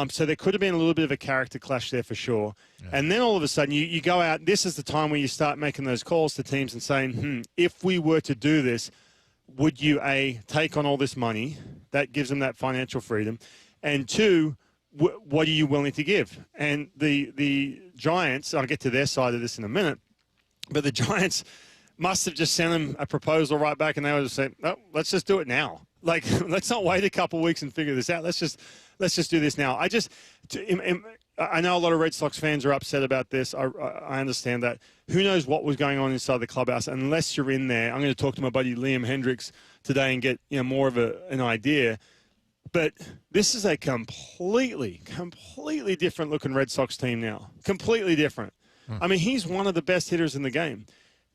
So there could have been a little bit of a character clash there for sure. Yeah. And then all of a sudden you go out. This is the time where you start making those calls to teams and saying, if we were to do this, would you, A, take on all this money? That gives them that financial freedom. And 2, what are you willing to give? And the Giants, I'll get to their side of this in a minute, but the Giants must have just sent them a proposal right back, and they would have said, "Oh, let's just do it now. Let's not wait a couple of weeks and figure this out. Let's just do this now." I know a lot of Red Sox fans are upset about this. I understand that. Who knows what was going on inside the clubhouse? Unless you're in there, I'm going to talk to my buddy Liam Hendricks today and get more of an idea. But this is a completely different looking Red Sox team now. Completely different. I mean, he's one of the best hitters in the game.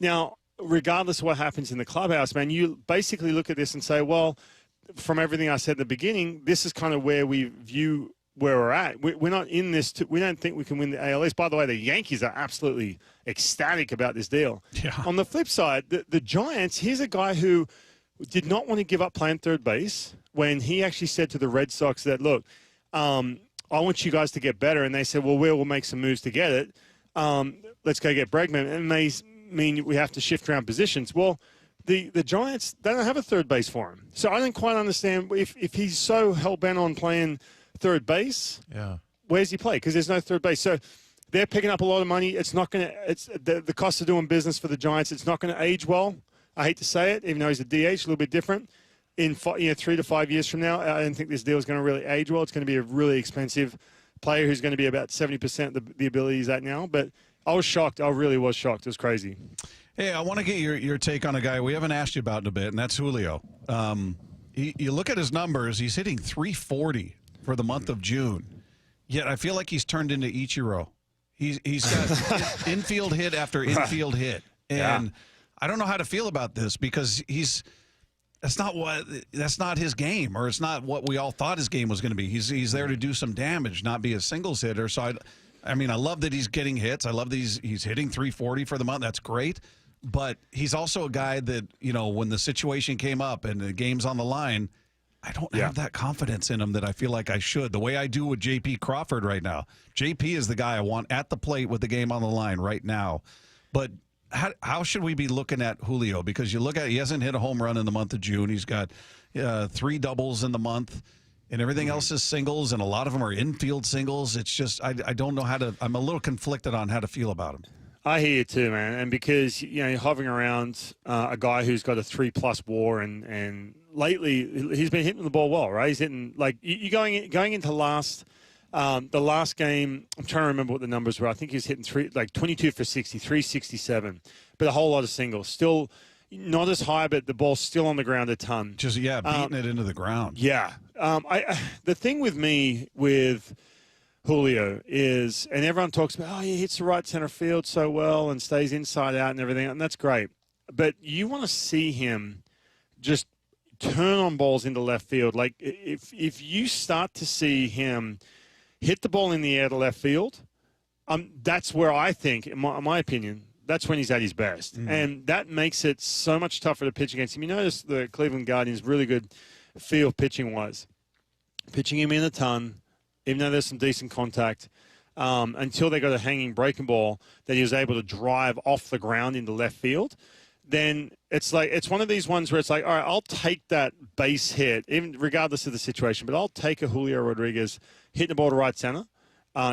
Now, regardless of what happens in the clubhouse, man, you basically look at this and say, well, from everything I said at the beginning, this is kind of where we view where we're at. We're not in this. We don't think we can win the AL East. By the way, the Yankees are absolutely ecstatic about this deal. Yeah. On the flip side, the Giants, here's a guy who did not want to give up playing 3rd base when he actually said to the Red Sox that, look, I want you guys to get better. And they said, well, we'll make some moves to get it. Let's go get Bregman. And may mean we have to shift around positions. Well, the Giants, they don't have a 3rd base for him. So I don't quite understand if he's so hell-bent on playing 3rd base, where's he play? Because there's no 3rd base. So they're picking up a lot of money. It's not going to – it's the cost of doing business for the Giants. It's not going to age well. I hate to say it, even though he's a DH, a little bit different. In 3 to 5 years from now, I don't think this deal is going to really age well. It's going to be a really expensive player who's going to be about 70% the ability he's at now. But I was shocked. I really was shocked. It was crazy. Hey, I want to get your take on a guy we haven't asked you about in a bit, and that's Julio. You look at his numbers. He's hitting 340 for the month of June. Yet I feel like he's turned into Ichiro. He's got infield hit after infield hit. And I don't know how to feel about this because that's not his game, or it's not what we all thought his game was going to be. He's there to do some damage, not be a singles hitter. So I love that he's getting hits. I love that he's hitting 340 for the month. That's great. But he's also a guy that, when the situation came up and the game's on the line, I don't have that confidence in him that I feel like I should, the way I do with J.P. Crawford right now. J.P. is the guy I want at the plate with the game on the line right now. But how should we be looking at Julio? Because you look at it, he hasn't hit a home run in the month of June. He's got 3 doubles in the month, and everything else is singles, and a lot of them are infield singles. It's just I don't know how to. I'm a little conflicted on how to feel about him. I hear you too, man. And because you're hovering around a guy who's got a 3+ WAR, and lately he's been hitting the ball well, right? He's hitting like you going into the last game. I'm trying to remember what the numbers were. I think he was hitting 22 for 60, 367, but a whole lot of singles. Still not as high, but the ball's still on the ground a ton. Just beating it into the ground. Yeah. The thing with me with Julio is, and everyone talks about, he hits the right center field so well and stays inside out and everything, and that's great. But you want to see him just turn on balls into left field. Like if you start to see him hit the ball in the air to left field, that's where I think, in my opinion, that's when he's at his best. And that makes it so much tougher to pitch against him. You notice the Cleveland Guardians really good field pitching-wise. Pitching him in a ton, even though there's some decent contact, until they got a hanging breaking ball that he was able to drive off the ground into left field. Then it's one of these ones where it's like, all right, I'll take that base hit, even regardless of the situation, but I'll take a Julio Rodriguez hitting the ball to right center,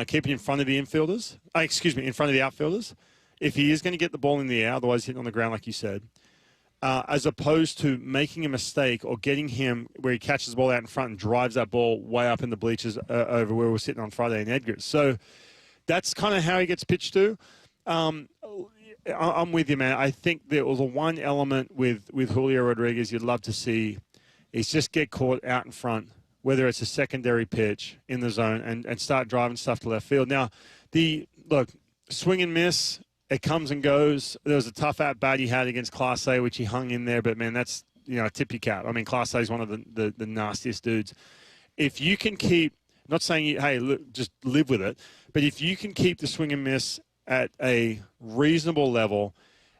keeping it in front of the infielders, in front of the outfielders, if he is going to get the ball in the air, otherwise hitting on the ground like you said, as opposed to making a mistake or getting him where he catches the ball out in front and drives that ball way up in the bleachers over where we're sitting on Friday in Edgar's. So that's kind of how he gets pitched to. I'm with you, man. I think there was one element with Julio Rodriguez you'd love to see is just get caught out in front, whether it's a secondary pitch in the zone and start driving stuff to left field. Now, swing and miss, it comes and goes. There was a tough at-bat he had against Class A, which he hung in there, but, man, that's, tip your cap. I mean, Class A is one of the nastiest dudes. If you can keep, not saying, just live with it, but if you can keep the swing and miss at a reasonable level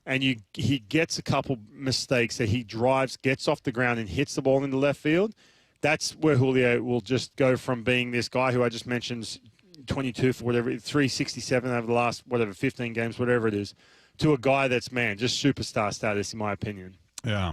and he gets a couple mistakes that he drives, gets off the ground and hits the ball into left field, that's where Julio will just go from being this guy who I just mentioned, 22 for whatever, 367 over the last, 15 games, whatever it is, to a guy that's, man, just superstar status, in my opinion. Yeah.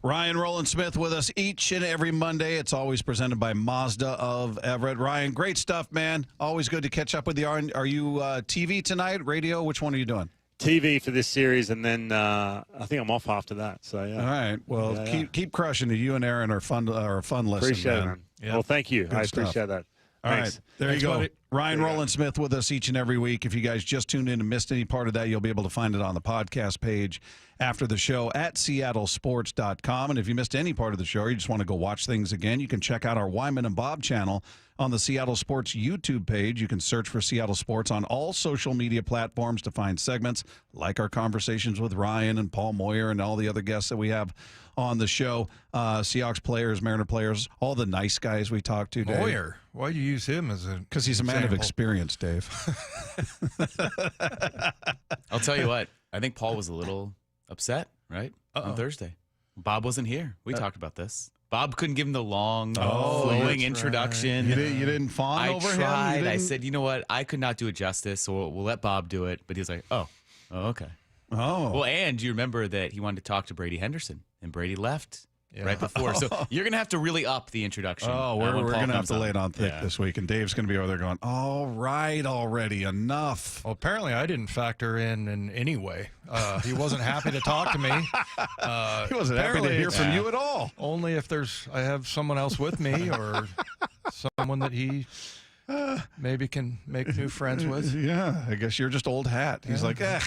Ryan Rowland-Smith with us each and every Monday. It's always presented by Mazda of Everett. Ryan, great stuff, man. Always good to catch up with you. Are you TV tonight, radio? Which one are you doing? TV for this series, and then I think I'm off after that. So yeah. All right. Well, keep crushing it. You and Aaron are fun listen. Appreciate it, man. Yep. Well, thank you. Good I stuff. appreciate that. All Thanks. right. There you go. Buddy. Ryan Rowland-Smith with us each and every week. If you guys just tuned in and missed any part of that, you'll be able to find it on the podcast page after the show at seattlesports.com. And if you missed any part of the show or you just want to go watch things again, you can check out our Wyman and Bob channel on the Seattle Sports YouTube page. You can search for Seattle Sports on all social media platforms to find segments like our conversations with Ryan and Paul Moyer and all the other guests that we have on the show. Seahawks players, Mariner players, all the nice guys we talked to. Dave. Moyer. Why do you use him as a Because he's a man of experience, Dave. I'll tell you what. I think Paul was a little upset, right? On Thursday. Bob wasn't here. We talked about this. Bob couldn't give him the long, flowing introduction. Right. You didn't fawn over him? I said, you know what? I could not do it justice, so we'll let Bob do it. But he was like, oh, okay. Oh. Well, and you remember that he wanted to talk to Brady Henderson, and Brady left right before. So you're going to have to really up the introduction. Oh, we're going to have to lay it on thick this week, and Dave's going to be over there going, all right, already, enough. Well, apparently I didn't factor in any way. He wasn't happy to talk to me. He wasn't happy to hear from you at all. Only if I have someone else with me or someone that he maybe can make new friends with. Yeah, I guess you're just old hat. He's like, I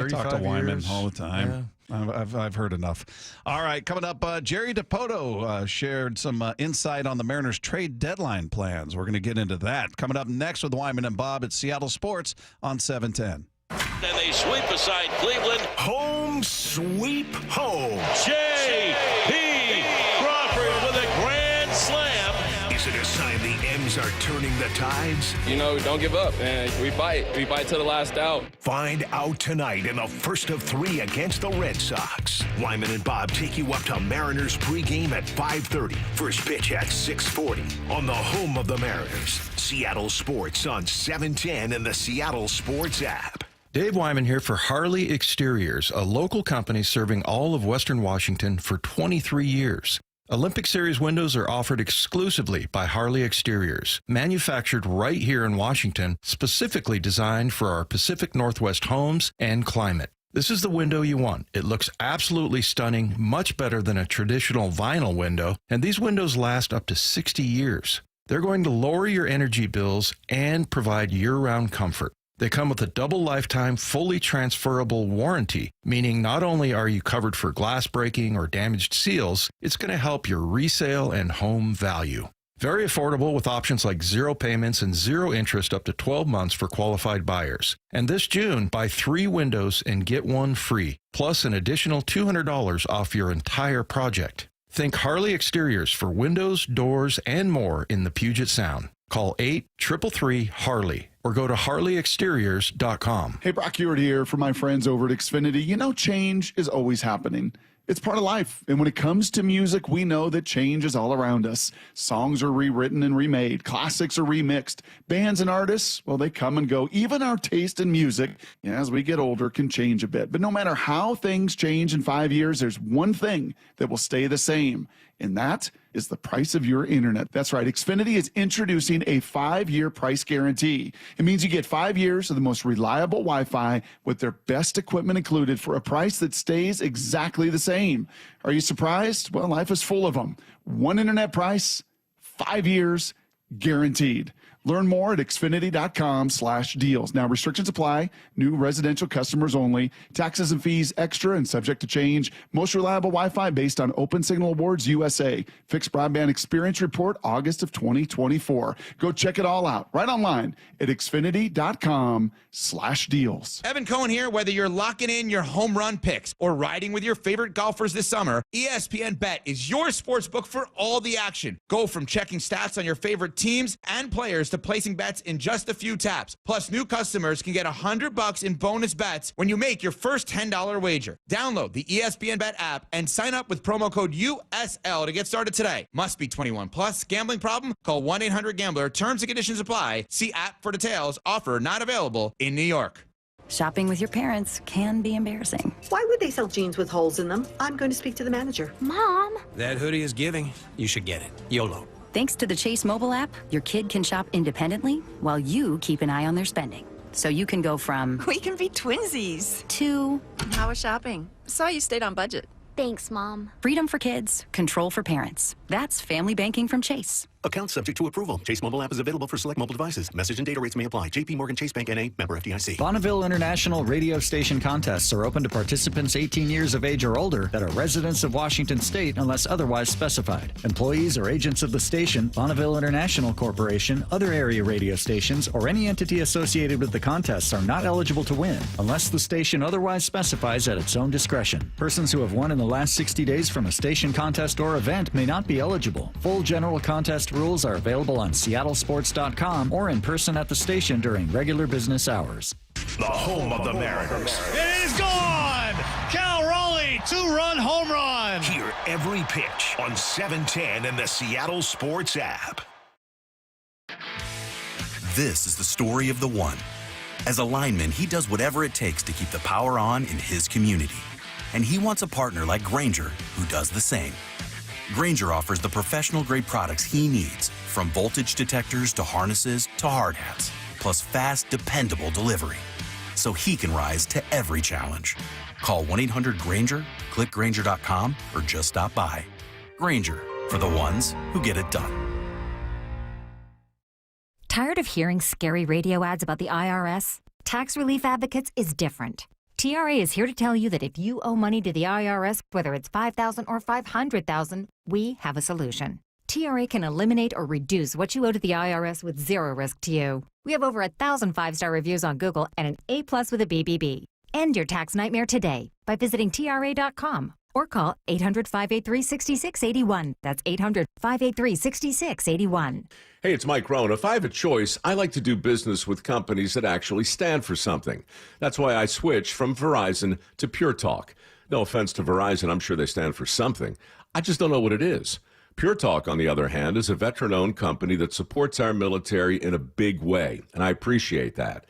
talk to Wyman all the time. Yeah. I've heard enough. All right, coming up, Jerry Dipoto shared some insight on the Mariners trade deadline plans. We're going to get into that. Coming up next with Wyman and Bob at Seattle Sports on 710. And they sweep aside Cleveland. Home sweep home. J.P. Crawford with a grand slam. Is it a sign the M's are turning the tides? Don't give up, man. We fight. We fight to the last out. Find out tonight in the first of 3 against the Red Sox. Wyman and Bob take you up to Mariners pregame at 5:30. First pitch at 6:40 on the home of the Mariners. Seattle Sports on 710 and the Seattle Sports app. Dave Wyman here for Harley Exteriors, a local company serving all of Western Washington for 23 years. Olympic Series windows are offered exclusively by Harley Exteriors, manufactured right here in Washington, specifically designed for our Pacific Northwest homes and climate. This is the window you want. It looks absolutely stunning, much better than a traditional vinyl window, and these windows last up to 60 years. They're going to lower your energy bills and provide year-round comfort. They come with a double lifetime, fully transferable warranty, meaning not only are you covered for glass breaking or damaged seals, it's going to help your resale and home value. Very affordable with options like 0 payments and 0 interest up to 12 months for qualified buyers. And this June, buy 3 windows and get 1 free, plus an additional $200 off your entire project. Think Harley Exteriors for windows, doors, and more in the Puget Sound. Call 8-333-HARLEY or go to harleyexteriors.com. Hey, Brock Ewart here for my friends over at Xfinity. You know, change is always happening. It's part of life. And when it comes to music, we know that change is all around us. Songs are rewritten and remade. Classics are remixed. Bands and artists, well, they come and go. Even our taste in music, as we get older, can change a bit. But no matter how things change in 5 years, there's one thing that will stay the same, and that is the price of your internet. That's right. Xfinity is introducing a 5-year price guarantee. It means you get 5 years of the most reliable Wi-Fi with their best equipment included for a price that stays exactly the same. Are you surprised? Well, life is full of them. One internet price, 5 years, guaranteed. Learn more at Xfinity.com/deals. Now, restrictions apply. New residential customers only. Taxes and fees extra and subject to change. Most reliable Wi-Fi based on Open Signal Awards USA. Fixed Broadband Experience Report, August of 2024. Go check it all out right online at Xfinity.com/deals. Evan Cohen here. Whether you're locking in your home run picks or riding with your favorite golfers this summer, ESPN Bet is your sports book for all the action. Go from checking stats on your favorite teams and players to placing bets in just a few taps. Plus, new customers can get $100 in bonus bets when you make your first $10 wager. Download the ESPN Bet app and sign up with promo code USL to get started today. Must be 21 plus. Gambling problem? Call 1-800-GAMBLER. Terms and conditions apply. See app for details. Offer not available in New York. Shopping with your parents can be embarrassing. Why would they sell jeans with holes in them? I'm going to speak to the manager. Mom! That hoodie is giving. You should get it. YOLO. Thanks to the Chase mobile app, your kid can shop independently while you keep an eye on their spending. So you can go from We can be twinsies. To How was shopping? Saw you stayed on budget. Thanks, Mom. freedom for kids, control for parents. That's family banking from Chase. Account subject to approval. Chase mobile app is available for select mobile devices. Message and data rates may apply. JP Morgan Chase Bank N.A. member FDIC. Bonneville International radio station contests are open to participants 18 years of age or older that are residents of Washington State unless otherwise specified. Employees or agents of the station, Bonneville International Corporation, other area radio stations, or any entity associated with the contests are not eligible to win unless the station otherwise specifies at its own discretion. Persons who have won in the last 60 days from a station contest or event may not be eligible. Full general contest rules are available on seattlesports.com or in person at the station during regular business hours. The home of the Mariners. It is gone! Cal Raleigh, 2-run home run! Hear every pitch on 710 and the Seattle Sports app. This is the story of the one. As a lineman, he does whatever it takes to keep the power on in his community. And he wants a partner like Grainger who does the same. Grainger offers the professional-grade products he needs, from voltage detectors to harnesses to hard hats, plus fast, dependable delivery, so he can rise to every challenge. Call 1-800-GRAINGER, click Grainger.com, or just stop by. Grainger, for the ones who get it done. Tired of hearing scary radio ads about the IRS? Tax Relief Advocates is different. TRA is here to tell you that if you owe money to the IRS, whether it's $5,000 or $500,000, we have a solution. TRA can eliminate or reduce what you owe to the IRS with zero risk to you. We have over 1,000 5-star reviews on Google and an A+ with a BBB. End your tax nightmare today by visiting TRA.com or call 800-583-6681. That's 800-583-6681. Hey, it's Mike Rohn. If I have a choice, I like to do business with companies that actually stand for something. That's why I switched from Verizon to Pure Talk. No offense to Verizon, I'm sure they stand for something. I just don't know what it is. Pure Talk, on the other hand, is a veteran-owned company that supports our military in a big way, and I appreciate that.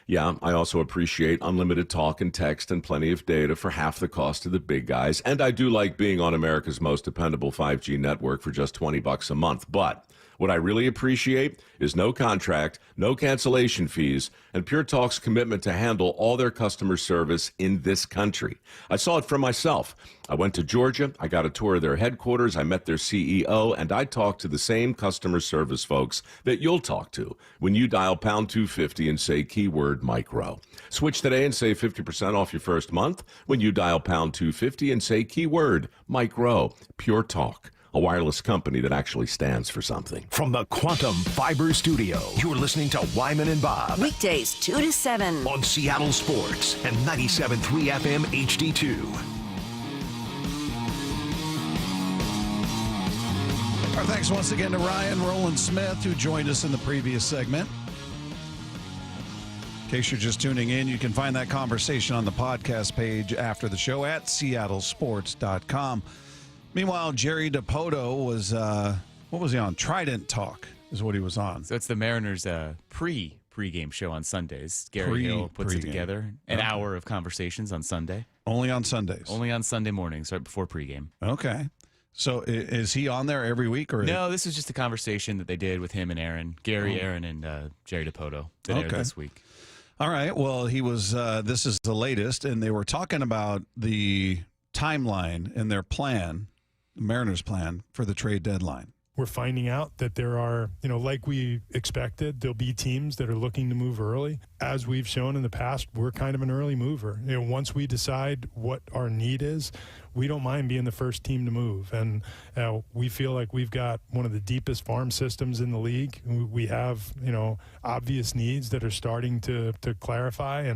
Yeah, I also appreciate unlimited talk and text and plenty of data for half the cost of the big guys. And I do like being on America's most dependable 5G network for just $20 a month. But what I really appreciate is no contract, no cancellation fees, and Pure Talk's commitment to handle all their customer service in this country. I saw it for myself. I went to Georgia, I got a tour of their headquarters, I met their CEO, and I talked to the same customer service folks that you'll talk to when you dial pound 250 and say keyword micro. Switch today and save 50% off your first month when you dial pound 250 and say keyword micro. Pure Talk, a wireless company that actually stands for something. From the Quantum Fiber Studio, you're listening to Wyman and Bob. Weekdays 2 to 7 on Seattle Sports and 97.3 FM HD2. Our thanks once again to Ryan Rowland-Smith, who joined us in the previous segment. In case you're just tuning in, you can find that conversation on the podcast page after the show at seattlesports.com. Meanwhile, Jerry Dipoto was, what was he on? Trident Talk is what he was on. So it's the Mariners' pre-game show on Sundays. Gary Hill puts it together. An hour of conversations on Sunday. Only on Sundays? Only on Sunday mornings, right before pregame. Okay. So is he on there every week? Or no, this is just a conversation that they did with him and Aaron. Gary, Aaron, and Jerry Dipoto that aired this week. All right. Well, he was, this is the latest, and they were talking about the timeline and their plan, the Mariners' plan for the trade deadline. We're finding out that there are, like we expected, there'll be teams that are looking to move early. As we've shown in the past, we're kind of an early mover. Once we decide what our need is, we don't mind being the first team to move. And we feel like we've got one of the deepest farm systems in the league. We have, obvious needs that are starting to clarify.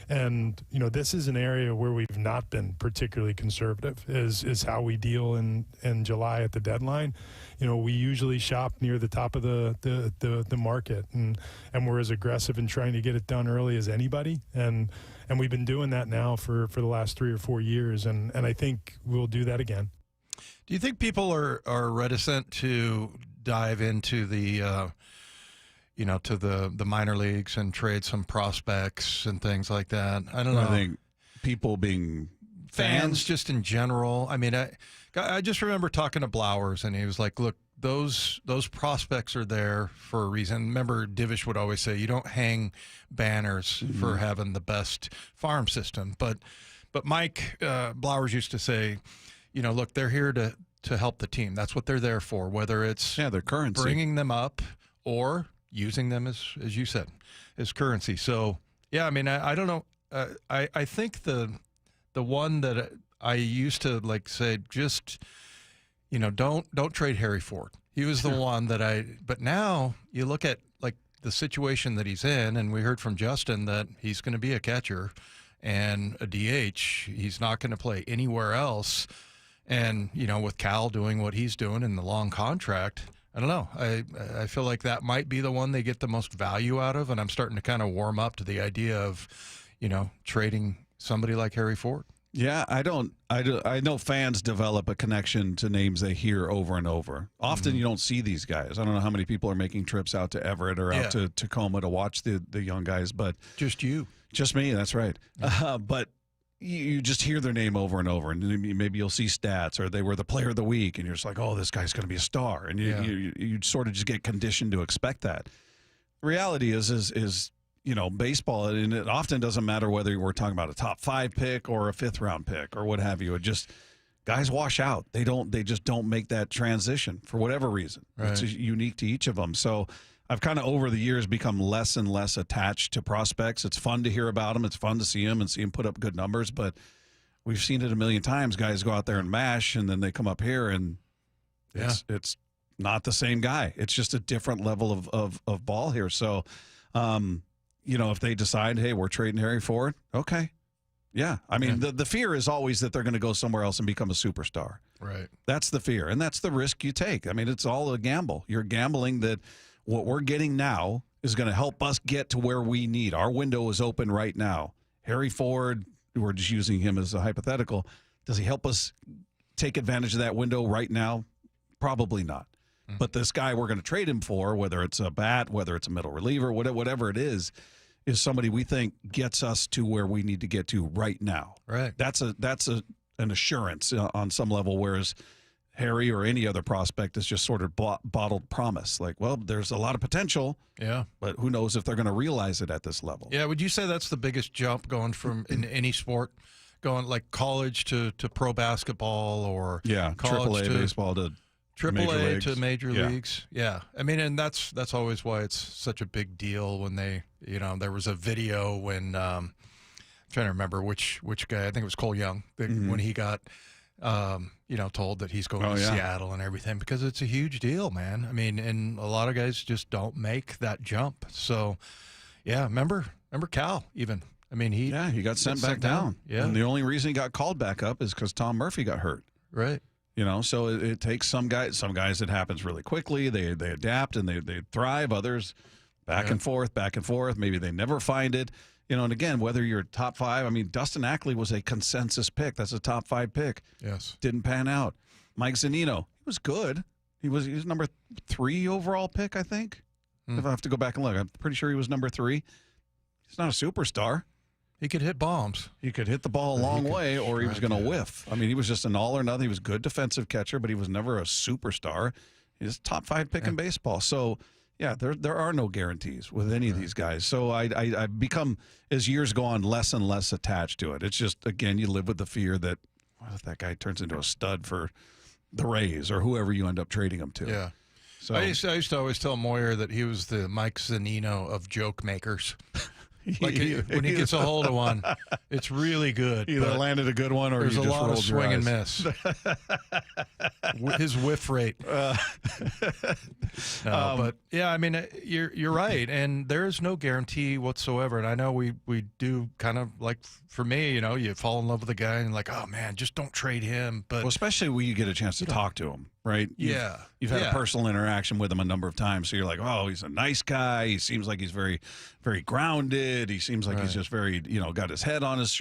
And this is an area where we've not been particularly conservative, is how we deal in July at the deadline. We usually shop near the top of the market, and we're as aggressive in trying to get it done early as anybody. And we've been doing that now for the last 3 or 4 years, and I think we'll do that again. Do you think people are reticent to dive into the to the minor leagues and trade some prospects and things like that? I don't know. I think people being fans just in general. I mean, I just remember talking to Blowers, and he was like, look, those prospects are there for a reason. Remember, Divish would always say, you don't hang banners for having the best farm system. But Mike Blowers used to say, look, they're here to help the team. That's what they're there for, whether it's their currency, bringing them up or using them as you said, as currency. So, yeah, I mean, I don't know. I think the one that I used to say, just, don't trade Harry Ford. He was the one that but now you look at the situation that he's in, and we heard from Justin that he's going to be a catcher and a DH. He's not going to play anywhere else. And, with Cal doing what he's doing in the long contract, I don't know. I feel like that might be the one they get the most value out of, and I'm starting to kind of warm up to the idea of, trading somebody like Harry Ford. Yeah, I know fans develop a connection to names they hear over and over. Often you don't see these guys. I don't know how many people are making trips out to Everett or out to Tacoma to watch the young guys, but just you. Just me, that's right. But you just hear their name over and over, and maybe you'll see stats, or they were the player of the week, and you're just like, oh, this guy's going to be a star. And you sort of just get conditioned to expect that. The reality is baseball, and it often doesn't matter whether we're talking about a top 5 pick or a 5th round pick or what have you. It just, guys wash out. They just don't make that transition for whatever reason. Right. It's unique to each of them. So I've kind of over the years become less and less attached to prospects. It's fun to hear about them. It's fun to see them and see them put up good numbers. But we've seen it a million times. Guys go out there and mash, and then they come up here, and it's not the same guy. It's just a different level of ball here. So, if they decide, hey, we're trading Harry Ford, okay. Yeah. I mean, the fear is always that they're going to go somewhere else and become a superstar. Right. That's the fear, and that's the risk you take. I mean, it's all a gamble. You're gambling that what we're getting now is going to help us get to where we need. Our window is open right now. Harry Ford, we're just using him as a hypothetical. Does he help us take advantage of that window right now? Probably not. But this guy we're going to trade him for, whether it's a bat, whether it's a middle reliever, whatever it is, is somebody we think gets us to where we need to get to right now. Right. That's an assurance on some level, whereas Harry or any other prospect is just sort of bottled promise. Like, well, there's a lot of potential, but who knows if they're going to realize it at this level. Yeah, would you say that's the biggest jump going from in any sport, going like college to pro basketball, or college AAA baseball to AAA to major leagues? Yeah, I mean, and that's always why it's such a big deal when they, there was a video when I'm trying to remember which guy, I think it was Cole Young, when he got told that he's going to Seattle and everything, because it's a huge deal, man. I mean, and a lot of guys just don't make that jump. So, yeah, remember Cal even. I mean, he got sent back down. Yeah, and the only reason he got called back up is because Tom Murphy got hurt. Right. So it takes some guys it happens really quickly. They adapt and they thrive. Others back and forth. Maybe they never find it. And again, whether you're top 5, I mean, Dustin Ackley was a consensus pick. That's a top 5 pick. Yes. Didn't pan out. Mike Zunino, he was good. He was number 3 overall pick, I think. If I have to go back and look, I'm pretty sure he was number 3. He's not a superstar. He could hit bombs. He could hit the ball a long way, or he was going to whiff. I mean, he was just an all or nothing. He was a good defensive catcher, but he was never a superstar. He's a top 5 pick in baseball. So, yeah, there are no guarantees with any of these guys. So I become, as years go on, less and less attached to it. It's just, again, you live with the fear that, what if that guy turns into a stud for the Rays or whoever you end up trading him to? Yeah. So I used to always tell Moyer that he was the Mike Zunino of joke makers. Like when he gets a hold of one, it's really good. Either landed a good one or there's you a just lot of rolled your swing and eyes. miss. His whiff rate. But yeah, I mean, you're right, and there is no guarantee whatsoever. And I know we do kind of like, for me, you fall in love with a guy and like, oh man, just don't trade him. But especially when you get a chance to talk to him, right? You've had a personal interaction with him a number of times, so you're like, oh, he's a nice guy. He seems like he's very, very grounded. He seems like he's just very, got his head on his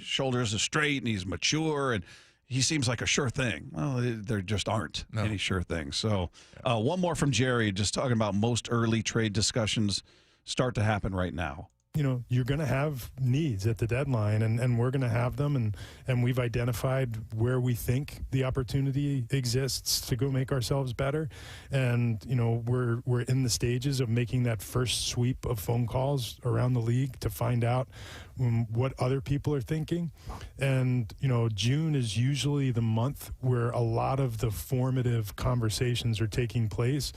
shoulders straight, and he's mature, and he seems like a sure thing. Well, there just aren't any sure things. So one more from Jerry, just talking about most early trade discussions start to happen right now. You're going to have needs at the deadline, and we're going to have them, and we've identified where we think the opportunity exists to go make ourselves better. And, we're in the stages of making that first sweep of phone calls around the league to find out what other people are thinking. And, June is usually the month where a lot of the formative conversations are taking place,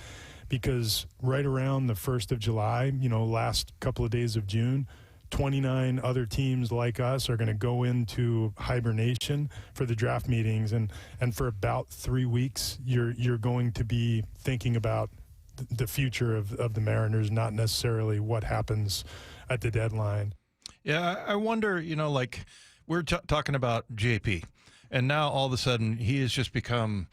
because right around the 1st of July, last couple of days of June, 29 other teams like us are going to go into hibernation for the draft meetings. And for about 3 weeks, you're going to be thinking about the future of the Mariners, not necessarily what happens at the deadline. Yeah, I wonder, like we're talking about JP, and now all of a sudden he has just become,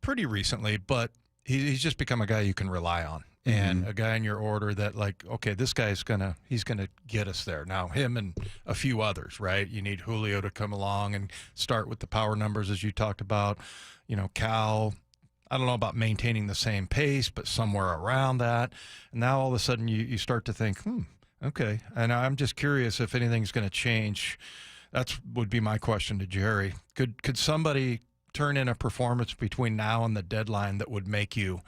pretty recently, but he's just become a guy you can rely on, and a guy in your order that, like, okay, this guy's he's gonna get us there. Now, him and a few others, right? You need Julio to come along and start with the power numbers, as you talked about. Cal, I don't know about maintaining the same pace, but somewhere around that. And now all of a sudden you start to think, okay. And I'm just curious if anything's going to change. That would be my question to Jerry. Could somebody turn in a performance between now and the deadline that would make you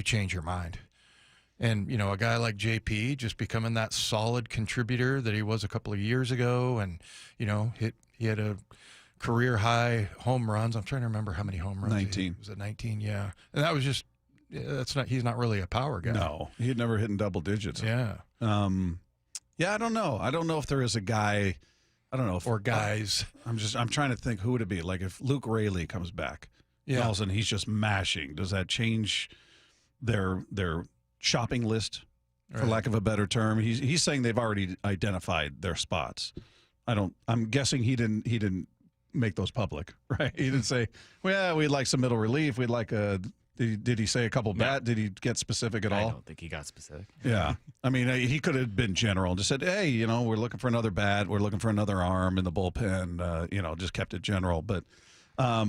change your mind? And, a guy like JP just becoming that solid contributor that he was a couple of years ago, and, he had a career high home runs. I'm trying to remember how many home runs. 19. Was it 19? Yeah. And that was just, he's not really a power guy. No, he had never hit in double digits. Yeah. I don't know. I don't know if there is a guy. I don't know if, or guys. I'm trying to think who would it be. Like if Luke Raley comes back, all of a sudden he's just mashing. Does that change their shopping list, for lack of a better term? He's saying they've already identified their spots. I'm guessing he didn't make those public, right? He didn't say, well, we'd like some middle relief. We'd like a. Did he say a couple bat? Did he get specific at all? I don't think he got specific. Yeah. I mean, he could have been general and just said, hey, we're looking for another bat. We're looking for another arm in the bullpen, just kept it general. But, I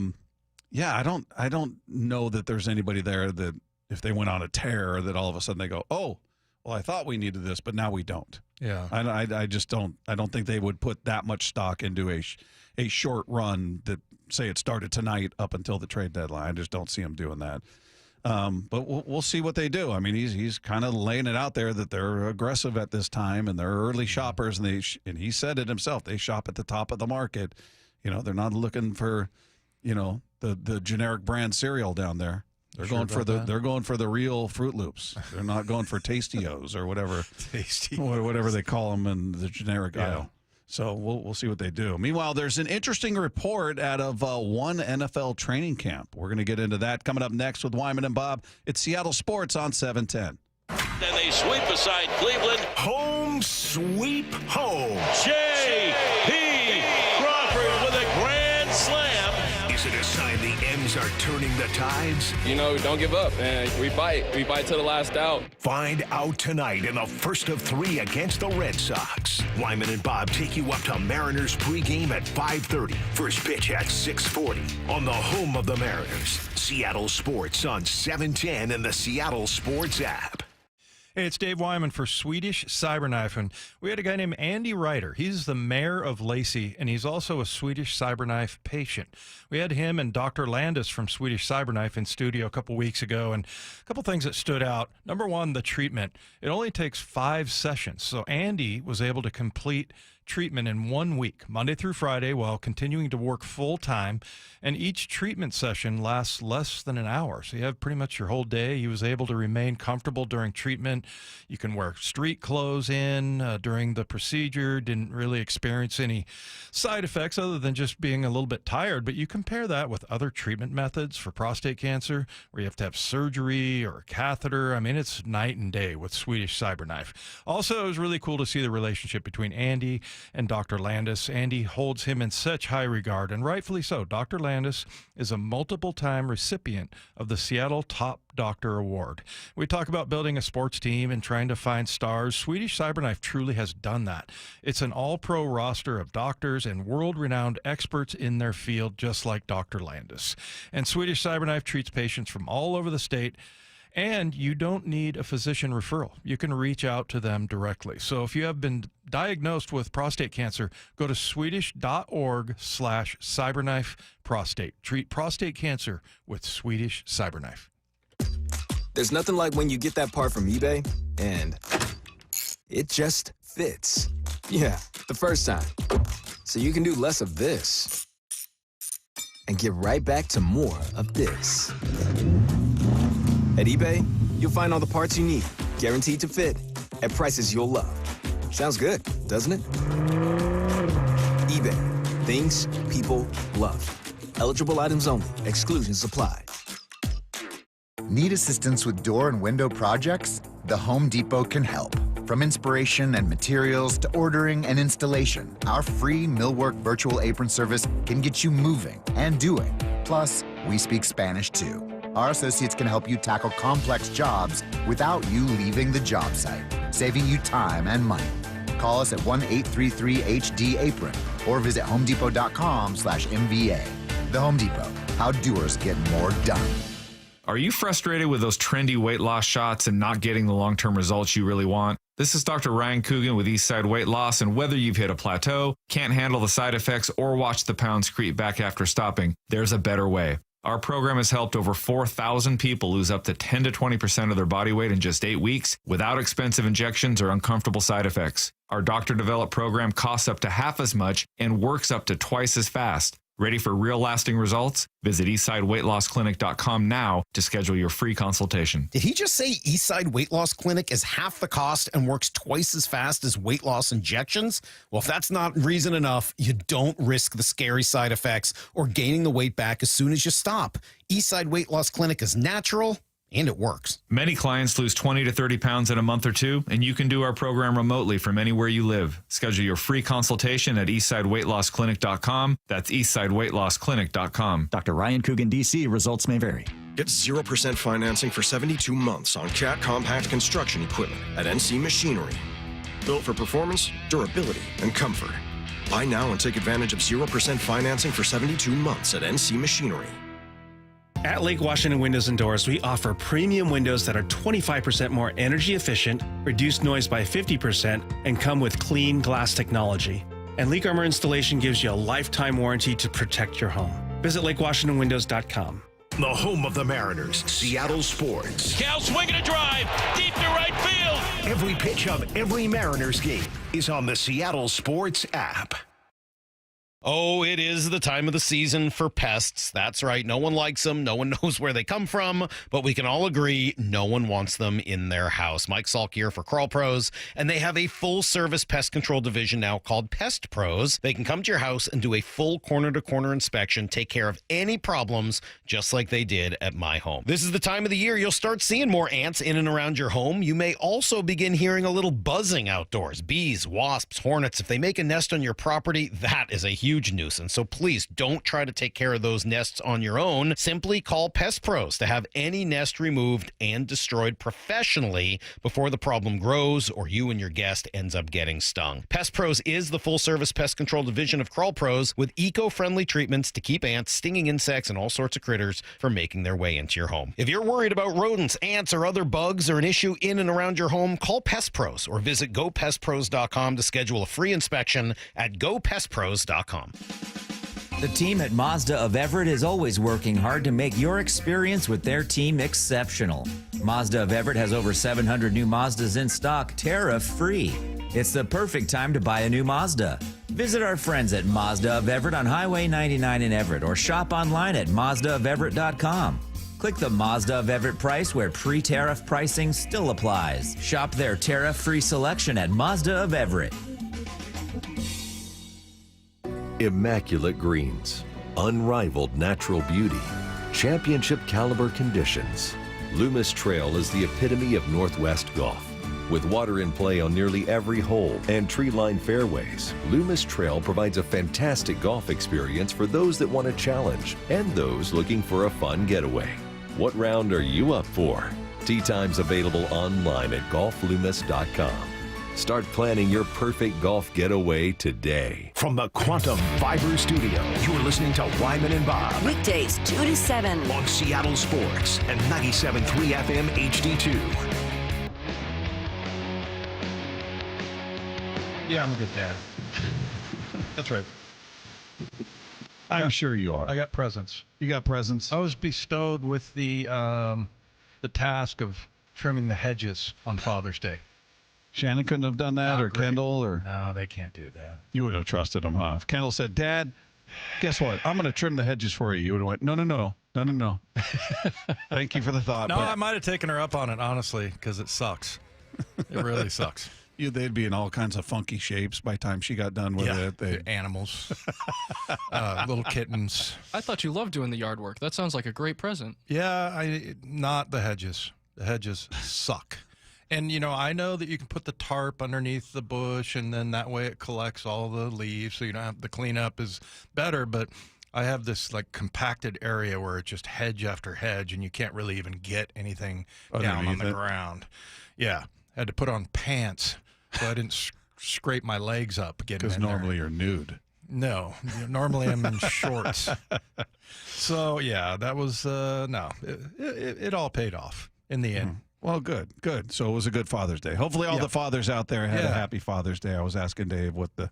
don't know that there's anybody there that if they went on a tear that all of a sudden they go, oh, well, I thought we needed this, but now we don't. Yeah. I just don't. I don't think they would put that much stock into a short run that, say, it started tonight up until the trade deadline. I just don't see them doing that. But we'll see what they do. I mean, he's kind of laying it out there that they're aggressive at this time and they're early shoppers, and he said it himself. They shop at the top of the market. You know, they're not looking for, you know, the generic brand cereal down there. They're going for the real Fruit Loops. They're not going for Tastios or whatever whatever they call them in the generic aisle. So we'll see what they do. Meanwhile, there's an interesting report out of one NFL training camp. We're going to get into that coming up next with Wyman and Bob. It's Seattle Sports on 710. Then they sweep aside Cleveland. Home sweep home. J.P. Crawford with a grand slam. Is it a sign the M's are turning the tides? You know, don't give up, man. We fight to the last out. Find out tonight in the first of 3 against the Red Sox. Wyman and Bob take you up to Mariners pregame at 5:30. First pitch at 6:40 on the home of the Mariners. Seattle Sports on 710 and the Seattle Sports app. Hey, it's Dave Wyman for Swedish Cyberknife, and we had a guy named Andy Ryder. He's the mayor of Lacey, and he's also a Swedish Cyberknife patient. We had him and Dr. Landis from Swedish Cyberknife in studio a couple weeks ago, and a couple things that stood out. Number one, the treatment. It only takes 5 sessions, so Andy was able to complete treatment in 1 week, Monday through Friday, while continuing to work full time. And each treatment session lasts less than an hour. So you have pretty much your whole day. He was able to remain comfortable during treatment. You can wear street clothes during the procedure. Didn't really experience any side effects other than just being a little bit tired. But you compare that with other treatment methods for prostate cancer where you have to have surgery or a catheter. I mean, it's night and day with Swedish Cyberknife. Also, it was really cool to see the relationship between Andy and Dr. Landis. Andy holds him in such high regard, and rightfully so. Dr. Landis is a multiple-time recipient of the Seattle Top Doctor Award. We talk about building a sports team and trying to find stars. Swedish Cyberknife truly has done that. It's an all-pro roster of doctors and world-renowned experts in their field, just like Dr. Landis. And Swedish Cyberknife treats patients from all over the state, and you don't need a physician referral. You can reach out to them directly. So if you have been diagnosed with prostate cancer, go to swedish.org/cyberknife prostate. Treat prostate cancer with Swedish Cyberknife. There's nothing like when you get that part from eBay and it just fits. Yeah, the first time. So you can do less of this and get right back to more of this. At eBay, you'll find all the parts you need, guaranteed to fit, at prices you'll love. Sounds good, doesn't it? eBay. Things people love. Eligible items only. Exclusions apply. Need assistance with door and window projects? The Home Depot can help. From inspiration and materials to ordering and installation, our free Millwork virtual apron service can get you moving and doing. Plus, we speak Spanish too. Our associates can help you tackle complex jobs without you leaving the job site, saving you time and money. Call us at 1-833-HD-APRON or visit homedepot.com/MVA. The Home Depot, how doers get more done. Are you frustrated with those trendy weight loss shots and not getting the long-term results you really want? This is Dr. Ryan Coogan with Eastside Weight Loss, and whether you've hit a plateau, can't handle the side effects, or watch the pounds creep back after stopping, there's a better way. Our program has helped over 4,000 people lose up to 10 to 20% of their body weight in just 8 weeks without expensive injections or uncomfortable side effects. Our doctor-developed program costs up to half as much and works up to twice as fast. Ready for real lasting results? Visit eastsideweightlossclinic.com now to schedule your free consultation. Did he just say Eastside Weight Loss Clinic is half the cost and works twice as fast as weight loss injections? Well, if that's not reason enough, you don't risk the scary side effects or gaining the weight back as soon as you stop. Eastside Weight Loss Clinic is natural, and it works. Many clients lose 20 to 30 pounds in a month or two, and you can do our program remotely from anywhere you live. Schedule your free consultation at eastsideweightlossclinic.com. That's eastsideweightlossclinic.com. Dr. Ryan Coogan, D.C. Results may vary. Get 0% financing for 72 months on Cat compact construction equipment at NC Machinery. Built for performance, durability, and comfort. Buy now and take advantage of 0% financing for 72 months at NC Machinery. At Lake Washington Windows and Doors, we offer premium windows that are 25% more energy efficient, reduce noise by 50%, and come with clean glass technology. And Leak Armor Installation gives you a lifetime warranty to protect your home. Visit LakeWashingtonWindows.com. The home of the Mariners, Seattle Sports. Cal swinging a drive, deep to right field. Every pitch of every Mariners game is on the Seattle Sports app. Oh, it is the time of the season for pests. That's right. No one likes them. No one knows where they come from, but we can all agree no one wants them in their house. Mike Salk here for Crawl Pros, and they have a full-service pest control division now called Pest Pros. They can come to your house and do a full corner-to-corner inspection, take care of any problems, just like they did at my home. This is the time of the year you'll start seeing more ants in and around your home. You may also begin hearing a little buzzing outdoors. Bees, wasps, hornets. If they make a nest on your property, that is a huge nuisance. So please don't try to take care of those nests on your own. Simply call Pest Pros to have any nest removed and destroyed professionally before the problem grows or you and your guest ends up getting stung. Pest Pros is the full-service pest control division of Crawl Pros with eco-friendly treatments to keep ants, stinging insects, and all sorts of critters from making their way into your home. If you're worried about rodents, ants, or other bugs or an issue in and around your home, call Pest Pros or visit gopestpros.com to schedule a free inspection at gopestpros.com. The team at Mazda of Everett is always working hard to make your experience with their team exceptional. Mazda of Everett has over 700 new Mazdas in stock, tariff-free. It's the perfect time to buy a new Mazda. Visit our friends at Mazda of Everett on Highway 99 in Everett or shop online at mazdaofeverett.com. Click the Mazda of Everett price where pre-tariff pricing still applies. Shop their tariff-free selection at Mazda of Everett. Immaculate greens, unrivaled natural beauty, championship caliber conditions. Loomis Trail is the epitome of Northwest golf. With water in play on nearly every hole and tree-lined fairways, Loomis Trail provides a fantastic golf experience for those that want a challenge and those looking for a fun getaway. What round are you up for? Tee times available online at golfloomis.com. Start planning your perfect golf getaway today. From the Quantum Fiber Studio, you're listening to Wyman and Bob. Weekdays 2 to 7 on Seattle Sports and 97.3 FM HD2. Yeah, I'm a good dad. That's right. I'm sure you are. I got presents. You got presents? I was bestowed with the task of trimming the hedges on Father's Day. Shannon couldn't have done that, or Kendall, or no, they can't do that. You would have trusted him, huh? If Kendall said, "Dad, guess what? I'm going to trim the hedges for you," you would have went, No. Thank you for the thought. No, I might have taken her up on it, honestly, because it sucks. It really sucks. They'd be in all kinds of funky shapes by the time she got done with it. They animals, little kittens. I thought you loved doing the yard work. That sounds like a great present. Yeah, not the hedges. The hedges suck. And, I know that you can put the tarp underneath the bush, and then that way it collects all the leaves, so you don't have the cleanup is better. But I have this, compacted area where it's just hedge after hedge, and you can't really even get anything down on the ground. Yeah, had to put on pants so I didn't scrape my legs up getting in there. Because normally you're nude. No, normally I'm in shorts. So, yeah, that was, no, it all paid off in the end. Well, good. So it was a good Father's Day. Hopefully all the fathers out there had a happy Father's Day. I was asking Dave what the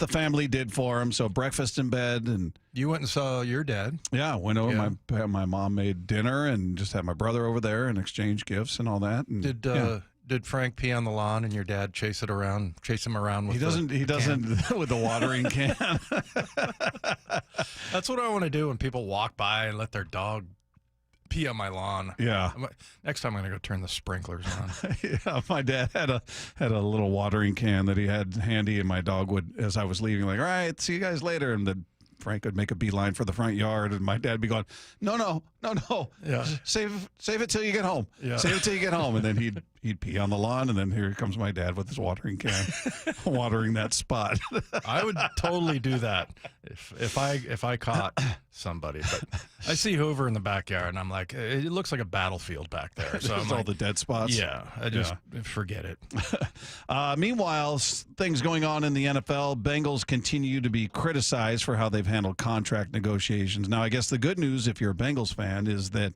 family did for him. So breakfast in bed. And you went and saw your dad. Yeah, went over. Yeah. My mom made dinner and just had my brother over there and exchanged gifts and all that. And, Did Frank pee on the lawn and your dad chase him around with He doesn't with the watering can. That's what I want to do when people walk by and let their dog pee on my lawn. Yeah. Next time I'm gonna go turn the sprinklers on. Yeah, my dad had a little watering can that he had handy, and my dog would, as I was leaving, like, all right, see you guys later, and then Frank would make a beeline for the front yard, and my dad would be going, no. Yeah. Save it till you get home. Yeah. Save it till you get home, and then he'd He'd pee on the lawn, and then here comes my dad with his watering can, watering that spot. I would totally do that if I caught somebody. But I see Hoover in the backyard, and I'm like, it looks like a battlefield back there. So all the dead spots. Yeah, I just forget it. Meanwhile, things going on in the NFL. Bengals continue to be criticized for how they've handled contract negotiations. Now, I guess the good news, if you're a Bengals fan, is that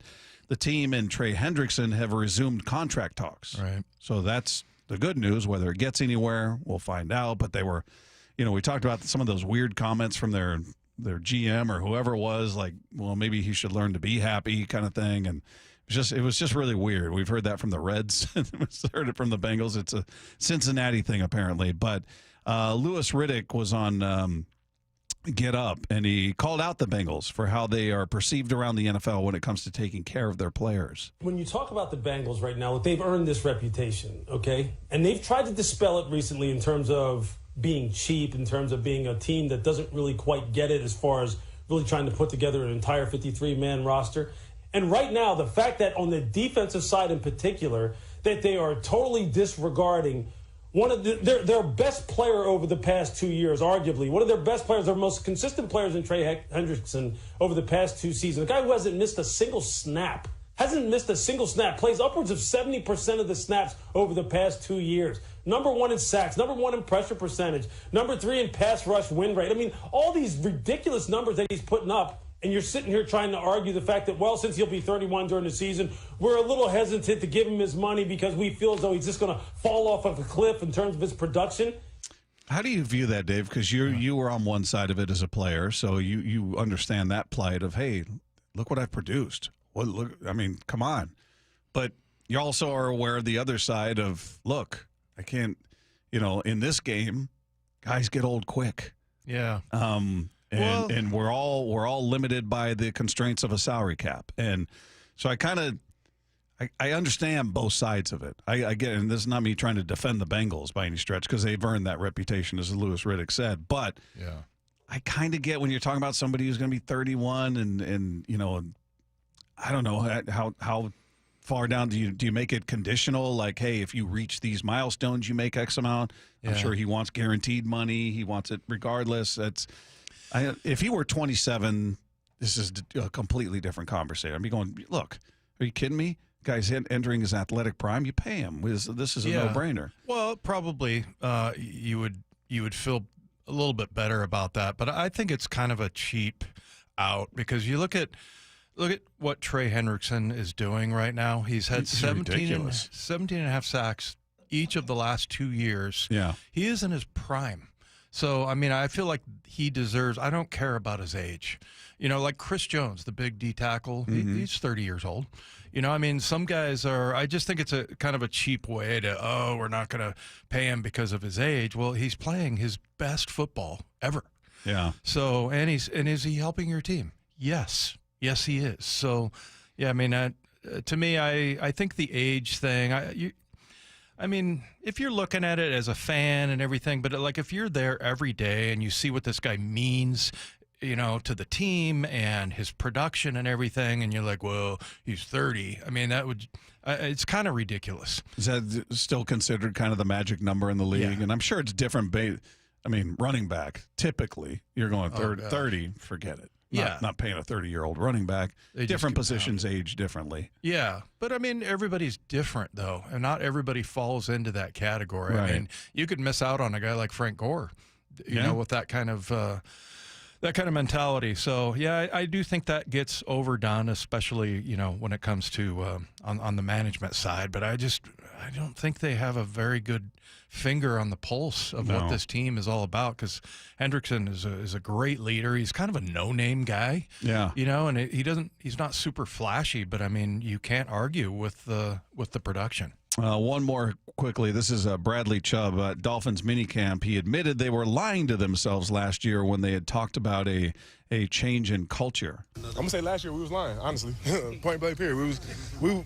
the team and Trey Hendrickson have resumed contract talks. Right. So that's the good news. Whether it gets anywhere, we'll find out. But they were, we talked about some of those weird comments from their GM or whoever it was, like, well, maybe he should learn to be happy kind of thing. And it was just really weird. We've heard that from the Reds. We've heard it from the Bengals. It's a Cincinnati thing, apparently. But Louis Riddick was on Get Up, and he called out the Bengals for how they are perceived around the NFL when it comes to taking care of their players. When you talk about the Bengals right now, they've earned this reputation, okay? And they've tried to dispel it recently in terms of being cheap, in terms of being a team that doesn't really quite get it as far as really trying to put together an entire 53-man roster. And right now, the fact that on the defensive side in particular, that they are totally disregarding one of their best player over the past 2 years, arguably. One of their best players, their most consistent players in Trey Hendrickson over the past 2 seasons. A guy who hasn't missed a single snap. Plays upwards of 70% of the snaps over the past 2 years. Number 1 in sacks, number 1 in pressure percentage, number 3 in pass rush win rate. I mean, all these ridiculous numbers that he's putting up. And you're sitting here trying to argue the fact that, well, since he'll be 31 during the season, we're a little hesitant to give him his money because we feel as though he's just going to fall off of a cliff in terms of his production. How do you view that, Dave? Because you were on one side of it as a player, so you understand that plight of, hey, look what I've produced. Well, look, I mean, come on. But you also are aware of the other side of, look, I can't, in this game, guys get old quick. Yeah. And we're all limited by the constraints of a salary cap. And so I understand both sides of it. I get it, and this is not me trying to defend the Bengals by any stretch because they've earned that reputation, as Louis Riddick said. But I kind of get when you're talking about somebody who's going to be 31 and I don't know how far down do you make it conditional? Like, hey, if you reach these milestones, you make X amount. I'm sure he wants guaranteed money. He wants it regardless. If he were 27, this is a completely different conversation. I'd be going, look, are you kidding me? Guy's entering his athletic prime. You pay him. This is a no-brainer. Well, probably you would feel a little bit better about that, but I think it's kind of a cheap out because you look at what Trey Hendrickson is doing right now. He's had 17 and a half sacks each of the last 2 years. Yeah, he is in his prime. So, I mean, I feel like he deserves – I don't care about his age. Like Chris Jones, the big D tackle, he's 30 years old. I mean, some guys are – I just think it's a kind of a cheap way to, we're not going to pay him because of his age. Well, he's playing his best football ever. Yeah. So, and is he helping your team? Yes. Yes, he is. So, yeah, I mean, to me, I think the age thing I mean, if you're looking at it as a fan and everything, but like if you're there every day and you see what this guy means, to the team and his production and everything, and you're like, well, he's 30. I mean, it's kind of ridiculous. Is that still considered kind of the magic number in the league? Yeah. And I'm sure it's different. I mean, running back, typically you're going 30, forget it. Not paying a 30-year-old running back. Different positions age differently. Yeah, but I mean, everybody's different though, and not everybody falls into that category. Right. I mean, you could miss out on a guy like Frank Gore, with that kind of mentality. So yeah, I do think that gets overdone, especially when it comes to on the management side. But I don't think they have a very good finger on the pulse of what this team is all about, because Hendrickson is a great leader. He's kind of a no-name guy. Yeah. And he's not super flashy, but I mean, you can't argue with the production. One more quickly. This is Bradley Chubb at Dolphins minicamp. He admitted they were lying to themselves last year when they had talked about a change in culture. I'm gonna say last year we was lying, honestly. Point blank period.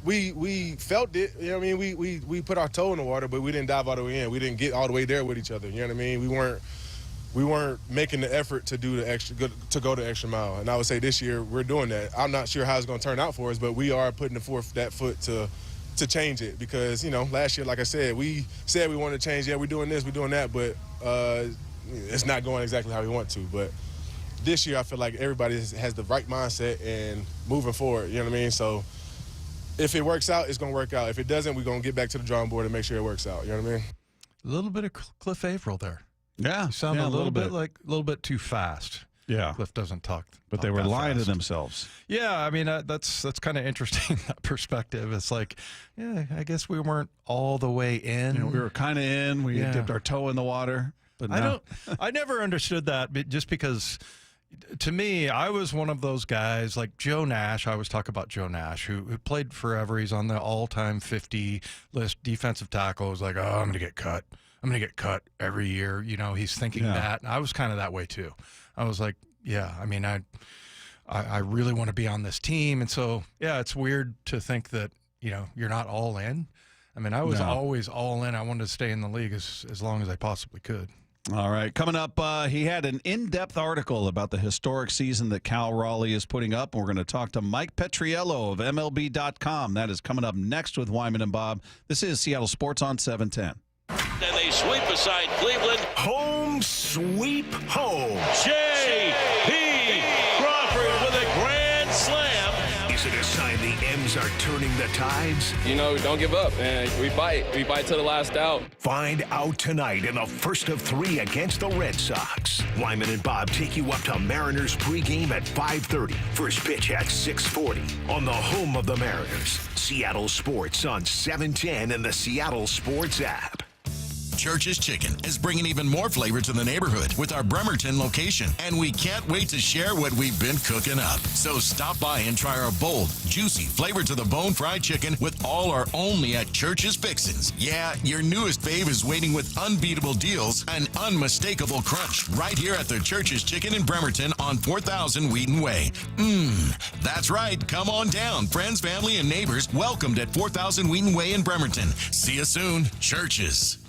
We felt it. You know what I mean? We put our toe in the water, but we didn't dive all the way in. We didn't get all the way there with each other. You know what I mean? We weren't making the effort to do to go the extra mile. And I would say this year we're doing that. I'm not sure how it's gonna turn out for us, but we are putting forth that foot to to change it because, last year, like I said, we said we wanted to change. Yeah, we're doing this, we're doing that, but it's not going exactly how we want to. But this year, I feel like everybody has the right mindset and moving forward, you know what I mean? So if it works out, it's going to work out. If it doesn't, we're going to get back to the drawing board and make sure it works out, you know what I mean? A little bit of Cliff Averill there. Yeah. You sound a little bit too fast. Yeah. Cliff doesn't talk. But they were lying to themselves. Yeah, I mean, that's kind of interesting, that perspective. It's like, yeah, I guess we weren't all the way in. We were kind of in. We dipped our toe in the water. But no. I never understood that just because, to me, I was one of those guys like Joe Nash. I always talk about Joe Nash, who played forever. He's on the all-time 50 list defensive tackle. He's like, oh, I'm going to get cut. I'm going to get cut every year. He's thinking that. And I was kind of that way too. I was like, yeah, I mean, I really want to be on this team. And so, yeah, it's weird to think that, you're not all in. I mean, I was always all in. I wanted to stay in the league as long as I possibly could. All right. Coming up, he had an in-depth article about the historic season that Cal Raleigh is putting up. And we're going to talk to Mike Petriello of MLB.com. That is coming up next with Wyman and Bob. This is Seattle Sports on 710. And they sweep aside Cleveland. Home sweep home. J.P. Crawford with a grand slam. Is it a sign the M's are turning the tides? Don't give up, man. We bite to the last out. Find out tonight in the first of 3 against the Red Sox. Wyman and Bob take you up to Mariners pregame at 5:30. First pitch at 6:40 on the home of the Mariners. Seattle Sports on 710 and the Seattle Sports app. Church's Chicken is bringing even more flavor to the neighborhood with our Bremerton location, and we can't wait to share what we've been cooking up. So stop by and try our bold, juicy, flavor-to-the-bone fried chicken with all our only at Church's Fixins. Yeah, your newest fave is waiting with unbeatable deals and unmistakable crunch right here at the Church's Chicken in Bremerton on 4000 Wheaton Way. That's right. Come on down. Friends, family, and neighbors welcomed at 4000 Wheaton Way in Bremerton. See you soon. Church's.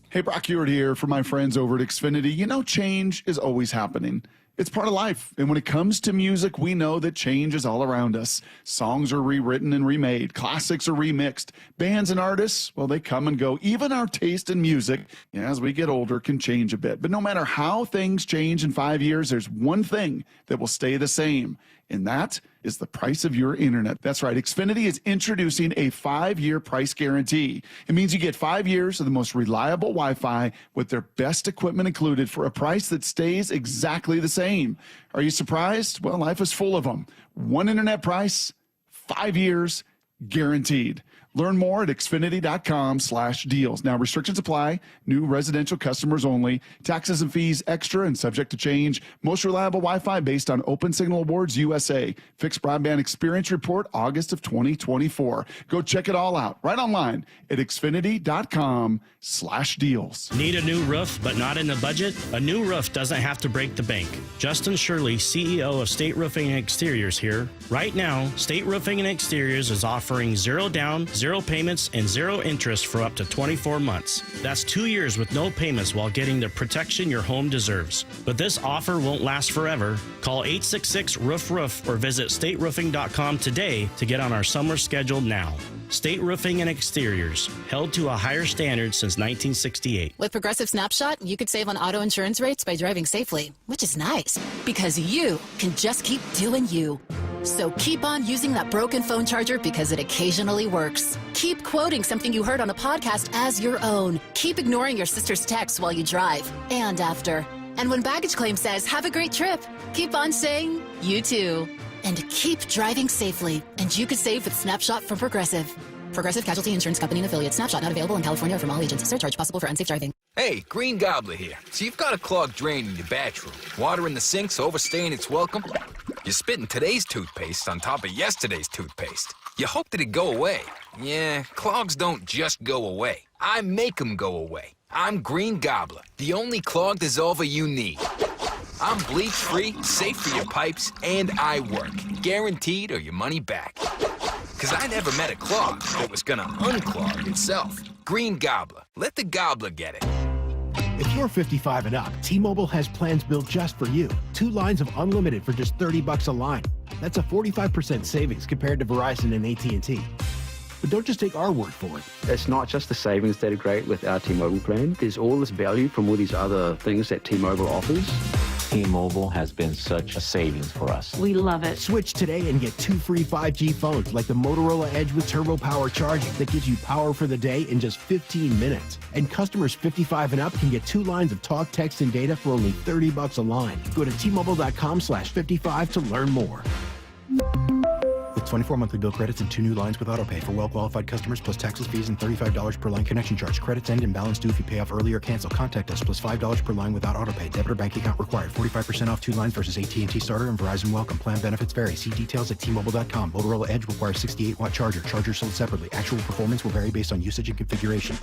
Hey, Brock Ewart here for my friends over at Xfinity. Change is always happening. It's part of life. And when it comes to music, we know that change is all around us. Songs are rewritten and remade. Classics are remixed. Bands and artists, well, they come and go. Even our taste in music, as we get older, can change a bit. But no matter how things change in 5 years, there's one thing that will stay the same. And that is the price of your internet. That's right. Xfinity is introducing a 5-year price guarantee. It means you get 5 years of the most reliable Wi-Fi with their best equipment included for a price that stays exactly the same. Are you surprised? Well, life is full of them. One internet price, 5 years, guaranteed. Learn more at Xfinity.com/deals. Now, restrictions apply. New residential customers only. Taxes and fees extra and subject to change. Most reliable Wi-Fi based on Open Signal Awards USA. Fixed Broadband Experience Report, August of 2024. Go check it all out right online at Xfinity.com/deals. Need a new roof but not in the budget? A new roof doesn't have to break the bank. Justin Shirley, CEO of State Roofing and Exteriors here. Right now, State Roofing and Exteriors is offering 0 down, 0 payments, and 0 interest for up to 24 months. That's 2 years with no payments while getting the protection your home deserves. But this offer won't last forever. Call 866-ROOF-ROOF or visit stateroofing.com today to get on our summer schedule now. State Roofing and Exteriors, held to a higher standard since 1968. With Progressive Snapshot, you could save on auto insurance rates by driving safely, which is nice because you can just keep doing you. So keep on using that broken phone charger because it occasionally works. Keep quoting something you heard on a podcast as your own. Keep ignoring your sister's texts while you drive and after. And when baggage claim says, have a great trip, keep on saying, you too. And keep driving safely. And you could save with Snapshot from Progressive. Progressive Casualty Insurance Company and Affiliates. Snapshot not available in California or from all agents. Surcharge possible for unsafe driving. Hey, Green Gobbler here. So you've got a clogged drain in your bathroom. Water in the sink's overstaying its welcome. You're spitting today's toothpaste on top of yesterday's toothpaste. You hope that it go away. Yeah, clogs don't just go away. I make them go away. I'm Green Gobbler, the only clog dissolver you need. I'm bleach-free, safe for your pipes, and I work. Guaranteed or your money back. Because I never met a clog that was gonna unclog itself. Green Gobbler. Let the gobbler get it. If you're 55 and up, T-Mobile has plans built just for you. 2 lines of unlimited for just $30 a line. That's a 45% savings compared to Verizon and AT&T. But don't just take our word for it. It's not just the savings that are great with our T-Mobile plan. There's all this value from all these other things that T-Mobile offers. T-Mobile has been such a savings for us. We love it. Switch today and get 2 free 5G phones like the Motorola Edge with Turbo Power charging that gives you power for the day in just 15 minutes. And customers 55 and up can get 2 lines of talk, text, and data for only $30 a line. Go to T-Mobile.com/55 to learn more. With 24 monthly bill credits and 2 new lines with autopay for well-qualified customers plus taxes, fees, and $35 per line connection charge. Credits end and balance due if you pay off early or cancel. Contact us plus $5 per line without autopay. Debit or bank account required. 45% off 2 lines versus AT&T Starter and Verizon Welcome. Plan benefits vary. See details at T-Mobile.com. Motorola Edge requires 68-watt charger. Charger sold separately. Actual performance will vary based on usage and configuration.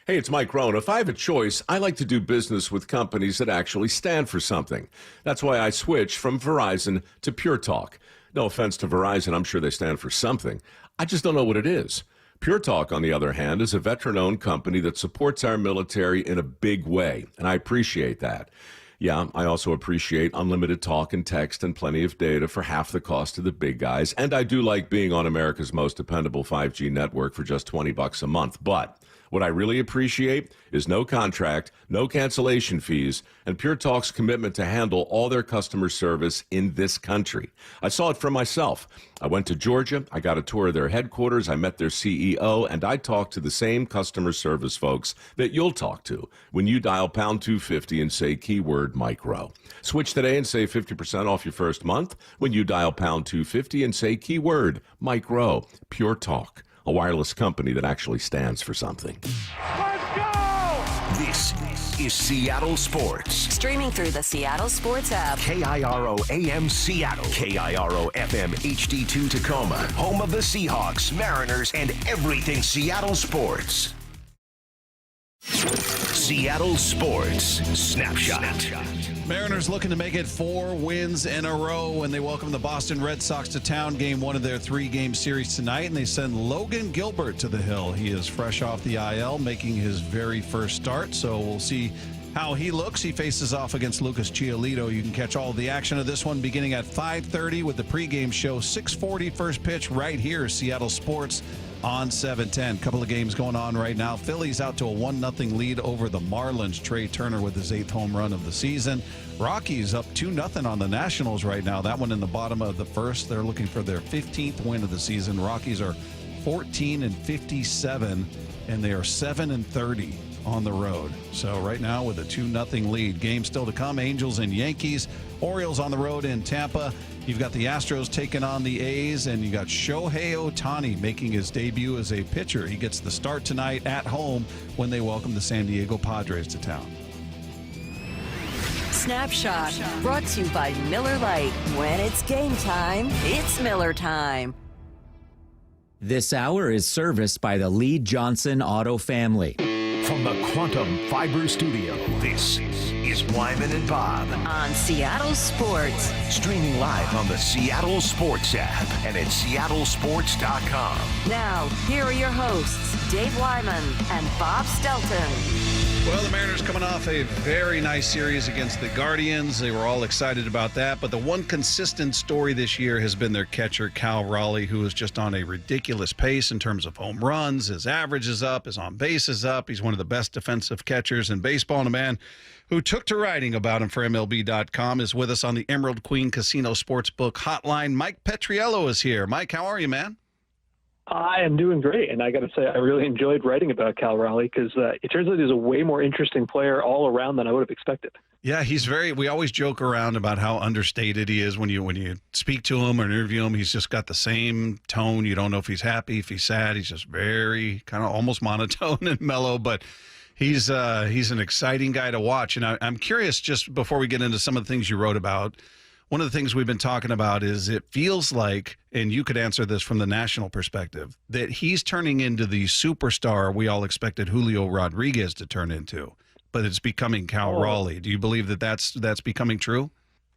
Hey, it's Mike Rohn. If I have a choice, I like to do business with companies that actually stand for something. That's why I switched from Verizon to Pure Talk. No offense to Verizon, I'm sure they stand for something. I just don't know what it is. Pure Talk, on the other hand, is a veteran-owned company that supports our military in a big way, and I appreciate that. Yeah, I also appreciate unlimited talk and text and plenty of data for half the cost of the big guys, and I do like being on America's most dependable 5G network for just $20 a month, but what I really appreciate is no contract, no cancellation fees, and Pure Talk's commitment to handle all their customer service in this country. I saw it for myself. I went to Georgia, I got a tour of their headquarters, I met their CEO, and I talked to the same customer service folks that you'll talk to when you dial pound 250 and say keyword Mike Rowe. Switch today and save 50% off your first month when you dial pound 250 and say keyword Mike Rowe. Pure Talk, a wireless company that actually stands for something. Let's go! This is Seattle Sports. Streaming through the Seattle Sports app. KIRO AM Seattle. KIRO FM HD2 Tacoma. Home of the Seahawks, Mariners, and everything Seattle sports. Seattle Sports Snapshot. Mariners looking to make it 4 wins in a row when they welcome the Boston Red Sox to town. Game 1 of their 3-game series tonight, and they send Logan Gilbert to the hill. He is fresh off the IL, making his very first start, so we'll see how he looks. He faces off against Lucas Giolito. You can catch all of the action of this one beginning at 5:30 with the pregame show. 6:40 first pitch right here, Seattle Sports on 710. Couple of games going on right now. Phillies out to a 1-0 lead over the Marlins. Trey Turner with his 8th home run of the season. Rockies up 2-0 on the Nationals right now. That one in the bottom of the first. They're looking for their 15th win of the season. Rockies are 14-57, and they are 7-30 on the road. So right now with a 2-0 lead. Game still to come. Angels and Yankees. Orioles on the road in Tampa. You've got the Astros taking on the A's, and you got Shohei Ohtani making his debut as a pitcher. He gets the start tonight at home when they welcome the San Diego Padres to town. Snapshot brought to you by Miller Lite. When it's game time, it's Miller time. This hour is serviced by the Lee Johnson Auto family. From the Quantum Fiber Studio, this is Wyman and Bob. On Seattle Sports. Streaming live on the Seattle Sports app and at seattlesports.com. Now, here are your hosts, Dave Wyman and Bob Stelton. Well, the Mariners coming off a very nice series against the Guardians. They were all excited about that. But the one consistent story this year has been their catcher, Cal Raleigh, who is just on a ridiculous pace in terms of home runs. His average is up. His on base is up. He's one of the best defensive catchers in baseball. And a man who took to writing about him for MLB.com is with us on the Emerald Queen Casino Sportsbook hotline. Mike Petriello is here. Mike, how are you, man? I am doing great, and I got to say I really enjoyed writing about Cal Raleigh because it turns out he's a way more interesting player all around than I would have expected. Yeah, he's we always joke around about how understated he is when you speak to him or interview him. He's just got the same tone. You don't know if he's happy, if he's sad. He's just very kind of almost monotone and mellow, but he's an exciting guy to watch. And I'm curious, just before we get into some of the things you wrote about, one of the things we've been talking about is it feels like, and you could answer this from the national perspective, that he's turning into the superstar we all expected Julio Rodriguez to turn into, but it's becoming Cal Raleigh. Do you believe that that's becoming true?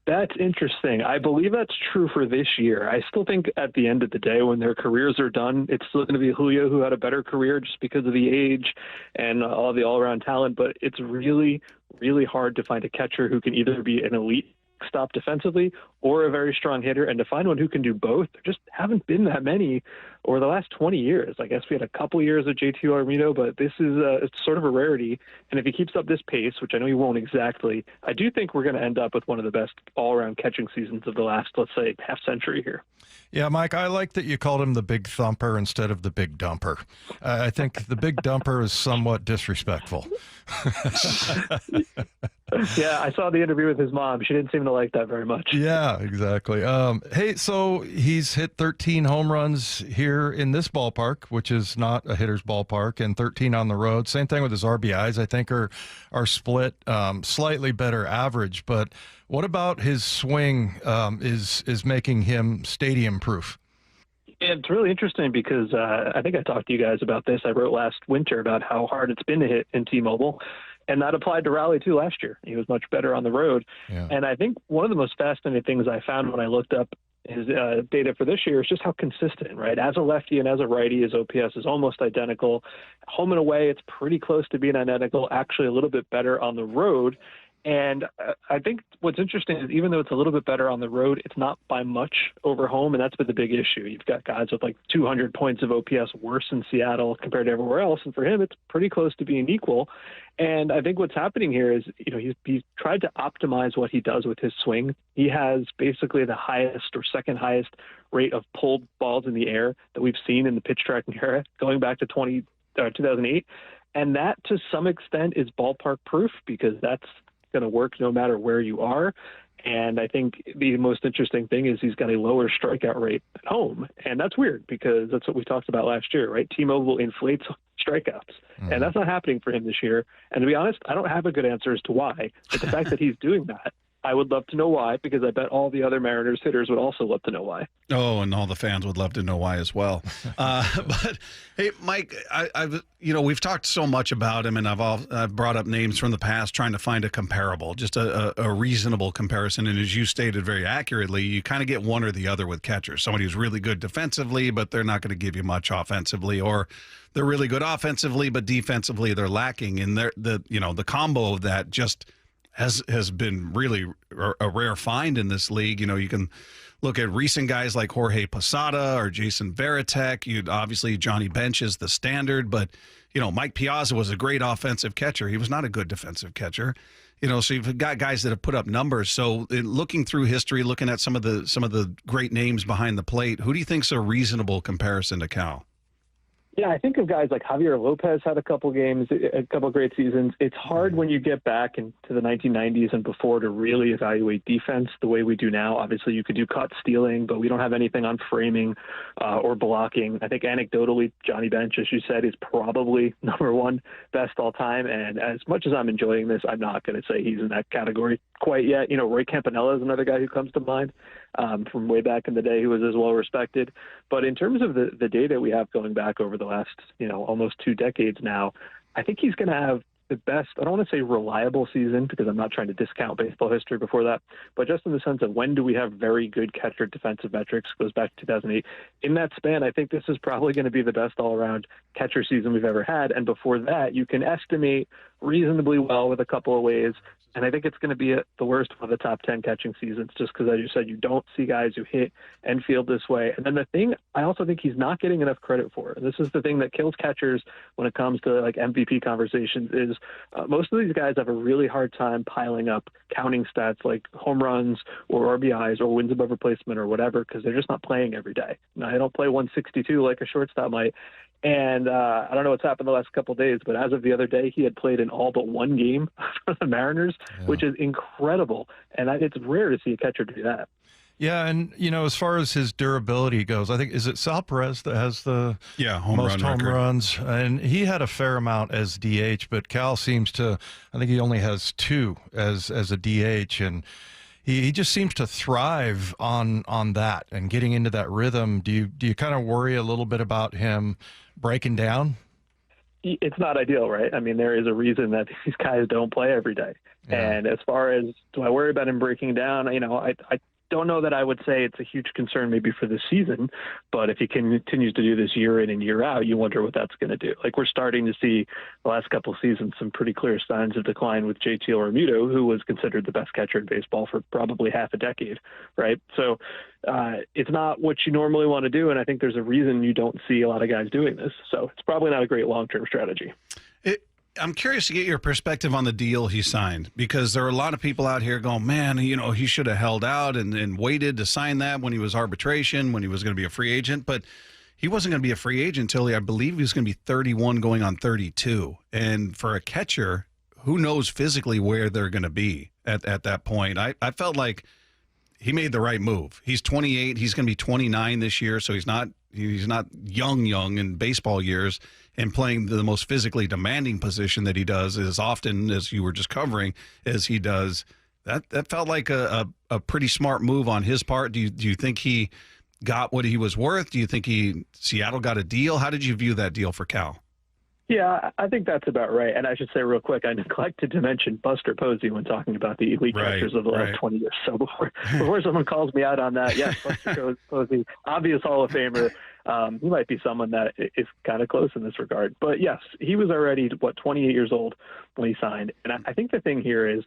That's interesting. I believe that's true for this year. I still think at the end of the day, when their careers are done, it's still going to be Julio who had a better career just because of the age and all the all-around talent, but it's really, really hard to find a catcher who can either be an elite backstop defensively or a very strong hitter. And to find one who can do both, there just haven't been that many over the last 20 years. I guess we had a couple years of JT Realmuto, but this is it's sort of a rarity. And if he keeps up this pace, which I know he won't exactly, I do think we're going to end up with one of the best all-around catching seasons of the last, let's say, half century here. Yeah, Mike, I like that you called him the big thumper instead of the big dumper. I think the big dumper is somewhat disrespectful. Yeah, I saw the interview with his mom. She didn't seem to like that very much. Yeah, exactly. Hey, so he's hit 13 home runs here in this ballpark, which is not a hitter's ballpark, and 13 on the road. Same thing with his RBIs. I think are split slightly better average. But what about his swing is making him stadium proof? It's really interesting because I think I talked to you guys about this. I wrote last winter about how hard it's been to hit in T-Mobile, and that applied to Raleigh too last year. He was much better on the road. Yeah. And I think one of the most fascinating things I found when I looked up his data for this year is just how consistent, right? As a lefty and as a righty, his OPS is almost identical. Home and away, it's pretty close to being identical, actually a little bit better on the road. And I think what's interesting is even though it's a little bit better on the road, it's not by much over home, and that's been the big issue. You've got guys with like 200 points of OPS worse in Seattle compared to everywhere else, and for him, it's pretty close to being equal. And I think what's happening here is, he's tried to optimize what he does with his swing. He has basically the highest or second highest rate of pulled balls in the air that we've seen in the pitch tracking era, going back to 2008. And that, to some extent, is ballpark proof because that's going to work no matter where you are. And I think the most interesting thing is he's got a lower strikeout rate at home. And that's weird because that's what we talked about last year, right? T-Mobile inflates strikeouts. And that's not happening for him this year. And to be honest, I don't have a good answer as to why. But the fact that he's doing that, I would love to know why, because I bet all the other Mariners hitters would also love to know why. Oh, and all the fans would love to know why as well. But hey, Mike, I've we've talked so much about him, and I've brought up names from the past trying to find a comparable, just a reasonable comparison. And as you stated very accurately, you kind of get one or the other with catchers. Somebody who's really good defensively, but they're not going to give you much offensively, or they're really good offensively, but defensively they're lacking. And the combo of that just has been really a rare find in this league. You can look at recent guys like Jorge Posada or Jason Varitek. Obviously Johnny Bench is the standard, but Mike Piazza was a great offensive catcher. He was not a good defensive catcher. So you've got guys that have put up numbers. So looking through history, looking at some of the great names behind the plate, who do you think's a reasonable comparison to Cal? Yeah, I think of guys like Javier Lopez had a couple great seasons. It's hard when you get back into the 1990s and before to really evaluate defense the way we do now. Obviously, you could do caught stealing, but we don't have anything on framing or blocking. I think anecdotally, Johnny Bench, as you said, is probably number one best all time. And as much as I'm enjoying this, I'm not going to say he's in that category quite yet. Roy Campanella is another guy who comes to mind from way back in the day who was as well respected. But in terms of the data we have going back over the last, almost 2 decades now, I think he's going to have the best, I don't want to say reliable season because I'm not trying to discount baseball history before that, but just in the sense of when do we have very good catcher defensive metrics, goes back to 2008. In that span, I think this is probably going to be the best all-around catcher season we've ever had. And before that, you can estimate reasonably well with a couple of ways. And I think it's going to be the worst of the top 10 catching seasons just because, as you said, you don't see guys who hit and field this way. And then the thing I also think he's not getting enough credit for, and this is the thing that kills catchers when it comes to like MVP conversations, is most of these guys have a really hard time piling up counting stats like home runs or RBIs or wins above replacement or whatever because they're just not playing every day. Now, I don't play 162 like a shortstop might. And I don't know what's happened the last couple of days, but as of the other day, he had played in all but one game for the Mariners, which is incredible. And it's rare to see a catcher do that. Yeah, and, as far as his durability goes, I think, is it Sal Perez that has the most home runs? And he had a fair amount as DH, but Cal seems to, I think he only has 2 as a DH, and he just seems to thrive on that and getting into that rhythm. Do you kind of worry a little bit about him breaking down? It's not ideal, right? I mean, there is a reason that these guys don't play every day. Yeah. And as far as do I worry about him breaking down, I don't know that I would say it's a huge concern maybe for this season, but if he continues to do this year in and year out, you wonder what that's going to do. Like, we're starting to see the last couple of seasons some pretty clear signs of decline with JT Realmuto, who was considered the best catcher in baseball for probably half a decade, right? So it's not what you normally want to do, and I think there's a reason you don't see a lot of guys doing this. So it's probably not a great long-term strategy. I'm curious to get your perspective on the deal he signed, because there are a lot of people out here going, man, he should have held out and waited to sign that when he was arbitration, when he was going to be a free agent. But he wasn't going to be a free agent until I believe he was going to be 31 going on 32. And for a catcher, who knows physically where they're going to be at that point. I felt like he made the right move. He's 28. He's going to be 29 this year, so he's not young in baseball years, and playing the most physically demanding position that he does as often as you were just covering as he does. That felt like a pretty smart move on his part. Do you think he got what he was worth? Do you think Seattle got a deal? How did you view that deal for Cal? Yeah, I think that's about right. And I should say real quick, I neglected to mention Buster Posey when talking about the elite catchers of the last 20 years. So before someone calls me out on that, yes, Buster Posey, obvious Hall of Famer. He might be someone that is kind of close in this regard. But yes, he was already, 28 years old when he signed. And I think the thing here is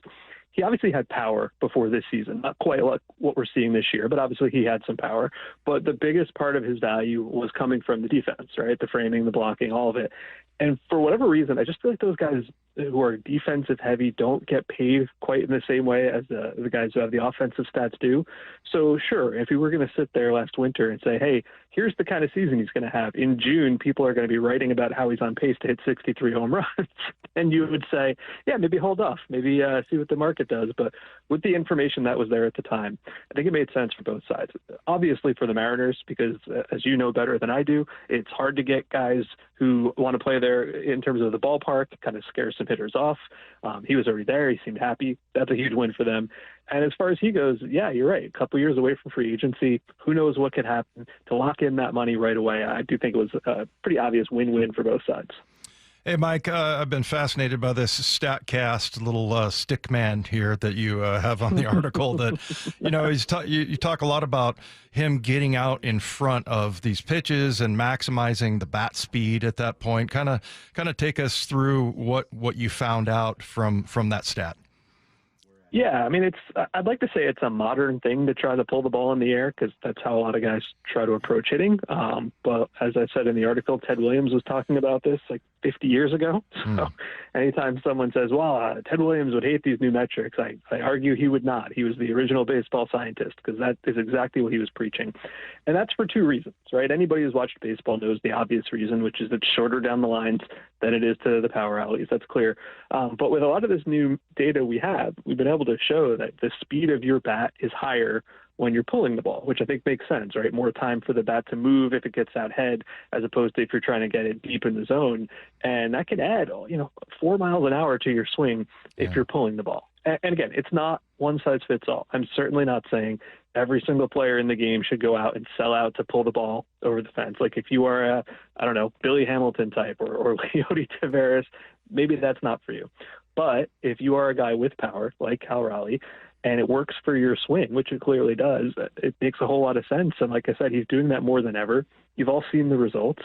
he obviously had power before this season, not quite like what we're seeing this year, but obviously he had some power. But the biggest part of his value was coming from the defense, right? The framing, the blocking, all of it. And for whatever reason, I just feel like those guys who are defensive heavy don't get paid quite in the same way as the guys who have the offensive stats do. So sure, if we were going to sit there last winter and say, hey, here's the kind of season he's going to have. In June, people are going to be writing about how he's on pace to hit 63 home runs. And you would say, yeah, maybe hold off, maybe see what the market does. But with the information that was there at the time, I think it made sense for both sides. Obviously for the Mariners, because as you know better than I do, it's hard to get guys who want to play there in terms of the ballpark, kind of scare some hitters off. He was already there. He seemed happy. That's a huge win for them. And as far as he goes, yeah, you're right. A couple years away from free agency. Who knows what could happen to lock in that money right away. I do think it was a pretty obvious win-win for both sides. Hey, Mike, I've been fascinated by this StatCast little stick man here that you have on the article that, you talk a lot about him getting out in front of these pitches and maximizing the bat speed at that point. Kind of take us through what you found out from that stat. Yeah, I mean, I'd like to say it's a modern thing to try to pull the ball in the air, because that's how a lot of guys try to approach hitting. But as I said in the article, Ted Williams was talking about this like 50 years ago. So anytime someone says, well, Ted Williams would hate these new metrics, I argue he would not. He was the original baseball scientist, because that is exactly what he was preaching. And that's for two reasons, right? Anybody who's watched baseball knows the obvious reason, which is it's shorter down the lines than it is to the power alleys. That's clear. But with a lot of this new data we've been able to show that the speed of your bat is higher when you're pulling the ball, which I think makes sense, right? More time for the bat to move if it gets out head, as opposed to if you're trying to get it deep in the zone. And that can add, 4 miles an hour to your swing if you're pulling the ball. And again, it's not one size fits all. I'm certainly not saying every single player in the game should go out and sell out to pull the ball over the fence. Like if you are Billy Hamilton type or Leody Taveras, maybe that's not for you. But if you are a guy with power like Cal Raleigh, and it works for your swing, which it clearly does, it makes a whole lot of sense. And like I said, he's doing that more than ever. You've all seen the results.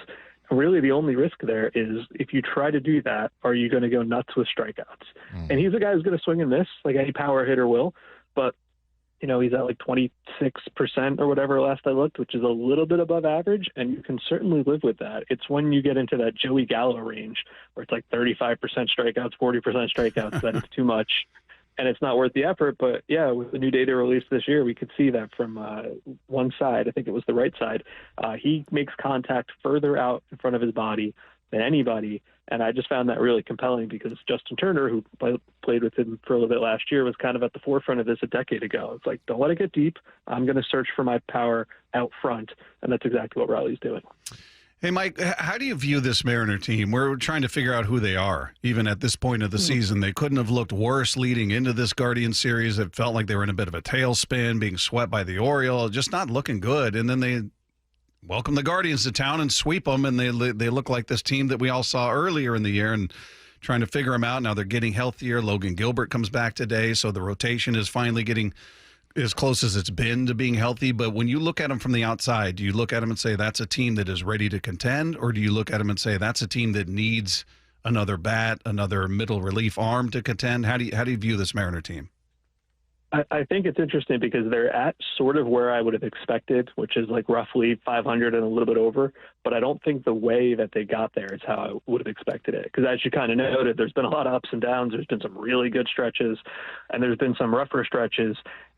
And really the only risk there is if you try to do that, are you going to go nuts with strikeouts? And he's a guy who's going to swing and miss like any power hitter will. But, he's at like 26% or whatever last I looked, which is a little bit above average. And you can certainly live with that. It's when you get into that Joey Gallo range where it's like 35% strikeouts, 40% strikeouts, that it's too much. And it's not worth the effort. But yeah, with the new data released this year, we could see that from one side. I think it was the right side. He makes contact further out in front of his body than anybody. And I just found that really compelling, because Justin Turner, who played with him for a little bit last year, was kind of at the forefront of this a decade ago. It's like, don't let it get deep. I'm going to search for my power out front. And that's exactly what Raleigh's doing. Hey, Mike, how do you view this Mariner team? We're trying to figure out who they are, even at this point of the season. They couldn't have looked worse leading into this Guardian series. It felt like they were in a bit of a tailspin, being swept by the Orioles, just not looking good. And then they welcome the Guardians to town and sweep them, and they look like this team that we all saw earlier in the year, and trying to figure them out. Now they're getting healthier. Logan Gilbert comes back today, so the rotation is finally getting as close as it's been to being healthy, but when you look at them from the outside, do you look at them and say that's a team that is ready to contend, or do you look at them and say that's a team that needs another bat, another middle relief arm to contend? How do you view this Mariner team? I think it's interesting because they're at sort of where I would have expected, which is like roughly 500 and a little bit over. But I don't think the way that they got there is how I would have expected it. Because as you kind of noted, there's been a lot of ups and downs. There's been some really good stretches, and there's been some rougher stretches.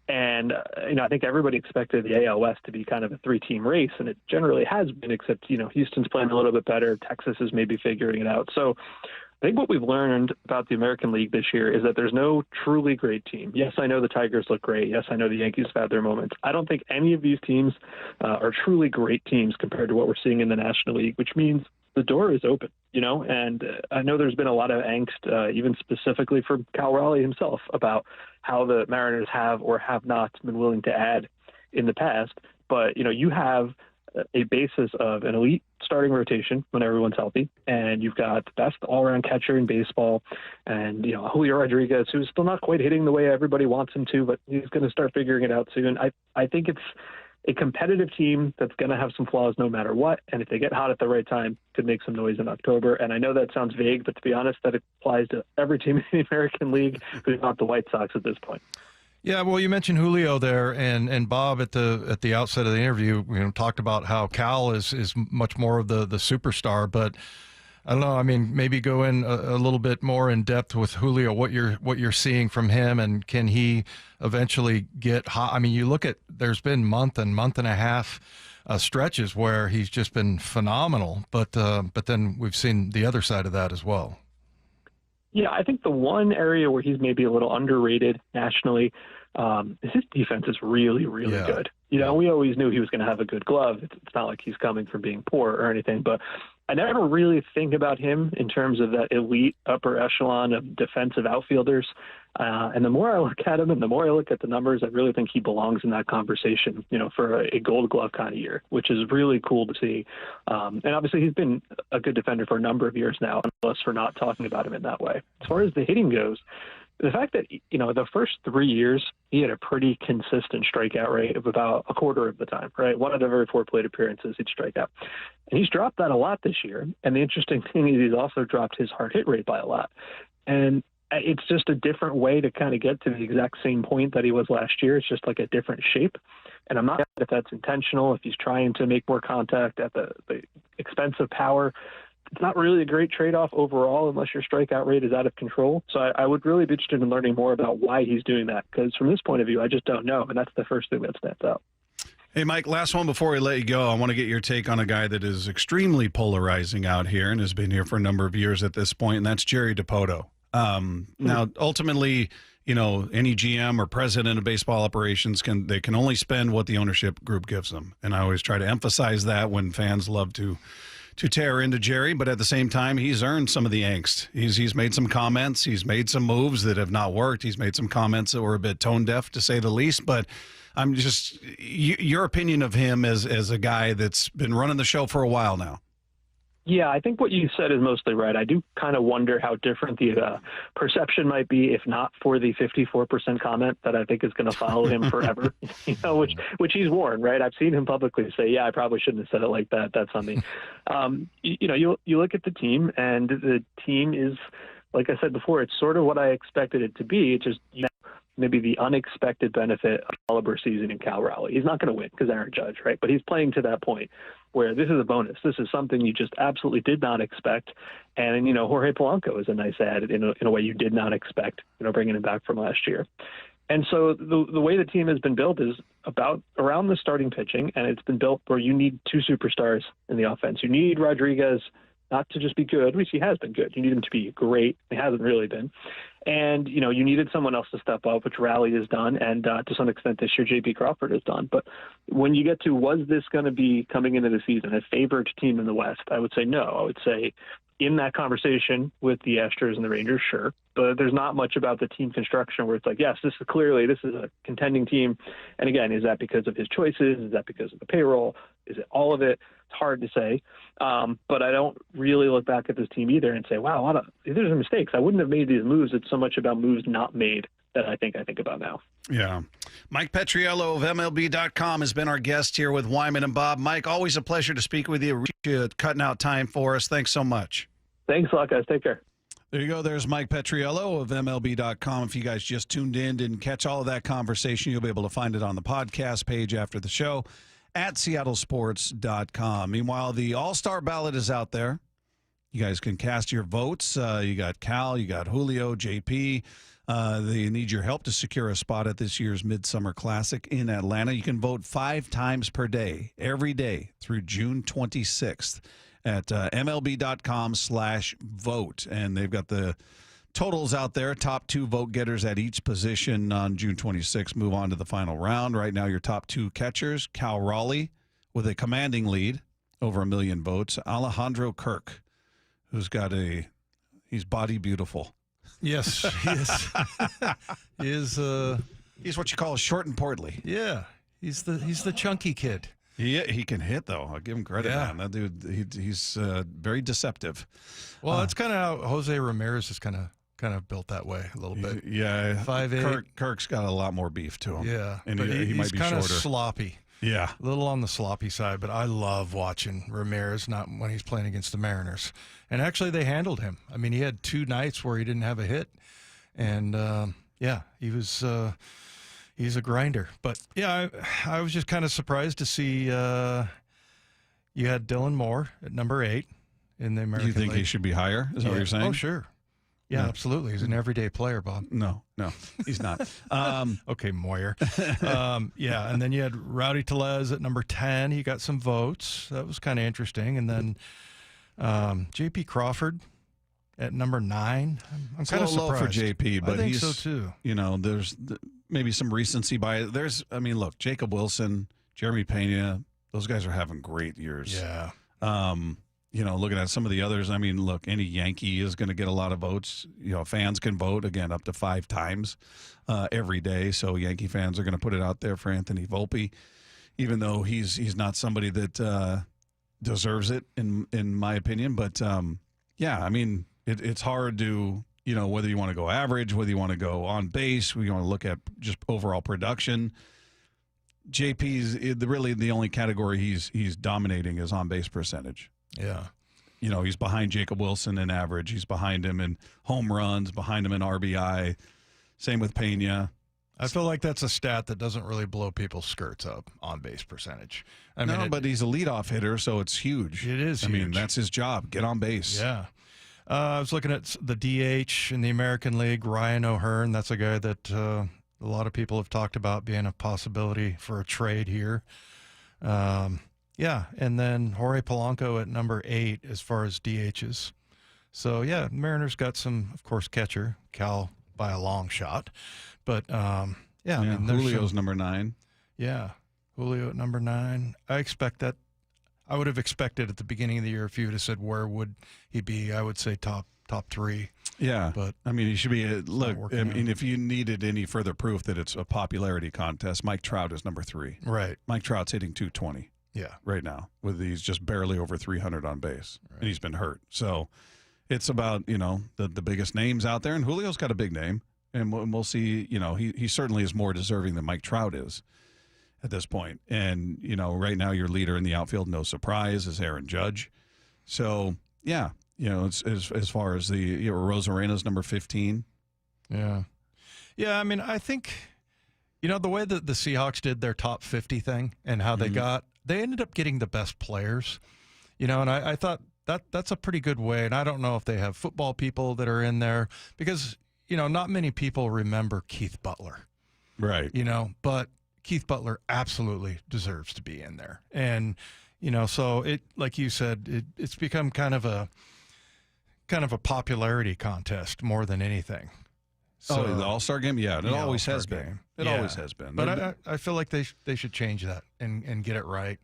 And, I think everybody expected the AL West to be kind of a 3-team race, and it generally has been, except, Houston's playing a little bit better. Texas is maybe figuring it out. So I think what we've learned about the American League this year is that there's no truly great team. Yes, I know the Tigers look great. Yes, I know the Yankees have had their moments. I don't think any of these teams are truly great teams compared to what we're seeing in the National League, which means the door is open, and I know there's been a lot of angst, even specifically from Cal Raleigh himself, about how the Mariners have or have not been willing to add in the past. But, you have a basis of an elite starting rotation when everyone's healthy, and you've got the best all-around catcher in baseball, and Julio Rodriguez, who's still not quite hitting the way everybody wants him to, but he's going to start figuring it out soon. I think it's a competitive team that's going to have some flaws no matter what, and if they get hot at the right time, could make some noise in October. And I know that sounds vague, but to be honest, that applies to every team in the American League who's not the White Sox at this point. Yeah, well, you mentioned Julio there, and Bob at the outset of the interview, talked about how Cal is much more of the superstar. But I don't know. I mean, maybe go in a little bit more in depth with Julio, what you're seeing from him, and can he eventually get hot? I mean, you look at there's been month and a half stretches where he's just been phenomenal, but then we've seen the other side of that as well. Yeah, I think the one area where he's maybe a little underrated nationally is his defense is really, really good. We always knew he was going to have a good glove. It's not like he's coming from being poor or anything, but I never really think about him in terms of that elite upper echelon of defensive outfielders. And the more I look at him and the more I look at the numbers, I really think he belongs in that conversation, for a Gold Glove kind of year, which is really cool to see. And obviously he's been a good defender for a number of years now, unless we're not talking about him in that way. As far as the hitting goes, the fact that, the first 3 years, he had a pretty consistent strikeout rate of about a quarter of the time, right? One of the every 4 plate appearances, he'd strike out. And he's dropped that a lot this year. And the interesting thing is he's also dropped his hard hit rate by a lot. And it's just a different way to kind of get to the exact same point that he was last year. It's just like a different shape. And I'm not sure if that's intentional, if he's trying to make more contact at the expense of power. It's not really a great trade-off overall unless your strikeout rate is out of control. So I would really be interested in learning more about why he's doing that, because from this point of view, I just don't know. And that's the first thing that stands out. Hey, Mike, last one before we let you go. I want to get your take on a guy that is extremely polarizing out here and has been here for a number of years at this point, and that's Jerry Dipoto. Now, ultimately, any GM or president of baseball operations can only spend what the ownership group gives them. And I always try to emphasize that when fans love to tear into Jerry, but at the same time, he's earned some of the angst. He's made some comments. He's made some moves that have not worked. He's made some comments that were a bit tone deaf, to say the least. But I'm just your opinion of him as a guy that's been running the show for a while now. Yeah, I think what you said is mostly right. I do kind of wonder how different the perception might be if not for the 54% comment that I think is going to follow him forever, which he's worn, right? I've seen him publicly say, yeah, I probably shouldn't have said it like that. That's on me. You look at the team, and the team is, like I said before, it's sort of what I expected it to be. It's just maybe the unexpected benefit of Oliver season in Cal Raleigh. He's not going to win because Aaron Judge, right? But he's playing to that point where this is a bonus. This is something you just absolutely did not expect. And, Jorge Polanco is a nice add in a way you did not expect, bringing him back from last year. And so the way the team has been built is around the starting pitching, and it's been built where you need 2 superstars in the offense. You need Rodriguez not to just be good, which he has been good. You need him to be great. He hasn't really been. And, you needed someone else to step up, which Raleigh has done, and to some extent this year J.P. Crawford has done. But when you get to, was this going to be, coming into the season, a favored team in the West? I would say no. I would say in that conversation with the Astros and the Rangers, sure. But there's not much about the team construction where it's like, yes, this is a contending team. And again, is that because of his choices? Is that because of the payroll? Is it all of it? It's hard to say. But I don't really look back at this team either and say, wow, these are some mistakes. I wouldn't have made these moves. It's so much about moves not made that I think about now. Yeah. Mike Petriello of MLB.com has been our guest here with Wyman and Bob. Mike, always a pleasure to speak with you. Cutting out time for us. Thanks so much. Thanks a lot, guys. Take care. There you go. There's Mike Petriello of MLB.com. If you guys just tuned in, didn't catch all of that conversation, you'll be able to find it on the podcast page after the show at seattlesports.com. Meanwhile, the All-Star ballot is out there. You guys can cast your votes. You got Cal, you got Julio, JP. They need your help to secure a spot at this year's Midsummer Classic in Atlanta. You can vote 5 times per day, every day through June 26th at MLB.com/vote. And they've got the totals out there. Top 2 vote getters at each position on June 26th move on to the final round. Right now, your top 2 catchers, Cal Raleigh with a commanding lead, over 1 million votes. Alejandro Kirk, who's got he's body beautiful. Yes, he is. He's what you call short and portly. Yeah, he's the chunky kid. He can hit, though. I'll give him credit, man. That dude, he's very deceptive. Well, that's kind of how Jose Ramirez is kind of built that way a little bit. Yeah, 5'8". Kirk's got a lot more beef to him. Yeah, and but he might be kind of shorter. sloppy. Yeah, a little on the sloppy side, but I love watching Ramirez, not when he's playing against the Mariners. And actually, they handled him. I mean, he had 2 nights where he didn't have a hit, and he was. He's a grinder. But yeah, I was just kind of surprised to see you had Dylan Moore at number 8 in the American Do you think League. he should be higher? Is that what you're saying? Oh, sure. Yeah, No. absolutely. He's an everyday player, Bob. No, he's not. Okay, Moyer. Yeah, and then you had Rowdy Tellez at number 10. He got some votes. That was kind of interesting. And then J.P. Crawford at number 9. I'm kind of low for surprised. JP, but I think he's so too. There's maybe some recency bias. Look, Jacob Wilson, Jeremy Pena, those guys are having great years. Yeah. Looking at some of the others, look, any Yankee is going to get a lot of votes. Fans can vote, again, up to 5 times every day. So Yankee fans are going to put it out there for Anthony Volpe, even though he's not somebody that deserves it, in my opinion. But, it's hard to, whether you want to go average, whether you want to go on base, whether you want to look at just overall production. JP's really the only category he's dominating is on base percentage. Yeah. He's behind Jacob Wilson in average. He's behind him in home runs, behind him in RBI. Same with Pena. I feel like that's a stat that doesn't really blow people's skirts up, on base percentage. But he's a leadoff hitter, so it's huge. It is huge. That's his job. Get on base. Yeah. I was looking at the DH in the American League, Ryan O'Hearn. That's a guy that a lot of people have talked about being a possibility for a trade here. And then Jorge Polanco at number 8 as far as DHs. So, yeah, Mariners got some, of course, catcher, Cal by a long shot. But, Julio's number 9. Yeah, Julio at number 9. I would have expected at the beginning of the year, if you would have said where would he be, I would say top 3. Yeah, but he should be. If you needed any further proof that it's a popularity contest, Mike Trout is number 3. Right. Mike Trout's hitting 220. Yeah. Right now, he's just barely over 300 on base, and he's been hurt. So it's about the biggest names out there, and Julio's got a big name, and we'll see. He certainly is more deserving than Mike Trout is at this point. And right now your leader in the outfield, no surprise, is Aaron Judge. So yeah, it's as far as the Rosarena's number 15. Yeah. I think the way that the Seahawks did their top 50 thing and how they ended up getting the best players, and I thought that's a pretty good way. And I don't know if they have football people that are in there because, not many people remember Keith Butler. Right. But Keith Butler absolutely deserves to be in there. And, so it, like you said, it's become kind of a popularity contest more than anything. So the All-Star game? Yeah, it always has been. It always has been. But I feel like they should change that and get it right.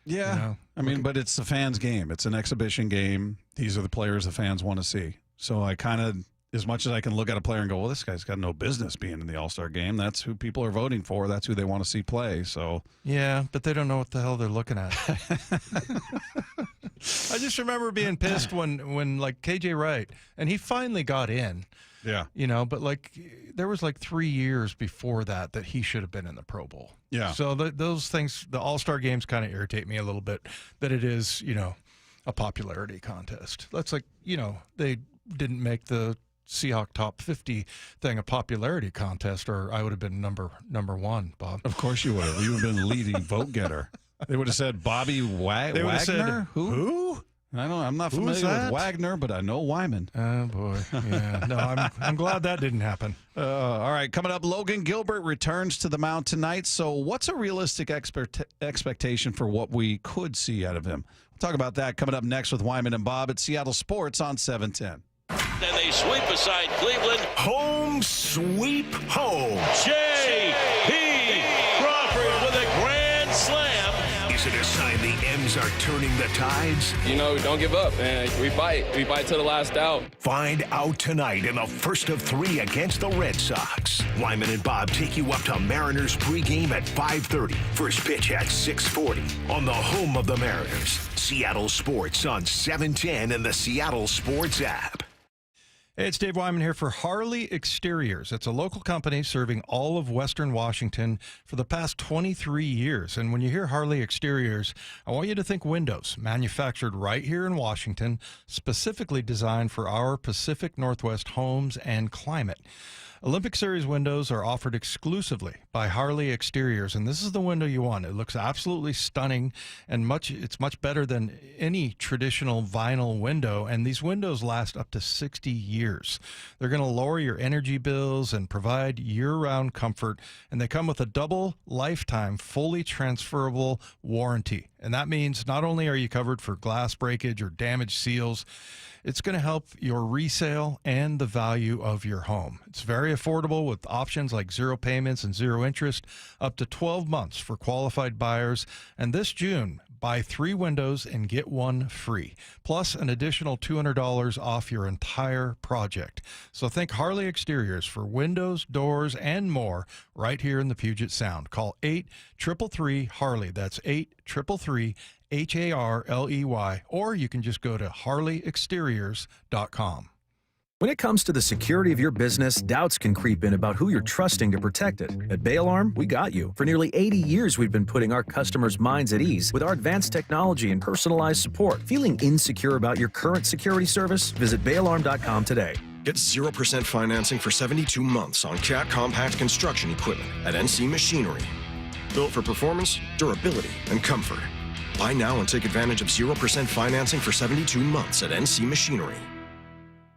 Yeah. But it's the fans' game. It's an exhibition game. These are the players the fans want to see. So I kind of, as much as I can look at a player and go, well, this guy's got no business being in the All-Star game. That's who people are voting for. That's who they want to see play. So yeah, but they don't know what the hell they're looking at. I just remember being pissed when like KJ Wright, and he finally got in. Yeah. But there was 3 years before that he should have been in the Pro Bowl. Yeah. So those things, the All-Star games kind of irritate me a little bit, that it is, a popularity contest. That's they didn't make the Seahawk top 50 thing a popularity contest, or I would have been number one, Bob. Of course you would have. You would have been the leading vote getter. They would have said Bobby Wagner. Said, Who? I'm not familiar with Wagner, but I know Wyman. Oh, boy. Yeah. No, I'm glad that didn't happen. All right. Coming up, Logan Gilbert returns to the mound tonight. So what's a realistic expectation for what we could see out of him? We'll talk about that coming up next with Wyman and Bob at Seattle Sports on 710. And they sweep aside Cleveland. Home sweep home. J.P. Crawford with a grand slam. Is it a sign the M's are turning the tides? Don't give up, man. We fight to the last out. Find out tonight in the first of 3 against the Red Sox. Wyman and Bob take you up to Mariners pregame at 5:30. First pitch at 6:40 on the home of the Mariners. Seattle Sports on 710 and the Seattle Sports app. Hey, it's Dave Wyman here for Harley Exteriors. It's a local company serving all of Western Washington for the past 23 years. And when you hear Harley Exteriors, I want you to think windows, manufactured right here in Washington, specifically designed for our Pacific Northwest homes and climate. Olympic Series windows are offered exclusively by Harley Exteriors, and this is the window you want. It looks absolutely stunning, and it's much better than any traditional vinyl window, and these windows last up to 60 years. They're going to lower your energy bills and provide year-round comfort, and they come with a double lifetime fully transferable warranty. And that means not only are you covered for glass breakage or damaged seals, it's going to help your resale and the value of your home. It's very affordable with options like 0 payments and 0 interest, up to 12 months for qualified buyers. And this June, buy 3 windows and get 1 free, plus an additional $200 off your entire project. So think Harley Exteriors for windows, doors, and more right here in the Puget Sound. Call 833-HARLEY. That's 833-HARLEY, or you can just go to harleyexteriors.com. When it comes to the security of your business, doubts can creep in about who you're trusting to protect it. At Bay Alarm, we got you. For nearly 80 years, we've been putting our customers' minds at ease with our advanced technology and personalized support. Feeling insecure about your current security service? Visit bayalarm.com today. Get 0% financing for 72 months on Cat compact construction equipment at NC Machinery. Built for performance, durability, and comfort. Buy now and take advantage of 0% financing for 72 months at NC Machinery.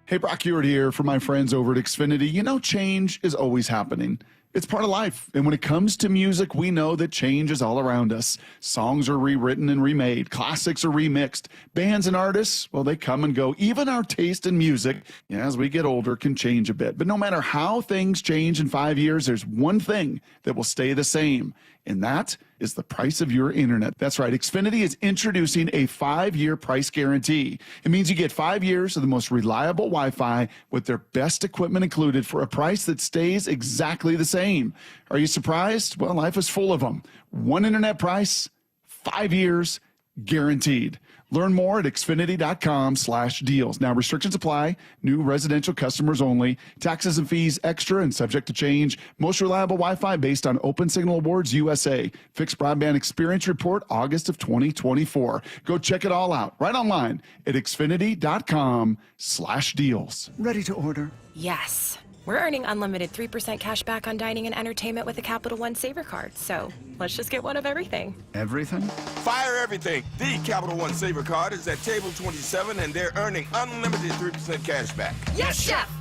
Hey, Brock Ewart here for my friends over at Xfinity. Change is always happening. It's part of life. And when it comes to music, we know that change is all around us. Songs are rewritten and remade. Classics are remixed. Bands and artists, well, they come and go. Even our taste in music, as we get older, can change a bit. But no matter how things change in 5 years, there's one thing that will stay the same. And that is the price of your internet. That's right. Xfinity is introducing a 5-year price guarantee. It means you get 5 years of the most reliable Wi-Fi with their best equipment included for a price that stays exactly the same. Are you surprised? Well, life is full of them. One internet price, 5 years, guaranteed. Learn more at Xfinity.com/deals. Now, restrictions apply. New residential customers only. Taxes and fees extra and subject to change. Most reliable Wi-Fi based on Open Signal Awards USA. Fixed Broadband Experience Report, August of 2024. Go check it all out right online at Xfinity.com/deals. Ready to order? Yes. We're earning unlimited 3% cash back on dining and entertainment with a Capital One Saver card. So let's just get one of everything. Everything? Fire everything. The Capital One Saver card is at table 27, and they're earning unlimited 3% cash back. Yes, Chef!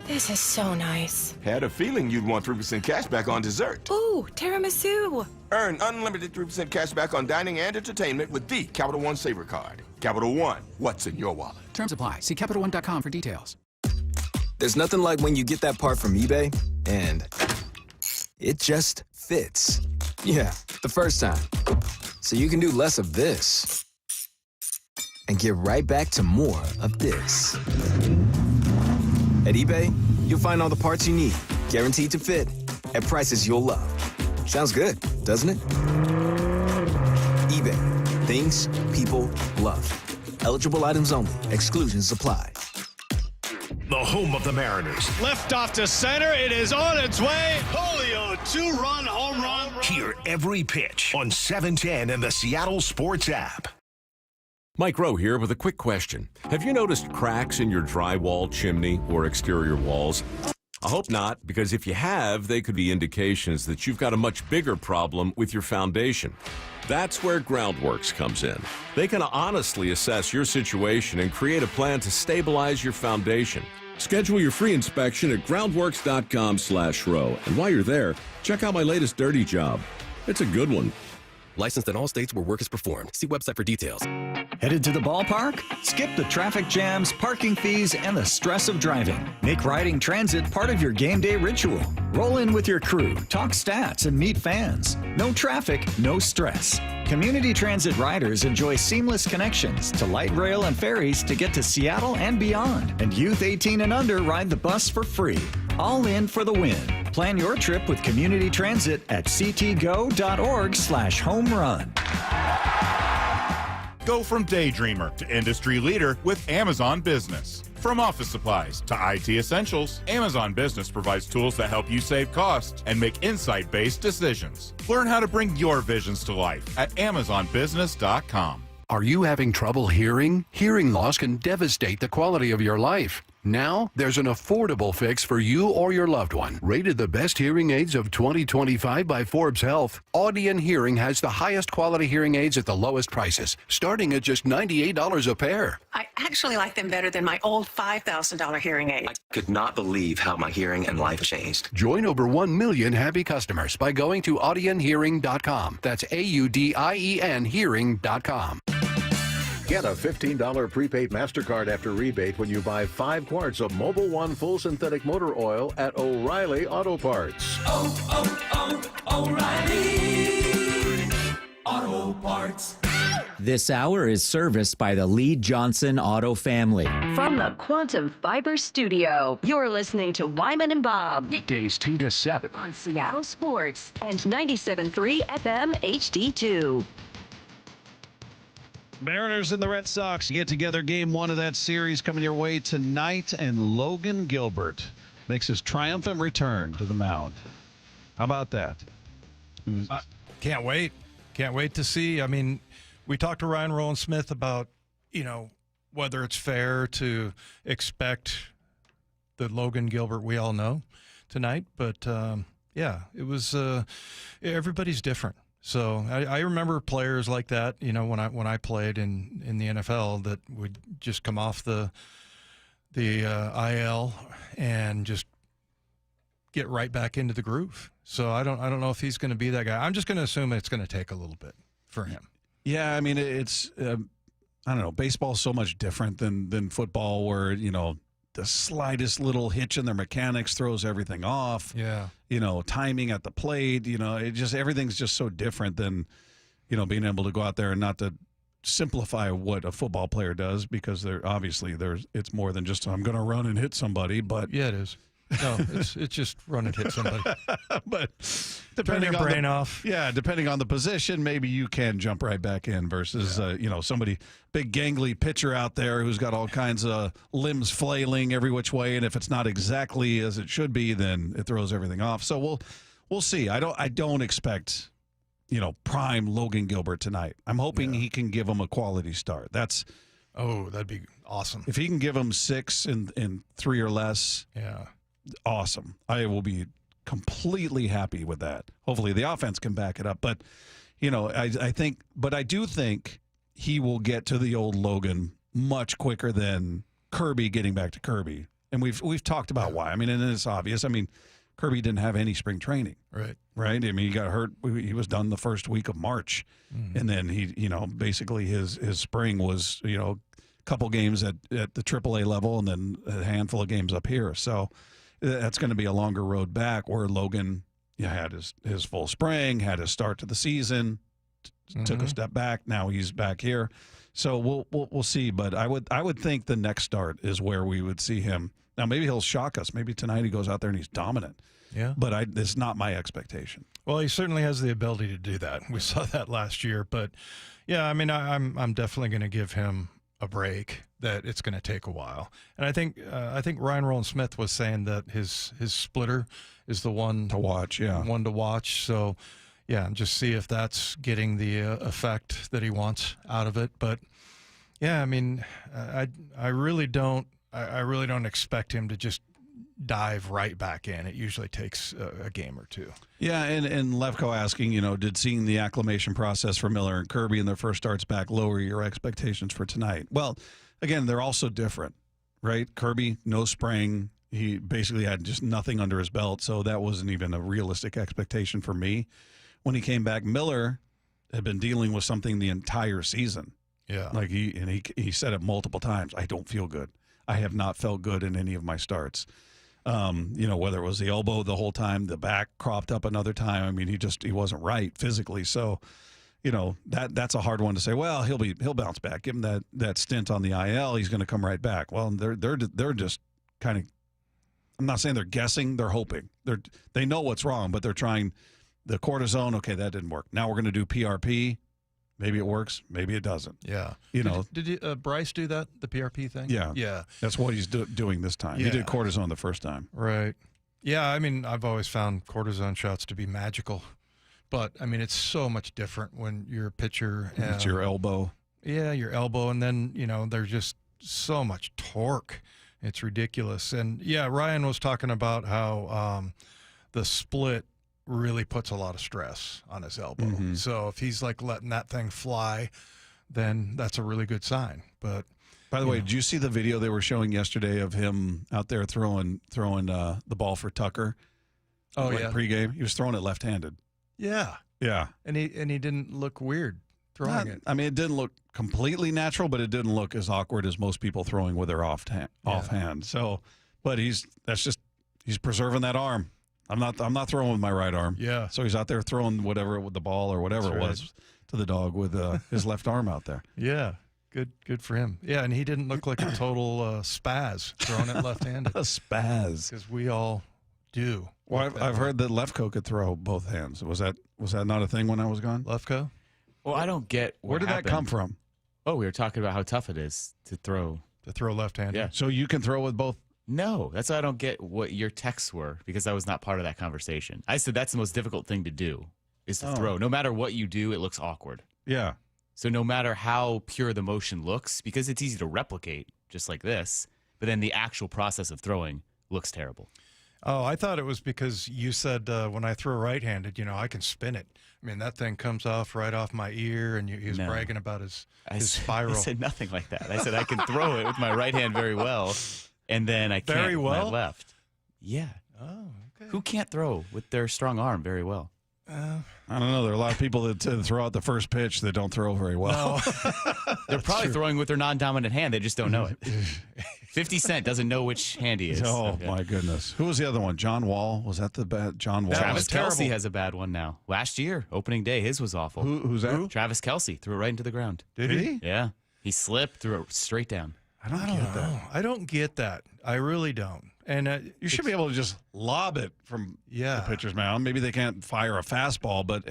This is so nice. Had a feeling you'd want 3% cash back on dessert. Ooh, tiramisu. Earn unlimited 3% cash back on dining and entertainment with the Capital One Saver card. Capital One, what's in your wallet? Terms apply. See CapitalOne.com for details. There's nothing like when you get that part from eBay and it just fits. Yeah, the first time. So you can do less of this and get right back to more of this. At eBay, you'll find all the parts you need, guaranteed to fit, at prices you'll love. Sounds good, doesn't it? eBay, things people love. Eligible items only. Exclusions apply. The home of the Mariners. Left off to center. It is on its way. Julio, 2-run home run. Hear every pitch on 710 and the Seattle Sports app. Mike Rowe here with a quick question. Have you noticed cracks in your drywall, chimney, or exterior walls? I hope not, because if you have, they could be indications that you've got a much bigger problem with your foundation. That's where Groundworks comes in. They can honestly assess your situation and create a plan to stabilize your foundation. Schedule your free inspection at groundworks.com/row. And while you're there, check out my latest dirty job. It's a good one. Licensed in all states where work is performed. See website for details. Headed to the ballpark? Skip the traffic jams, parking fees, and the stress of driving. Make riding transit part of your game day ritual. Roll in with your crew, talk stats, and meet fans. No traffic, no stress. Community Transit riders enjoy seamless connections to light rail and ferries to get to Seattle and beyond. And youth 18 and under ride the bus for free. All in for the win. Plan your trip with Community Transit at ctgo.org/home run. Go from daydreamer to industry leader with Amazon Business. From office supplies to IT essentials, Amazon Business provides tools that help you save costs and make insight-based decisions. Learn how to bring your visions to life at amazonbusiness.com. Are you having trouble hearing? Hearing loss can devastate the quality of your life. Now, there's an affordable fix for you or your loved one. Rated the best hearing aids of 2025 by Forbes Health, Audion Hearing has the highest quality hearing aids at the lowest prices, starting at just $98 a pair. I actually like them better than my old $5,000 hearing aid. I could not believe how my hearing and life changed. Join over 1 million happy customers by going to audionhearing.com. That's AUDIEN hearing.com. Get a $15 prepaid MasterCard after rebate when you buy 5 quarts of Mobil 1 full synthetic motor oil at O'Reilly Auto Parts. O'Reilly Auto Parts. This hour is serviced by the Lee Johnson Auto family. From the Quantum Fiber Studio, you're listening to Wyman and Bob. Weekdays 2 to 7 on Seattle Sports and 97.3 FM HD2. Mariners and the Red Sox get together. Game 1 of that series coming your way tonight, and Logan Gilbert makes his triumphant return to the mound. How about that? Can't wait. Can't wait to see. I mean, we talked to Rowland-Smith about, whether it's fair to expect the Logan Gilbert we all know tonight. But, it was everybody's different. So I remember players like that, when I played in the NFL, that would just come off the IL and just get right back into the groove. So I don't know if he's going to be that guy. I'm just going to assume it's going to take a little bit for him. Yeah, I mean, it's I don't know. Baseball's so much different than football, where the slightest little hitch in their mechanics throws everything off. Yeah. Timing at the plate, everything's just so different than, being able to go out there, and not to simplify what a football player does, because it's more than just, I'm going to run and hit somebody, but yeah, it is. No, it's just run and hit somebody. But depending on brain off. Yeah, depending on the position, maybe you can jump right back in versus somebody, big gangly pitcher out there who's got all kinds of limbs flailing every which way, and if it's not exactly as it should be, then it throws everything off. So we'll see. I don't expect prime Logan Gilbert tonight. I'm hoping he can give him a quality start. That'd be awesome. If he can give him 6 in 3 or less. Yeah. Awesome. I will be completely happy with that. Hopefully the offense can back it up. But, I do think he will get to the old Logan much quicker than Kirby getting back to Kirby. And we've talked about why. I mean, and it's obvious. I mean, Kirby didn't have any spring training. Right. I mean, he got hurt. He was done the first week of March. Mm-hmm. And then he, basically his spring was, a couple games at the AAA level, and then a handful of games up here. So that's going to be a longer road back, where Logan had his full spring, had his start to the season, took a step back. Now he's back here. So we'll see. But I would think the next start is where we would see him. Now maybe he'll shock us. Maybe tonight he goes out there and he's dominant. Yeah. But it's not my expectation. Well, he certainly has the ability to do that. We saw that last year. But yeah, I mean, I'm definitely going to give him a break. that it's going to take a while. And I think Rowland-Smith was saying that his splitter is the one to watch. Yeah, one to watch. So yeah, just see if that's getting the effect that he wants out of it. But yeah, I mean, I really don't expect him to just dive right back in. It usually takes a game or two. Yeah, and Lefko asking, did seeing the acclimation process for Miller and Kirby in their first starts back lower your expectations for tonight? Well, again, they're also different, right? Kirby, no spring. He basically had just nothing under his belt, so that wasn't even a realistic expectation for me. When he came back, Miller had been dealing with something the entire season. Yeah. Like he said it multiple times, I don't feel good. I have not felt good in any of my starts. Whether it was the elbow the whole time, the back cropped up another time. I mean, he wasn't right physically. So, that's a hard one to say. Well, he'll bounce back. Give him that stint on the IL. He's going to come right back. Well, they're just kind of. I'm not saying they're guessing. They're hoping. They know what's wrong, but they're trying the cortisone. Okay, that didn't work. Now we're going to do PRP. Maybe it works. Maybe it doesn't. Yeah. Did Bryce do that, the PRP thing? Yeah. Yeah. That's what he's doing this time. Yeah. He did cortisone the first time. Right. Yeah, I mean, I've always found cortisone shots to be magical. But, I mean, it's so much different when you're a pitcher. It's your elbow. Yeah, your elbow. And then, there's just so much torque. It's ridiculous. And, yeah, Ryan was talking about how the split really puts a lot of stress on his elbow. Mm-hmm. So if he's like letting that thing fly, then that's a really good sign. But by the way, did you see the video they were showing yesterday of him out there throwing the ball for Tucker? Oh yeah, pregame. He was throwing it left-handed. Yeah, yeah, and he didn't look weird throwing it. I mean, it didn't look completely natural, but it didn't look as awkward as most people throwing with their offhand. So, but he's preserving that arm. I'm not throwing with my right arm. Yeah. So he's out there throwing whatever with the ball or whatever it was to the dog with his left arm out there. Yeah. Good for him. Yeah, and he didn't look like a total spaz throwing it left-handed. A spaz. Because we all do. Well, I've heard that Lefko could throw both hands. Was that not a thing when I was gone? Lefko? Well, I don't get where did that come from? Oh, we were talking about how tough it is to throw. To throw left-handed. Yeah. So you can throw with both. No, that's why I don't get what your texts were, because I was not part of that conversation. I said that's the most difficult thing to do is to throw. No matter what you do, it looks awkward. Yeah. So no matter how pure the motion looks, because it's easy to replicate just like this, but then the actual process of throwing looks terrible. Oh, I thought it was because you said when I throw right-handed, I can spin it. I mean, that thing comes off right off my ear, and he was bragging about his spiral. I said nothing like that. I said I can throw it with my right hand very well. And then I can't with my left. Yeah. Oh, okay. Who can't throw with their strong arm very well? I don't know. There are a lot of people that throw out the first pitch that don't throw very well. No. They're probably throwing with their non-dominant hand. They just don't know it. 50 Cent doesn't know which hand he is. Oh, my goodness. Who was the other one? John Wall? Was that the bad John Wall? Travis Kelce has a bad one now. Last year, opening day, his was awful. Who's that? Travis Kelce threw it right into the ground. Did he? Yeah. He slipped, threw it straight down. I don't get that. I don't get that. I really don't. And you should be able to just lob it from the pitcher's mound. Maybe they can't fire a fastball, but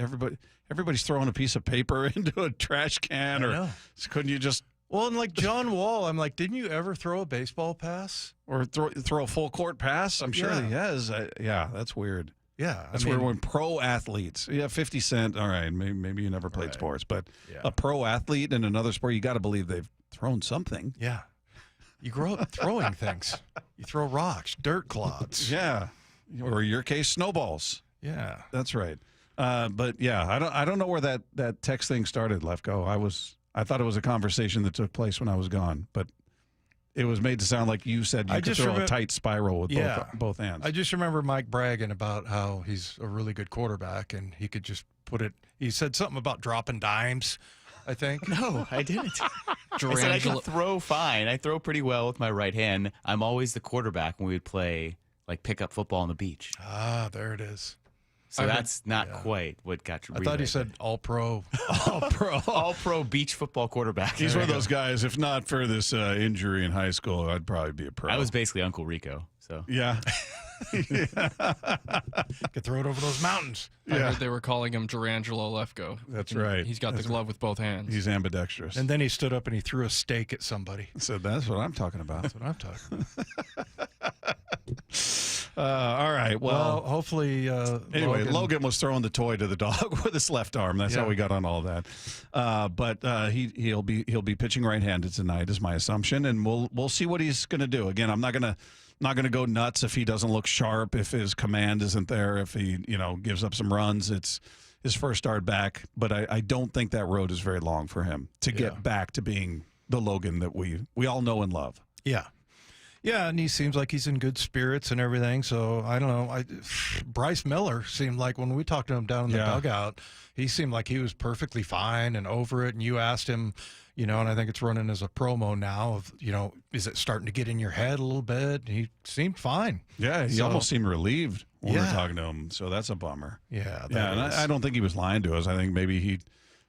everybody's throwing a piece of paper into a trash can. Couldn't you just? Well, and like John Wall, I'm like, didn't you ever throw a baseball pass or throw a full court pass? I'm sure he has. That's weird. Yeah, that's weird when pro athletes. 50 Cent. All right, maybe you never played sports, but a pro athlete in another sport, you got to believe they've thrown something. Yeah. You grow up throwing things. You throw rocks, dirt clods. Yeah. Or in your case, snowballs. Yeah. That's right. But yeah, I don't know where that text thing started, Lefko. I thought it was a conversation that took place when I was gone, but it was made to sound like you said you could throw a tight spiral with both hands. I just remember Mike bragging about how he's a really good quarterback and he could just put it. He said something about dropping dimes, I think. No, I didn't. I said I can throw fine. I throw pretty well with my right hand. I'm always the quarterback when we would play like pickup football on the beach. Ah, there it is. So that's not quite what got you. I thought he said all-pro. All-pro beach football quarterback. He's one of those guys, if not for this injury in high school, I'd probably be a pro. I was basically Uncle Rico. So yeah. Could throw it over those mountains. I heard they were calling him Durangelo Lefko. That's right. He's got the glove with both hands. He's ambidextrous. And then he stood up and he threw a steak at somebody. So that's what I'm talking about. That's what I'm talking about. All right. Well, hopefully. Anyway, Logan was throwing the toy to the dog with his left arm. That's how we got on all that. But he'll be pitching right-handed tonight, is my assumption, and we'll see what he's going to do. Again, I'm not gonna go nuts if he doesn't look sharp, if his command isn't there, if he gives up some runs. It's his first start back, but I don't think that road is very long for him to get back to being the Logan that we all know and love. Yeah. Yeah, and he seems like he's in good spirits and everything. So, I don't know. Bryce Miller seemed like when we talked to him down in the dugout, he seemed like he was perfectly fine and over it. And you asked him, and I think it's running as a promo now of, is it starting to get in your head a little bit? And he seemed fine. Yeah, he almost seemed relieved when we were talking to him. So that's a bummer. Yeah. And I don't think he was lying to us. I think maybe he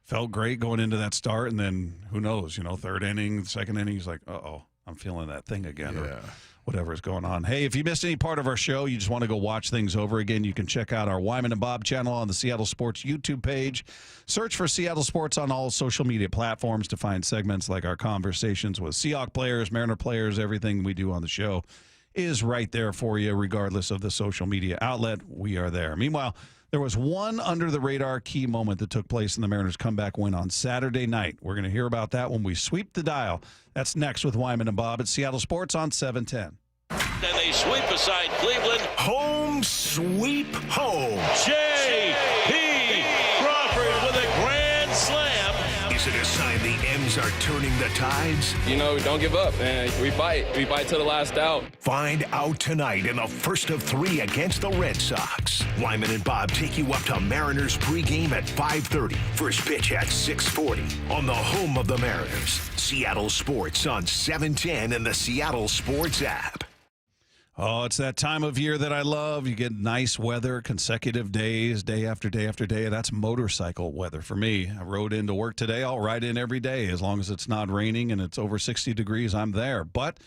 felt great going into that start. And then who knows, third inning, second inning, he's like, uh-oh. I'm feeling that thing again or whatever is going on. Hey, if you missed any part of our show, you just want to go watch things over again, you can check out our Wyman and Bob channel on the Seattle Sports YouTube page. Search for Seattle Sports on all social media platforms to find segments like our conversations with Seahawks players, Mariner players. Everything we do on the show is right there for you, regardless of the social media outlet. We are there. Meanwhile, there was one under-the-radar key moment that took place in the Mariners' comeback win on Saturday night. We're going to hear about that when we sweep the dial. That's next with Wyman and Bob at Seattle Sports on 710. And they sweep aside Cleveland. Home sweep home. J.P. Crawford with a grand slam. Is it a sign the M's are turning the tides? Don't give up, man. We fight. We fight to the last out. Find out tonight in the first of 3 against the Red Sox. Wyman and Bob take you up to Mariners pregame at 5:30. First pitch at 6:40 on the home of the Mariners. Seattle Sports on 710 and the Seattle Sports app. Oh, it's that time of year that I love. You get nice weather, consecutive days, day after day after day. That's motorcycle weather for me. I rode into work today. I'll ride in every day. As long as it's not raining and it's over 60 degrees, I'm there. But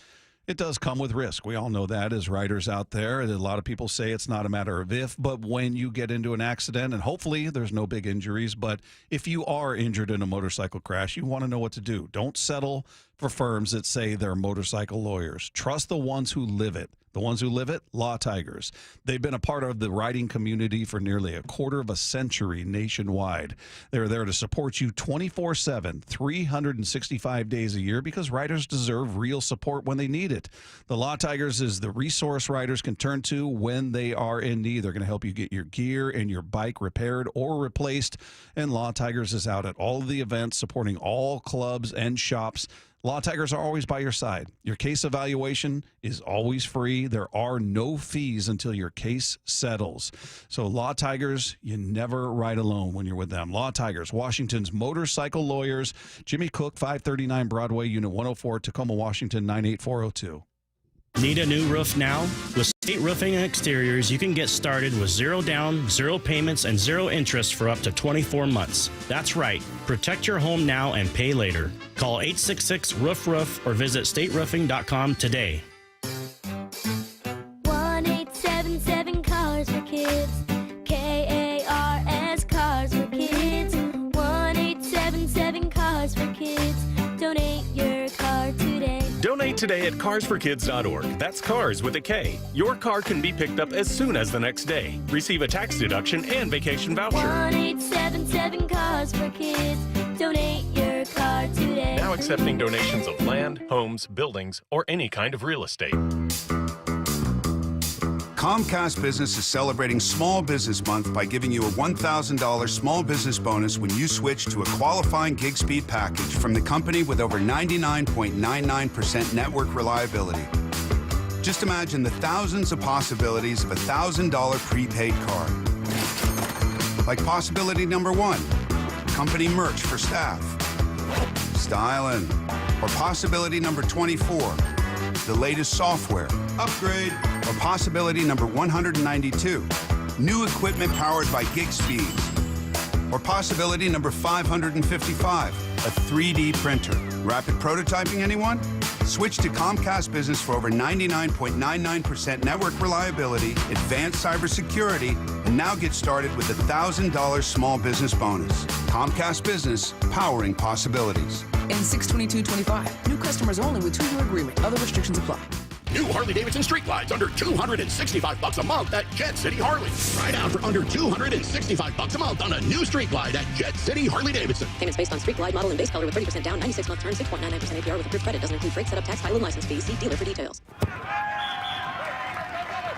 it does come with risk. We all know that as riders out there. A lot of people say it's not a matter of if, but when you get into an accident, and hopefully there's no big injuries, but if you are injured in a motorcycle crash, you want to know what to do. Don't settle for firms that say they're motorcycle lawyers. Trust the ones who live it. The ones who live it, Law Tigers. They've been a part of the riding community for nearly a quarter of a century nationwide. They're there to support you 24/7, 365 days a year because riders deserve real support when they need it. The Law Tigers is the resource riders can turn to when they are in need. They're going to help you get your gear and your bike repaired or replaced. And Law Tigers is out at all of the events, supporting all clubs and shops. Law Tigers are always by your side. Your case evaluation is always free. There are no fees until your case settles. So Law Tigers, you never ride alone when you're with them. Law Tigers, Washington's motorcycle lawyers. Jimmy Cook, 539 Broadway, Unit 104, Tacoma, Washington, 98402. Need a new roof now? With State Roofing and Exteriors, you can get started with 0 down, 0 payments, and 0 interest for up to 24 months. That's right. Protect your home now and pay later. Call 866-ROOF-ROOF or visit stateroofing.com today. 1877 Cars for Kids. KARS Cars for Kids. 1877 Cars for Kids. Donate your car today. Donate today at carsforkids.org. That's cars with a K. Your car can be picked up as soon as the next day. Receive a tax deduction and vacation voucher. 1877 Cars for Kids. Donate your car today. Now accepting donations of land, homes, buildings, or any kind of real estate. Comcast Business is celebrating Small Business Month by giving you a $1,000 small business bonus when you switch to a qualifying gig speed package from the company with over 99.99% network reliability. Just imagine the thousands of possibilities of a $1,000 prepaid card. Like possibility number 1, company merch for staff. Styling. Or possibility number 24, the latest software. Upgrade. Or possibility number 192, new equipment powered by gig speeds. Or possibility number 555, a 3D printer. Rapid prototyping, anyone? Switch to Comcast Business for over 99.99% network reliability, advanced cybersecurity, and now get started with a $1,000 small business bonus. Comcast Business, powering possibilities. And 6/22/25. New customers only with 2-year agreement. Other restrictions apply. New Harley-Davidson street glides under $265 a month at Jet City Harley. Try it out for under $265 a month on a new street glide at Jet City Harley-Davidson. Payments based on street glide model and base color with 30% down, 96-month term, 6.99% APR with approved credit. Doesn't include freight, setup, tax, title, and license fees. See dealer for details.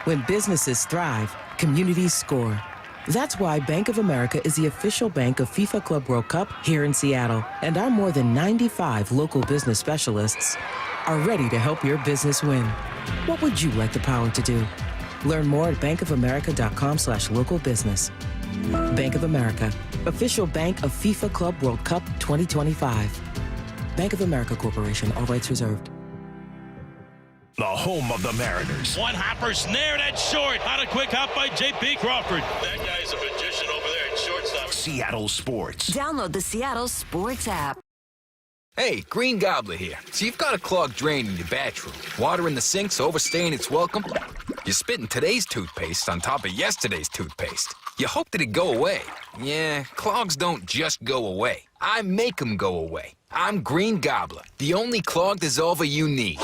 When businesses thrive, communities score. That's why Bank of America is the official bank of FIFA Club World Cup here in Seattle. And our more than 95 local business specialists are ready to help your business win. What would you like the power to do? Learn more at bankofamerica.com/local business. Bank of America, official bank of FIFA Club World Cup 2025. Bank of America Corporation, all rights reserved. The home of the Mariners. One hopper snared at short. On a quick hop by J.P. Crawford. That guy's a magician over there at shortstop. Seattle Sports. Download the Seattle Sports app. Hey, Green Gobbler here. So you've got a clogged drain in your bathroom. Water in the sink's overstaying its welcome. You're spitting today's toothpaste on top of yesterday's toothpaste. You hope that it go away. Yeah, clogs don't just go away. I make them go away. I'm Green Gobbler, the only clog dissolver you need.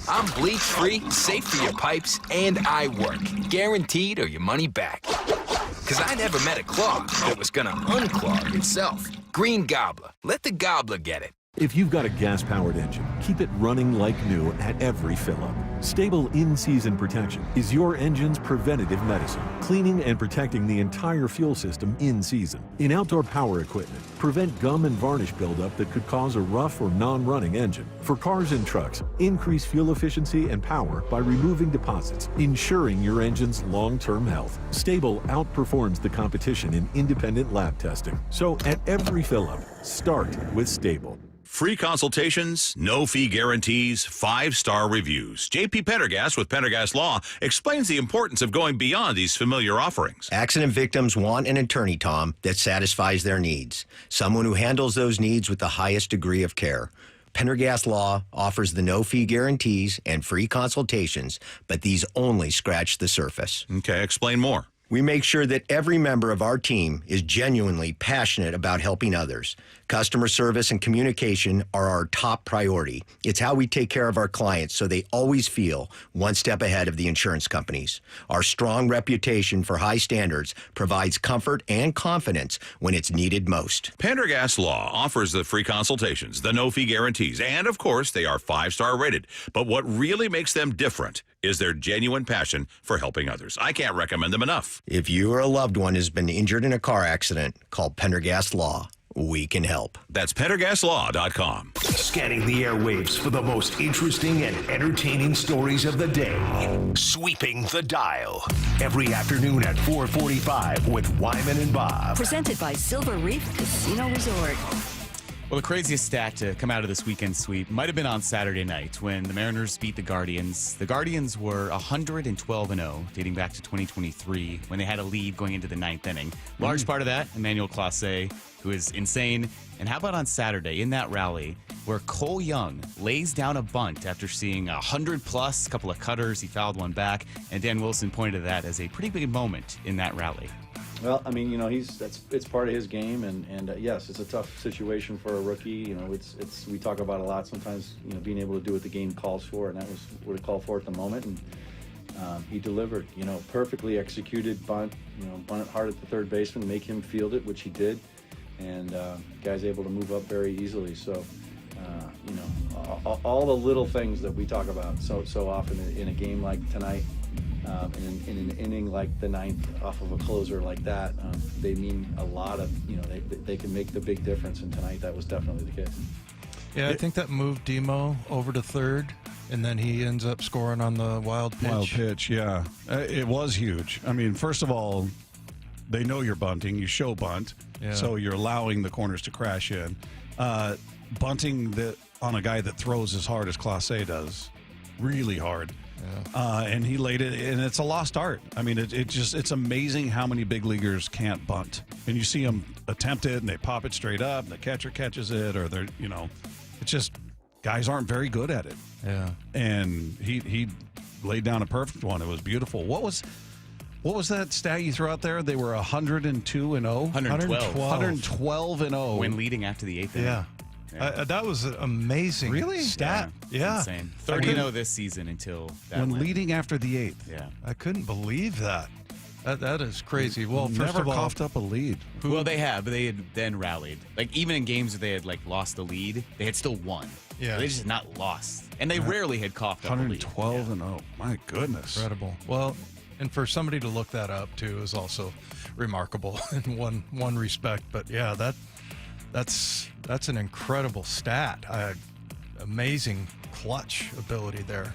I'm bleach-free, safe for your pipes, and I work. Guaranteed or your money back. Because I never met a clog that was gonna unclog itself. Green Gobbler. Let the gobbler get it. If you've got a gas-powered engine, keep it running like new at every fill-up. Stable in-season protection is your engine's preventative medicine, cleaning and protecting the entire fuel system in season. In outdoor power equipment, prevent gum and varnish buildup that could cause a rough or non-running engine. For cars and trucks, increase fuel efficiency and power by removing deposits, ensuring your engine's long-term health. Stable outperforms the competition in independent lab testing. So at every fill-up, start with Stable. Free consultations, no fee guarantees, 5-star reviews. J.P. Pendergast with Pendergast Law explains the importance of going beyond these familiar offerings. Accident victims want an attorney, Tom, that satisfies their needs. Someone who handles those needs with the highest degree of care. Pendergast Law offers the no-fee guarantees and free consultations, but these only scratch the surface. Okay, explain more. We make sure that every member of our team is genuinely passionate about helping others. Customer service and communication are our top priority. It's how we take care of our clients so they always feel one step ahead of the insurance companies. Our strong reputation for high standards provides comfort and confidence when it's needed most. Pendergast Law offers the free consultations, the no-fee guarantees, and, of course, they are 5-star rated. But what really makes them different is their genuine passion for helping others. I can't recommend them enough. If you or a loved one has been injured in a car accident, call Pendergast Law. We can help. That's PendergastLaw.com. Scanning the airwaves for the most interesting and entertaining stories of the day. Sweeping the dial. Every afternoon at 4:45 with Wyman and Bob. Presented by Silver Reef Casino Resort. Well, the craziest stat to come out of this weekend sweep might have been on Saturday night when the Mariners beat the Guardians. The Guardians were 112-0, dating back to 2023, when they had a lead going into the 9th inning. Large part of that, Emmanuel Clase, who is insane. And how about on Saturday in that rally where Cole Young lays down a bunt after seeing 100-plus, couple of cutters, he fouled one back, and Dan Wilson pointed to that as a pretty big moment in that rally. Well, I mean, you know, it's part of his game, and yes, it's a tough situation for a rookie. You know, it's we talk about a lot sometimes. You know, being able to do what the game calls for, and that was what it called for at the moment. And he delivered. You know, perfectly executed bunt. You know, bunt it hard at the third baseman, make him field it, which he did, and guy's able to move up very easily. So, you know, all the little things that we talk about so often in a game like tonight. In an inning like the 9th off of a closer like that, they mean a lot of, you know, they can make the big difference, and tonight that was definitely the case. Yeah, I think that moved Demo over to third, and then he ends up scoring on the wild pitch. Wild pitch, yeah. It was huge. I mean, first of all, they know you're bunting. You show bunt, so you're allowing the corners to crash in. Bunting on a guy that throws as hard as Clase does, really hard. Yeah. And he laid it, and it's a lost art. I mean, it's amazing how many big leaguers can't bunt. And you see them attempt it, and they pop it straight up, and the catcher catches it, or they're, you know, it's just guys aren't very good at it. Yeah. And he laid down a perfect one. It was beautiful. What was that stat you threw out there? They were 102-0? 112-0. When leading after the 8th inning. Yeah. That was an amazing stat. Yeah. Insane. 30-0 this season until that when win. leading after the 8th. Yeah. I couldn't believe that. That is crazy. Well, first never of all, coughed up a lead. Well, they have, but they had then rallied. Like, even in games where they had, like, lost the lead, they had still won. Yeah. They just had not lost. And they rarely had coughed up a lead. 112-0. My goodness. incredible. Well, and for somebody to look that up, too, is also remarkable in one respect. But, yeah, that's an incredible stat. Amazing clutch ability there.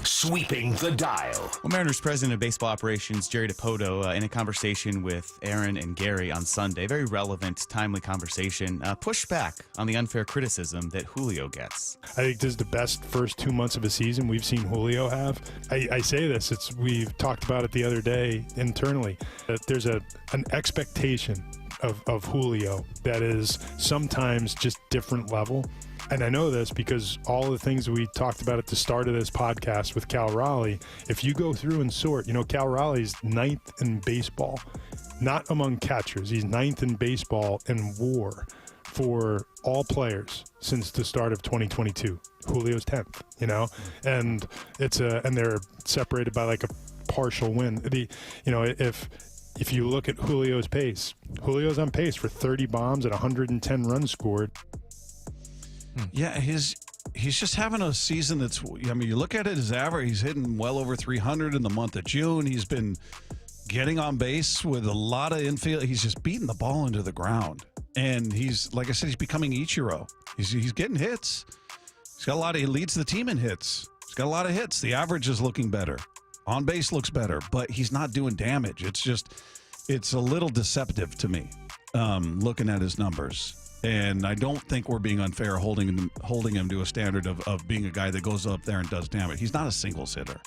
Sweeping the dial. Well, Mariners president of baseball operations, Jerry Dipoto, in a conversation with Aaron and Gary on Sunday, very relevant, timely conversation, pushed back on the unfair criticism that Julio gets. I think this is the best first 2 months of a season we've seen Julio have. I say this, we've talked about it the other day internally, that there's an expectation of Julio that is sometimes just different level. And I know this because all the things we talked about at the start of this podcast with Cal Raleigh, if you go through and sort, Cal Raleigh's 9th in baseball, not among catchers. He's 9th in baseball in WAR for all players since the start of 2022. Julio's 10th, and and they're separated by like a partial win. If you look at Julio's pace, Julio's on pace for 30 bombs and 110 runs scored. Yeah, he's just having a season that's, you look at it, his average, he's hitting well over 300 in the month of June. He's been getting on base with a lot of infield. He's just beating the ball into the ground. And he's, like I said, he's becoming Ichiro. He's getting hits. He leads the team in hits. He's got a lot of hits. The average is looking better. On base looks better, but he's not doing damage. It's a little deceptive to me, looking at his numbers. And I don't think we're being unfair holding him to a standard of being a guy that goes up there and does damage. He's not a singles hitter.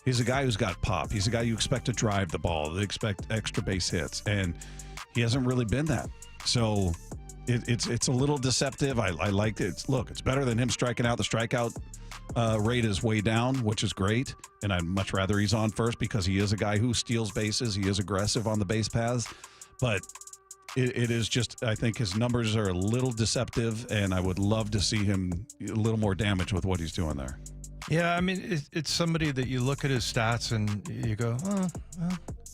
He's a guy who's got pop. He's a guy you expect to drive the ball, they expect extra base hits, and he hasn't really been that. So it's a little deceptive. I like it. Look, it's better than him striking out. The strikeout rate is way down, which is great, and I'd much rather he's on first because he is a guy who steals bases. He is aggressive on the base paths, but it is just, I think his numbers are a little deceptive, and I would love to see him a little more damage with what he's doing there. Yeah, it's somebody that you look at his stats and you go,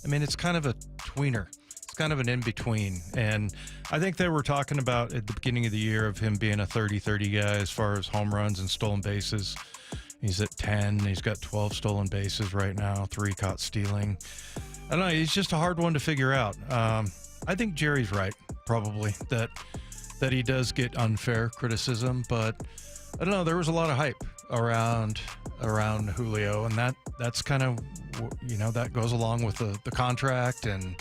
it's kind of a tweener. It's kind of an in-between. And I think they were talking about at the beginning of the year of him being a 30-30 guy as far as home runs and stolen bases. He's at 10. He's got 12 stolen bases right now, 3 caught stealing. I don't know. He's just a hard one to figure out. I think Jerry's right, probably, that he does get unfair criticism, but I don't know. There was a lot of hype around Julio, and that's kind of, that goes along with the contract and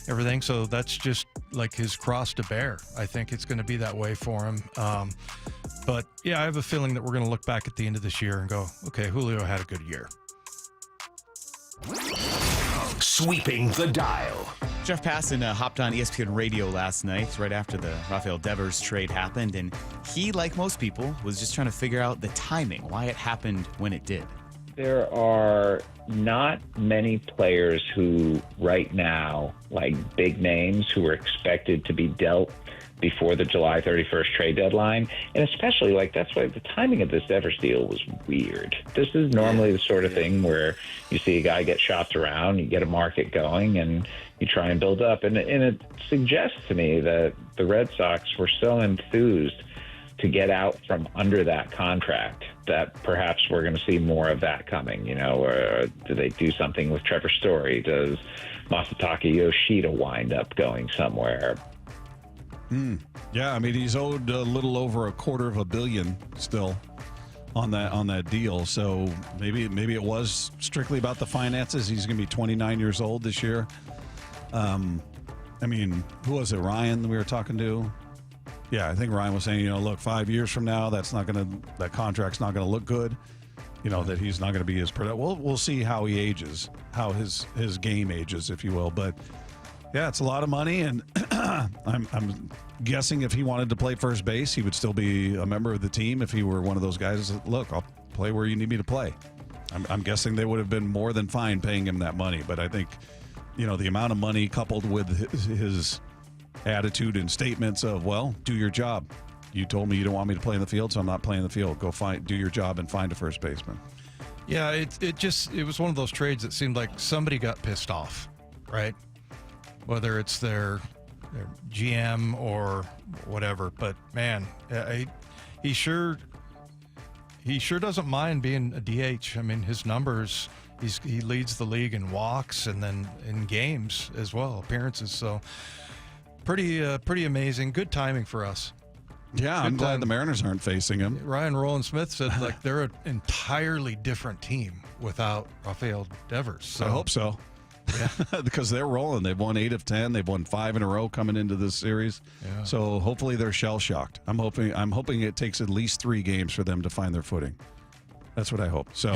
everything. So that's just like his cross to bear. I think it's going to be that way for him. But yeah, I have a feeling that we're going to look back at the end of this year and go, okay, Julio had a good year. Sweeping the dial. Jeff Passan hopped on ESPN Radio last night, right after the Rafael Devers trade happened, and he, like most people, was just trying to figure out the timing, why it happened when it did. There are not many players who, right now, like big names, who are expected to be dealt before the July 31st trade deadline. And especially, that's why the timing of this Devers deal was weird. This is normally the sort of thing where you see a guy get shopped around, you get a market going, and you try and build up. And it suggests to me that the Red Sox were so enthused to get out from under that contract that perhaps we're going to see more of that coming, or do they do something with Trevor Story? Does Masataka Yoshida wind up going somewhere? Yeah, he's owed a little over $250 million still on that deal. So maybe it was strictly about the finances. He's going to be 29 years old this year. Who was it? Ryan we were talking to? Yeah, I think Ryan was saying, look, 5 years from now, that contract's not going to look good. That he's not going to be as productive. We'll see how he ages, how his game ages, if you will. But Yeah, it's a lot of money, and I'm guessing if he wanted to play first base, he would still be a member of the team if he were one of those guys that, look, I'll play where you need me to play. I'm guessing they would have been more than fine paying him that money, but I think, the amount of money coupled with his attitude and statements of, well, do your job. You told me you don't want me to play in the field, so I'm not playing the field. Go do your job and find a first baseman. Yeah, it was one of those trades that seemed like somebody got pissed off, right? Whether it's their GM or whatever, but man, he sure doesn't mind being a DH. I mean, his numbers, he leads the league in walks and then in games as well, appearances. So pretty amazing. Good timing for us. Yeah, I'm glad the Mariners aren't facing him. Rowland-Smith said they're an entirely different team without Rafael Devers. So. I hope so. Yeah. Because they're rolling. They've won 8 of 10. They've won 5 in a row coming into this series. Yeah. So hopefully they're shell-shocked. I'm hoping it takes at least 3 games for them to find their footing. That's what I hope. So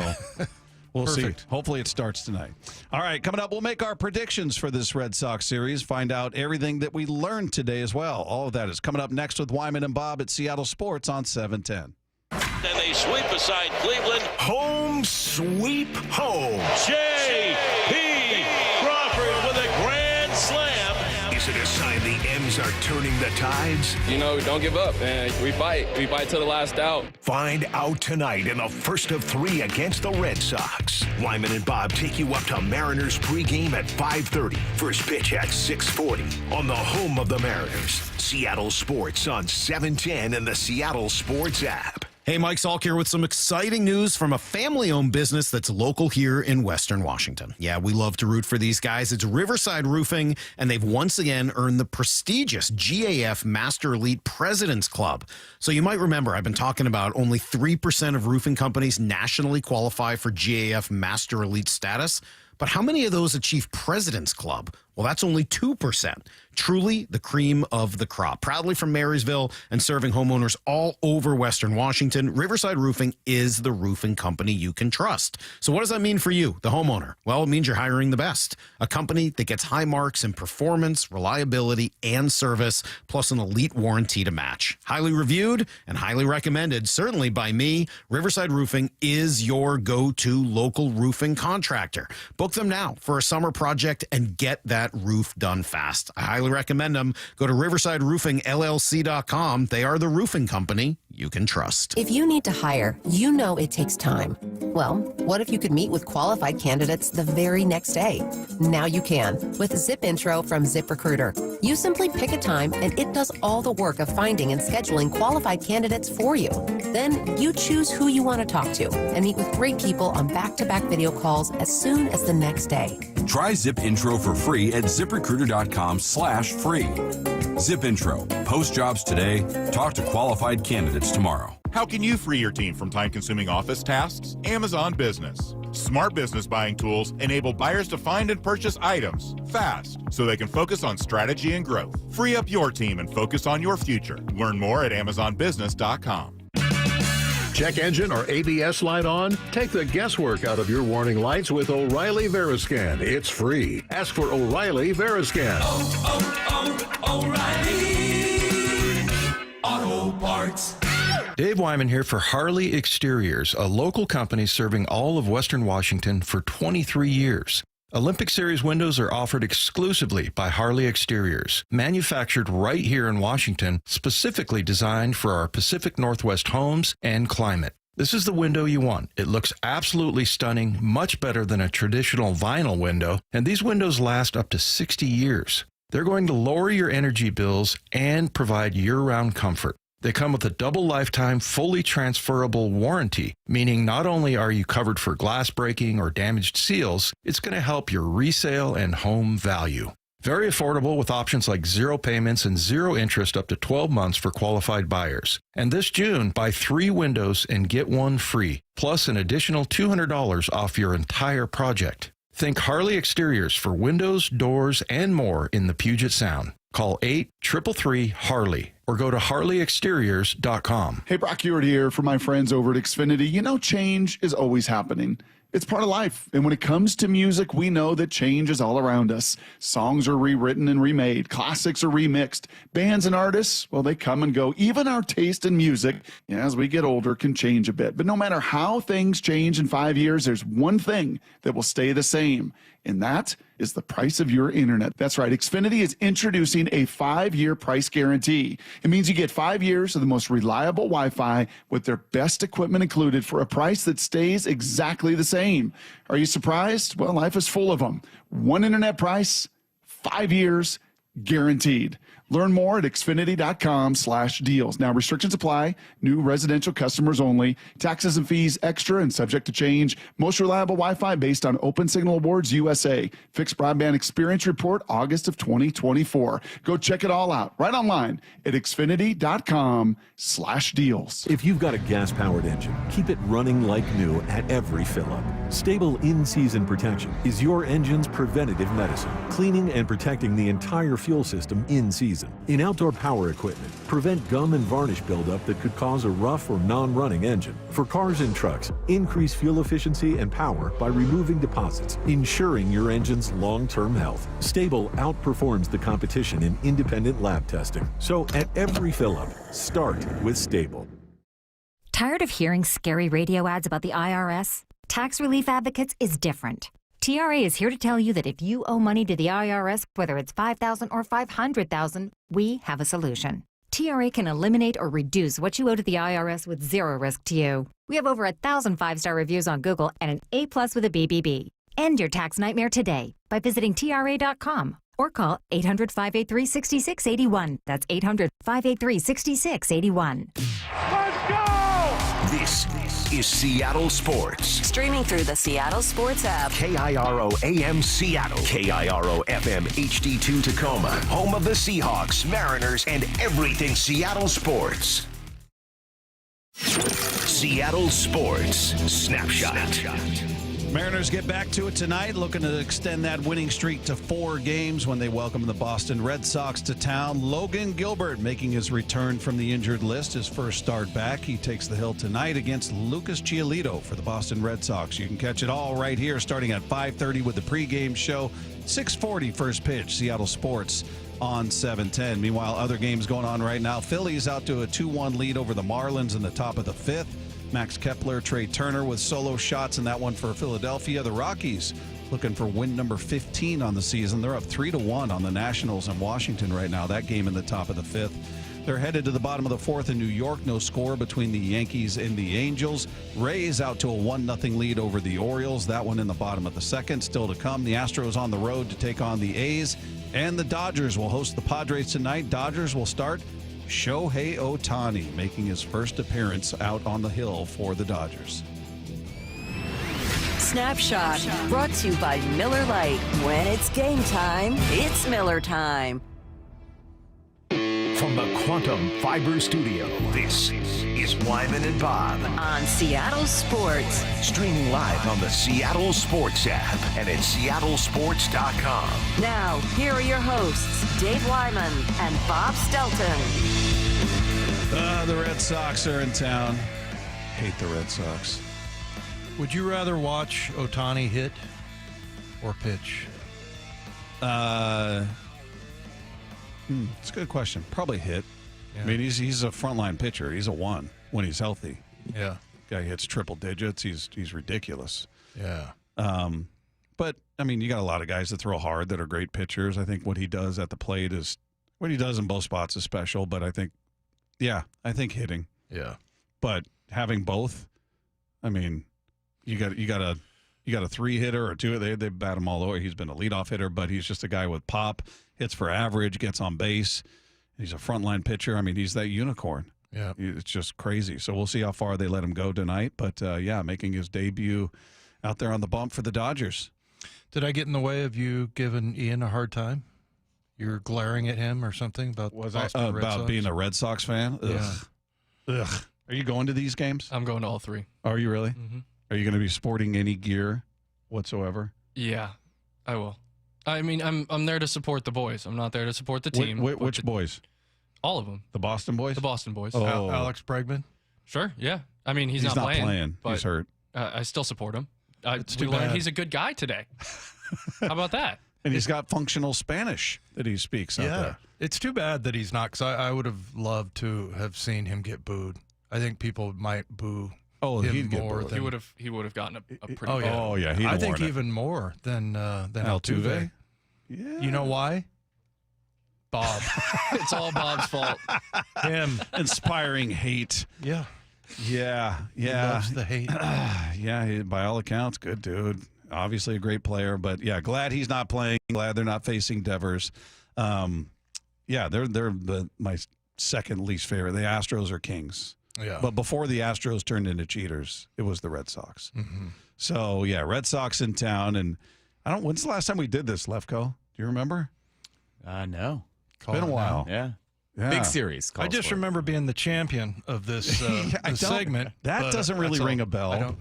we'll see. Hopefully it starts tonight. All right, coming up, we'll make our predictions for this Red Sox series, find out everything that we learned today as well. All of that is coming up next with Wyman and Bob at Seattle Sports on 710. And they sweep aside Cleveland. Home sweep home. J.P. Crawford with a grand slam. Is it a sign the M's are turning the tides? Don't give up, man. We fight. We fight to the last out. Find out tonight in the first of 3 against the Red Sox. Wyman and Bob take you up to Mariners pregame at 5:30. First pitch at 6:40 on the home of the Mariners. Seattle Sports on 710 and the Seattle Sports app. Hey, Mike Salk here with some exciting news from a family-owned business that's local here in Western Washington. Yeah, we love to root for these guys. It's Riverside Roofing, and they've once again earned the prestigious GAF Master Elite President's Club. So you might remember I've been talking about only 3% of roofing companies nationally qualify for GAF Master Elite status. But how many of those achieve President's Club? Well, that's only 2%. Truly the cream of the crop. Proudly from Marysville and serving homeowners all over Western Washington, Riverside Roofing is the roofing company you can trust. So what does that mean for you, the homeowner? Well, it means you're hiring the best. A company that gets high marks in performance, reliability, and service, plus an elite warranty to match. Highly reviewed and highly recommended, certainly by me. Riverside Roofing is your go-to local roofing contractor. Book them now for a summer project and get that roof done fast. I highly recommend them. Go to riversideroofingllc.com. They are the roofing company you can trust. If you need to hire, you know it takes time. Well, what if you could meet with qualified candidates the very next day? Now you can with Zip Intro from ZipRecruiter. You simply pick a time and it does all the work of finding and scheduling qualified candidates for you. Then you choose who you want to talk to and meet with great people on back-to-back video calls as soon as the next day. Try Zip Intro for free at ZipRecruiter.com/free. Zip Intro. Post jobs today. Talk to qualified candidates tomorrow. How can you free your team from time-consuming office tasks? Amazon Business. Smart business buying tools enable buyers to find and purchase items fast so they can focus on strategy and growth. Free up your team and focus on your future. Learn more at AmazonBusiness.com. Check engine or ABS light on? Take the guesswork out of your warning lights with O'Reilly Veriscan. It's free. Ask for O'Reilly Veriscan. O'Reilly Auto Parts. Dave Wyman here for Harley Exteriors, a local company serving all of Western Washington for 23 years. Olympic Series windows are offered exclusively by Harley Exteriors, manufactured right here in Washington, specifically designed for our Pacific Northwest homes and climate. This is the window you want. It looks absolutely stunning, much better than a traditional vinyl window, and these windows last up to 60 years. They're going to lower your energy bills and provide year-round comfort. They come with a double lifetime, fully transferable warranty, meaning not only are you covered for glass breaking or damaged seals, it's going to help your resale and home value. Very affordable with options like 0 payments and 0 interest up to 12 months for qualified buyers. And this June, buy 3 windows and get 1 free, plus an additional $200 off your entire project. Think Harley Exteriors for windows, doors, and more in the Puget Sound. Call 8-333-HARLEY or go to harleyexteriors.com. Hey, Brock Ewart here for my friends over at Xfinity. You know, change is always happening. It's part of life. And when it comes to music, we know that change is all around us. Songs are rewritten and remade. Classics are remixed. Bands and artists, well, they come and go. Even our taste in music, as we get older, can change a bit. But no matter how things change in 5 years, there's one thing that will stay the same. And that is the price of your internet. That's right. Xfinity is introducing a 5-year price guarantee. It means you get 5 years of the most reliable Wi-Fi with their best equipment included for a price that stays exactly the same. Are you surprised? Well, life is full of them. One internet price, 5 years, guaranteed. Learn more at Xfinity.com/deals. Now, restrictions apply. New residential customers only. Taxes and fees extra and subject to change. Most reliable Wi-Fi based on Open Signal Awards USA. Fixed Broadband Experience Report, August of 2024. Go check it all out right online at Xfinity.com/deals. If you've got a gas-powered engine, keep it running like new at every fill-up. Stable in-season protection is your engine's preventative medicine, cleaning and protecting the entire fuel system in season. In outdoor power equipment, prevent gum and varnish buildup that could cause a rough or non-running engine. For cars and trucks, increase fuel efficiency and power by removing deposits, ensuring your engine's long-term health. Stable outperforms the competition in independent lab testing. So at every fill-up, start with Stable. Tired of hearing scary radio ads about the IRS? Tax Relief Advocates is different. TRA is here to tell you that if you owe money to the IRS, whether it's $5,000 or $500,000, we have a solution. TRA can eliminate or reduce what you owe to the IRS with zero risk to you. We have over 1,000 5-star reviews on Google and an A+ with a BBB. End your tax nightmare today by visiting TRA.com or call 800-583-6681. That's 800-583-6681. Let's go! This is Seattle Sports. Streaming through the Seattle Sports app. KIRO AM Seattle. KIRO FM HD2 Tacoma. Home of the Seahawks, Mariners, and everything Seattle sports. Seattle Sports Snapshot. Mariners get back to it tonight, looking to extend that winning streak to 4 games when they welcome the Boston Red Sox to town. Logan Gilbert making his return from the injured list, his first start back. He takes the hill tonight against Lucas Giolito for the Boston Red Sox. You can catch it all right here starting at 5:30 with the pregame show. 6:40 first pitch, Seattle Sports on 710. Meanwhile, other games going on right now. Phillies out to a 2-1 lead over the Marlins in the top of the 5th. Max Kepler, Trey Turner with solo shots in that one for Philadelphia. The Rockies looking for win number 15 on the season. They're up 3-1 on the Nationals in Washington right now. That game in the top of the 5th. They're headed to the bottom of the 4th in New York. No score between the Yankees and the Angels. Rays out to a 1-0 lead over the Orioles. That one in the bottom of the 2nd. Still to come. The Astros on the road to take on the A's. And the Dodgers will host the Padres tonight. Dodgers will start Shohei Ohtani making his first appearance out on the hill for the Dodgers. Snapshot brought to you by Miller Lite. When it's game time, it's Miller time. From the Quantum Fiber Studio, this is Wyman and Bob on Seattle Sports. Streaming live on the Seattle Sports app and at seattlesports.com. Now, here are your hosts, Dave Wyman and Bob Stelton. The Red Sox are in town. Hate the Red Sox. Would you rather watch Ohtani hit or pitch? It's a good question. Probably hit. Yeah. I mean, he's a frontline pitcher. He's a 1 when he's healthy. Yeah. Guy hits triple digits. He's ridiculous. Yeah. But, I mean, you got a lot of guys that throw hard that are great pitchers. I think what he does at the plate is – what he does in both spots is special. But I think hitting. Yeah. But having both, I mean, you got a 3-hitter or 2. They bat him all over. He's been a leadoff hitter, but he's just a guy with pop, hits for average, gets on base. He's a frontline pitcher. I mean, he's that unicorn. Yeah. It's just crazy. So we'll see how far they let him go tonight. But, making his debut out there on the bump for the Dodgers. Did I get in the way of you giving Ian a hard time? You're glaring at him or something about being a Red Sox fan? Ugh. Yeah. Ugh. Are you going to these games? I'm going to all 3. Are you really? Mm-hmm. Are you going to be sporting any gear whatsoever? Yeah, I will. I mean, I'm there to support the boys. I'm not there to support the team. Which boys? All of them. The Boston boys? The Boston boys. Oh. Alex Bregman? Sure, yeah. I mean, he's not playing. But he's hurt. I still support him. We learned he's a good guy today. How about that? And he's got functional Spanish that he speaks out there. It's too bad that he's not, because I would have loved to have seen him get booed. I think people might boo him more. He would have gotten a pretty. Oh yeah. I think even more than Altuve. Yeah. You know why? Bob. It's all Bob's fault. Him inspiring hate. Yeah. Yeah. He loves the hate. By all accounts, good dude. Obviously a great player, but yeah, glad he's not playing. Glad they're not facing Devers. They're my second least favorite. The Astros are kings. Yeah. But before the Astros turned into cheaters, it was the Red Sox. Mm-hmm. So yeah, Red Sox in town, and when's the last time we did this, Lefko? Do you remember? No. It's been a while. Yeah. Yeah. Big series. I just remember being the champion of this segment. That doesn't really ring a bell.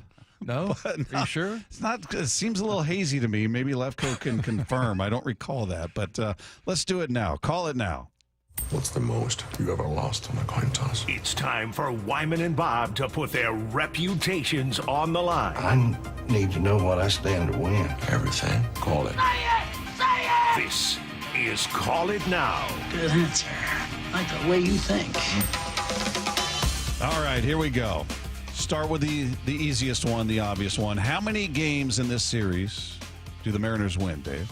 No? Are you sure? It's not. It seems a little hazy to me. Maybe Lefko can confirm. I don't recall that, but let's do it now. Call it now. What's the most you ever lost on a coin toss? It's time for Wyman and Bob to put their reputations on the line. I need to know what I stand to win. Everything. Call it. Say it! This is Call It Now. Good answer. Like the way you think. All right, here we go. Start with the easiest one, the obvious one. How many games in this series do the Mariners win, Dave?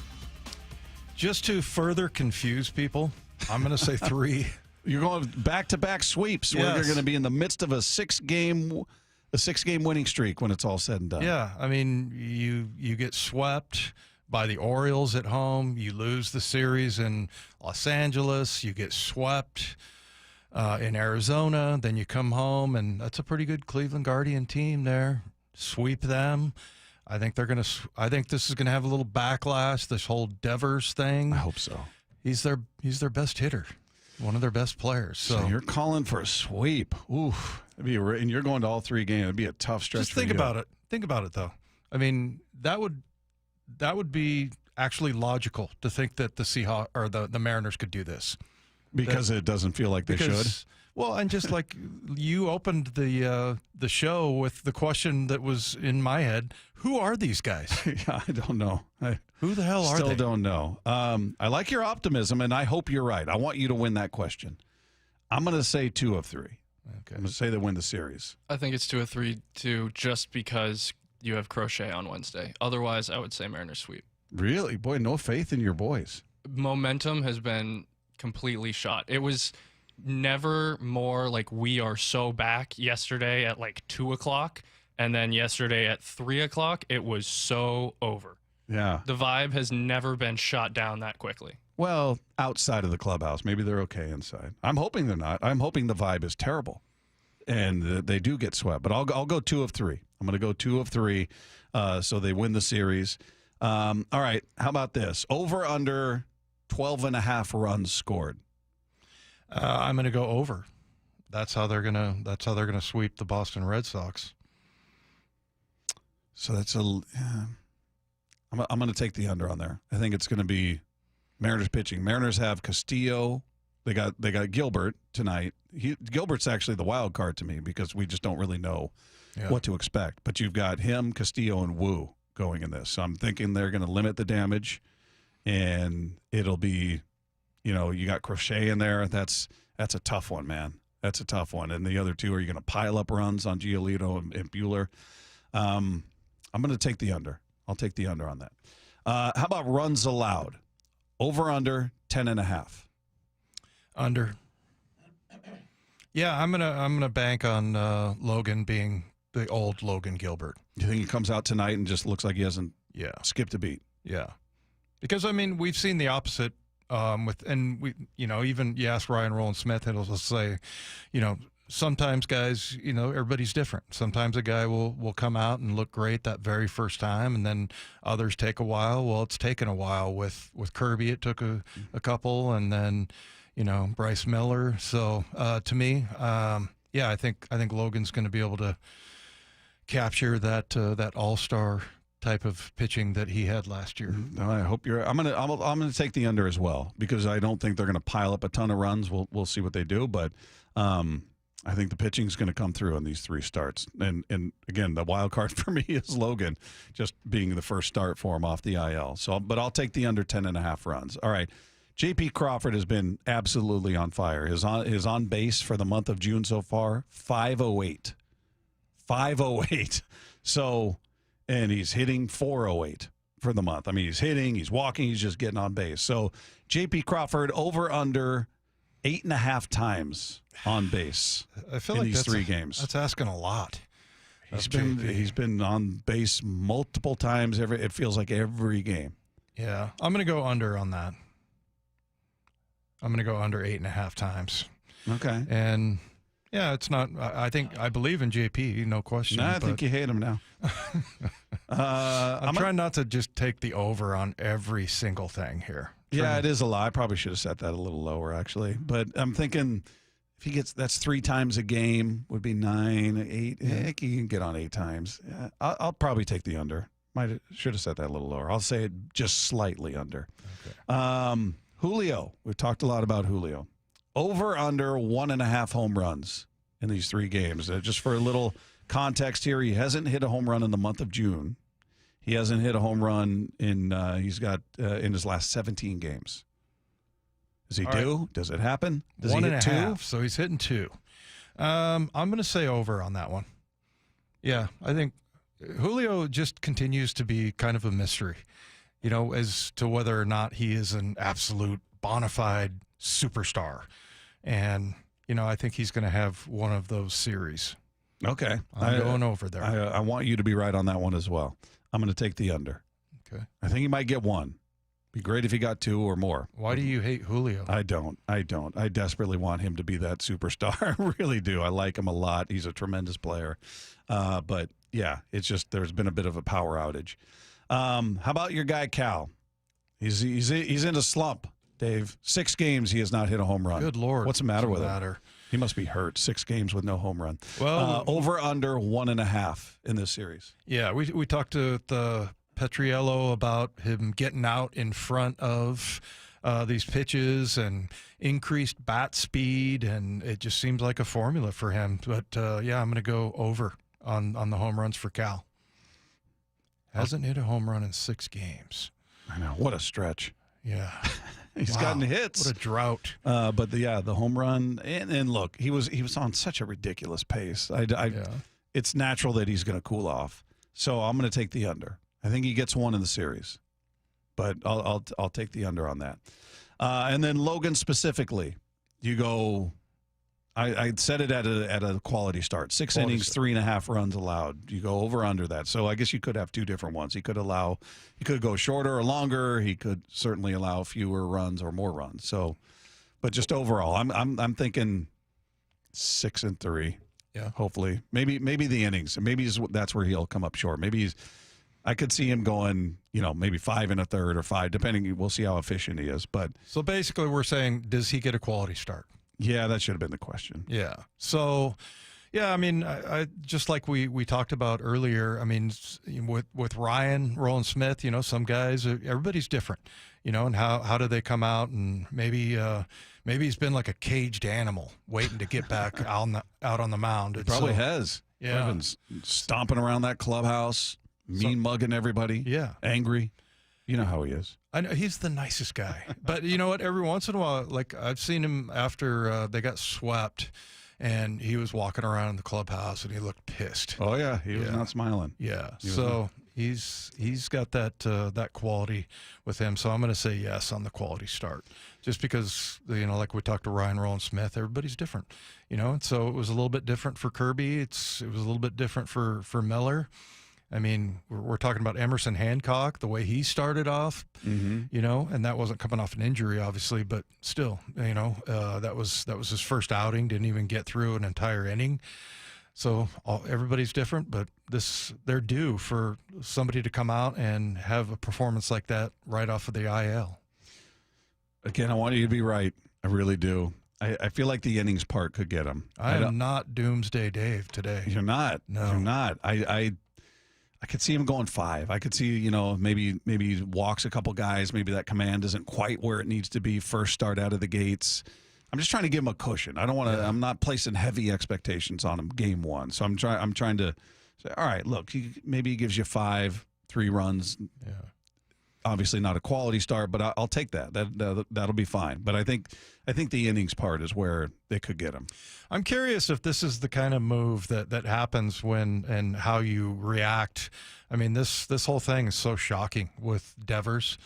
Just to further confuse people, I'm going to say 3. You're going back-to-back sweeps where you're going to be in the midst of a six-game winning streak when it's all said and done. Yeah, I mean, you get swept by the Orioles at home. You lose the series in Los Angeles. You get swept in Arizona. Then you come home, and that's a pretty good Cleveland Guardian team there. Sweep them. I think this is going to have a little backlash, this whole Devers thing. I hope so. He's their best hitter, one of their best players. So you're calling for a sweep. Oof. And you're going to all 3 games. It'd be a tough stretch. Just think about it. Think about it, though. I mean, that would be actually logical to think that the Seahawks or the Mariners could do this. Because it doesn't feel like they should. Well, and just like you opened the show with the question that was in my head, who are these guys? Yeah, I don't know. Who the hell are they? Still don't know. I like your optimism, and I hope you're right. I want you to win that question. I'm going to say 2 of 3. Okay. I'm going to say they win the series. I think it's 2 of 3 too, just because you have Crochet on Wednesday. Otherwise, I would say Mariners sweep. Really? Boy, no faith in your boys. Momentum has been completely shot. It was never more like we are so back yesterday at like 2 o'clock, and then yesterday at 3 o'clock, it was so over. Yeah. The vibe has never been shot down that quickly. Well, outside of the clubhouse. Maybe they're okay inside. I'm hoping they're not. I'm hoping the vibe is terrible and they do get swept. But I'll go 2 of 3. I'm going to go 2 of 3 so they win the series. All right. How about this? Over under 12.5 runs scored. I'm going to go over. That's how they're gonna sweep the Boston Red Sox. So that's I'm going to take the under on there. I think it's going to be Mariners pitching. Mariners have Castillo. They got Gilbert tonight. Gilbert's actually the wild card to me because we just don't really know what to expect. But you've got him, Castillo, and Wu going in this. So I'm thinking they're going to limit the damage, and it'll be, you got Crochet in there. That's a tough one, man. That's a tough one. And the other 2, are you going to pile up runs on Giolito and Buehler? I'm going to take the under. I'll take the under on that. How about runs allowed? Over under 10.5. Under. Yeah, I'm gonna bank on Logan being the old Logan Gilbert. You think he comes out tonight and just looks like he hasn't skipped a beat? Yeah, because I mean we've seen the opposite even you ask Ryan Rowland-Smith and he'll say, sometimes guys, everybody's different. Sometimes a guy will come out and look great that very first time, and then others take a while. Well, it's taken a while with Kirby. It took a couple, and then Bryce Miller. So to me, I think Logan's going to be able to capture that all-star type of pitching that he had last year. No, I hope you're. I'm gonna take the under as well because I don't think they're going to pile up a ton of runs. We'll see what they do, but I think the pitching is going to come through in these 3 starts. And again, the wild card for me is Logan, just being the first start for him off the IL. But I'll take the under 10.5 runs. All right. J.P. Crawford has been absolutely on fire. His on base for the month of June so far, 508. 508. So, and he's hitting 408 for the month. I mean, he's hitting, he's walking, he's just getting on base. So, J.P. Crawford over under 8.5 times on base. I feel in like these 3 games. That's asking a lot. He's been on base multiple times. It feels like every game. Yeah, I'm going to go under on that. I'm going to go under 8.5 times. Okay. And yeah, it's not. I believe in JP, no question. No, I think you hate him now. I'm trying not to just take the over on every single thing here. Yeah, it is a lot. I probably should have set that a little lower, actually. But I'm thinking if he gets, that's 3 times a game, would be 9, 8. Heck, he can get on 8 times. Yeah, I'll probably take the under. Should have set that a little lower. I'll say it just slightly under. Okay. Julio. We've talked a lot about Julio. Over under 1.5 home runs in these 3 games. Just for a little context here, he hasn't hit a home run in the month of June. He hasn't hit a home run in in his last 17 games. Is he due? Right. Does it happen? Does 1.5. So he's hitting 2. I'm going to say over on that one. Yeah, I think Julio just continues to be kind of a mystery, as to whether or not he is an absolute bona fide superstar. And, I think he's going to have one of those series. Okay. I'm going over there. I want you to be right on that one as well. I'm going to take the under. Okay. I think he might get 1. Be great if he got 2 or more. Why do you hate Julio? I don't. I desperately want him to be that superstar. I really do. I like him a lot. He's a tremendous player. But, yeah, it's just there's been a bit of a power outage. How about your guy Cal? He's in a slump, Dave. 6 games he has not hit a home run. Good Lord. What's the matter with him? He must be hurt. 6 games with no home run. Well, over under 1.5 in this series. Yeah, we talked to the Petriello about him getting out in front of these pitches and increased bat speed, and it just seems like a formula for him. But yeah, I'm going to go over on the home runs for Cal. Hasn't hit a home run in 6 games. I know. What a stretch. Yeah. He's gotten hits. What a drought. But the home run and look, he was on such a ridiculous pace. It's natural that he's going to cool off. So I'm going to take the under. I think he gets 1 in the series, but I'll take the under on that. And then Logan specifically, you go. I set it at a quality start. 6 innings, 3.5 runs allowed. You go over under that. So I guess you could have 2 different ones. He could go shorter or longer. He could certainly allow fewer runs or more runs. So, but just overall, I'm thinking 6 and 3. Yeah. Hopefully, maybe the innings. Maybe that's where he'll come up short. I could see him going, maybe 5 1/3 or 5, depending. We'll see how efficient he is. But so basically, we're saying, does he get a quality start? Yeah, that should have been the question. Yeah. So, yeah, I mean, I just like we talked about earlier. I mean, with Ryan, Rowland-Smith, some guys, everybody's different, and how do they come out, and maybe he's been like a caged animal waiting to get back out on the mound. He probably has. Yeah. Been stomping around that clubhouse, mugging everybody. Yeah. Angry. You know how he is. I know he's the nicest guy, but you know what? Every once in a while, like I've seen him after they got swept, and he was walking around the clubhouse, and he looked pissed. Oh yeah, he was not smiling. Yeah, so he's got that quality with him. So I'm going to say yes on the quality start, just because like we talked to Ryan Rowland-Smith, everybody's different, and so it was a little bit different for Kirby. It was a little bit different for Miller. I mean, we're talking about Emerson Hancock, the way he started off, and that wasn't coming off an injury, obviously, but still, that was his first outing, didn't even get through an entire inning. So everybody's different, but they're due for somebody to come out and have a performance like that right off of the IL. Again, I want you to be right. I really do. I feel like the innings part could get him. I am not Doomsday Dave today. You're not. No. You're not. I could see him going 5. I could see, maybe he walks a couple guys. Maybe that command isn't quite where it needs to be first start out of the gates. I'm just trying to give him a cushion. I don't want to. I'm not placing heavy expectations on him game one. So I'm trying to say, all right, look, maybe he gives you 5, 3 runs. Yeah. Obviously not a quality start, but I'll take that. That'll be fine. But I think the innings part is where they could get him. I'm curious if this is the kind of move that happens when and how you react. I mean, this whole thing is so shocking with Devers.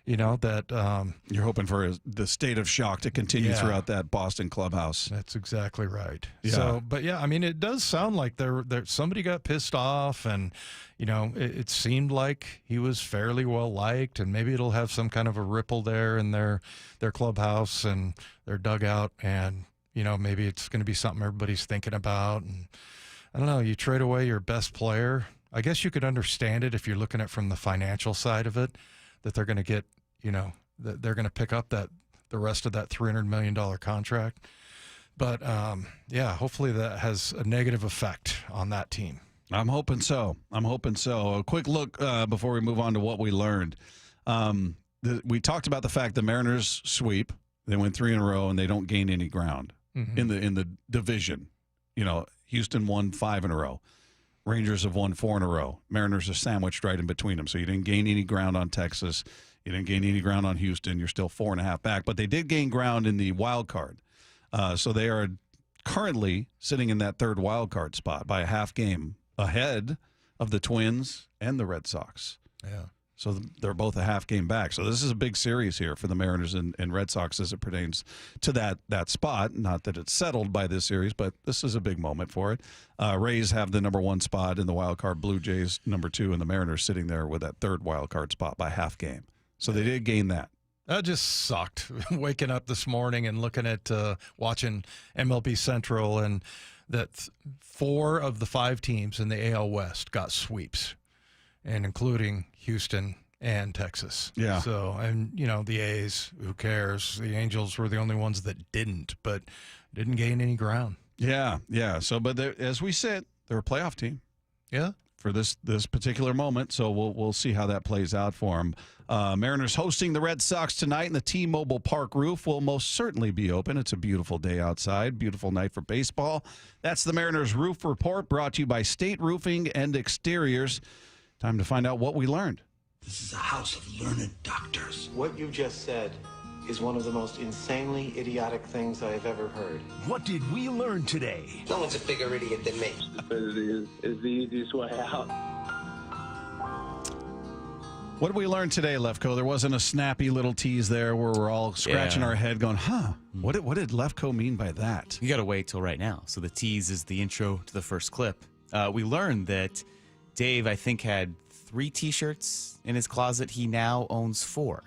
That you're hoping for the state of shock to continue throughout that Boston clubhouse. That's exactly right. Yeah. So, but yeah, I mean, it does sound like there somebody got pissed off, and it seemed like he was fairly well liked, and maybe it'll have some kind of a ripple there in their clubhouse and their dugout, and maybe it's going to be something everybody's thinking about. And I don't know, you trade away your best player. I guess you could understand it if you're looking at from the financial side of it, that they're going to get. That they're going to pick up the rest of that $300 million contract. But, hopefully that has a negative effect on that team. I'm hoping so. A quick look before we move on to what we learned. We talked about the fact the Mariners sweep. They win 3 in a row, and they don't gain any ground in the division. Houston won 5 in a row. Rangers have won 4 in a row. Mariners are sandwiched right in between them. So you didn't gain any ground on Texas. You didn't gain any ground on Houston. You're still 4.5 back. But they did gain ground in the wild card. So they are currently sitting in that 3rd wild card spot by a half game ahead of the Twins and the Red Sox. Yeah. So they're both a half game back. So this is a big series here for the Mariners and Red Sox as it pertains to that spot. Not that it's settled by this series, but this is a big moment for it. Rays have the number 1 spot in the wild card, Blue Jays number 2, and the Mariners sitting there with that 3rd wild card spot by half game. So they did gain that. That just sucked. Waking up this morning and looking at watching MLB Central, and that 4 of the 5 teams in the AL West got sweeps, and including Houston and Texas. Yeah. So, and the A's, who cares? The Angels were the only ones that didn't gain any ground. Yeah. So, but as we said, they're a playoff team. Yeah. For this particular moment, so we'll see how that plays out for them. Mariners hosting the Red Sox tonight, and the T-Mobile Park roof will most certainly be open. It's a beautiful day outside, beautiful night for baseball. That's the Mariners Roof Report, brought to you by State Roofing and Exteriors. Time to find out what we learned. This is a house of learned doctors. What you just said is one of the most insanely idiotic things I have ever heard. What did we learn today? No one's a bigger idiot than me. Stupidity is the easiest way out. What did we learn today, Lefko? There wasn't a snappy little tease there where we're all scratching our head going, what did Lefko mean by that? You got to wait till right now. So the tease is the intro to the first clip. We learned that Dave, I think, had 3 T-shirts in his closet. He now owns 4.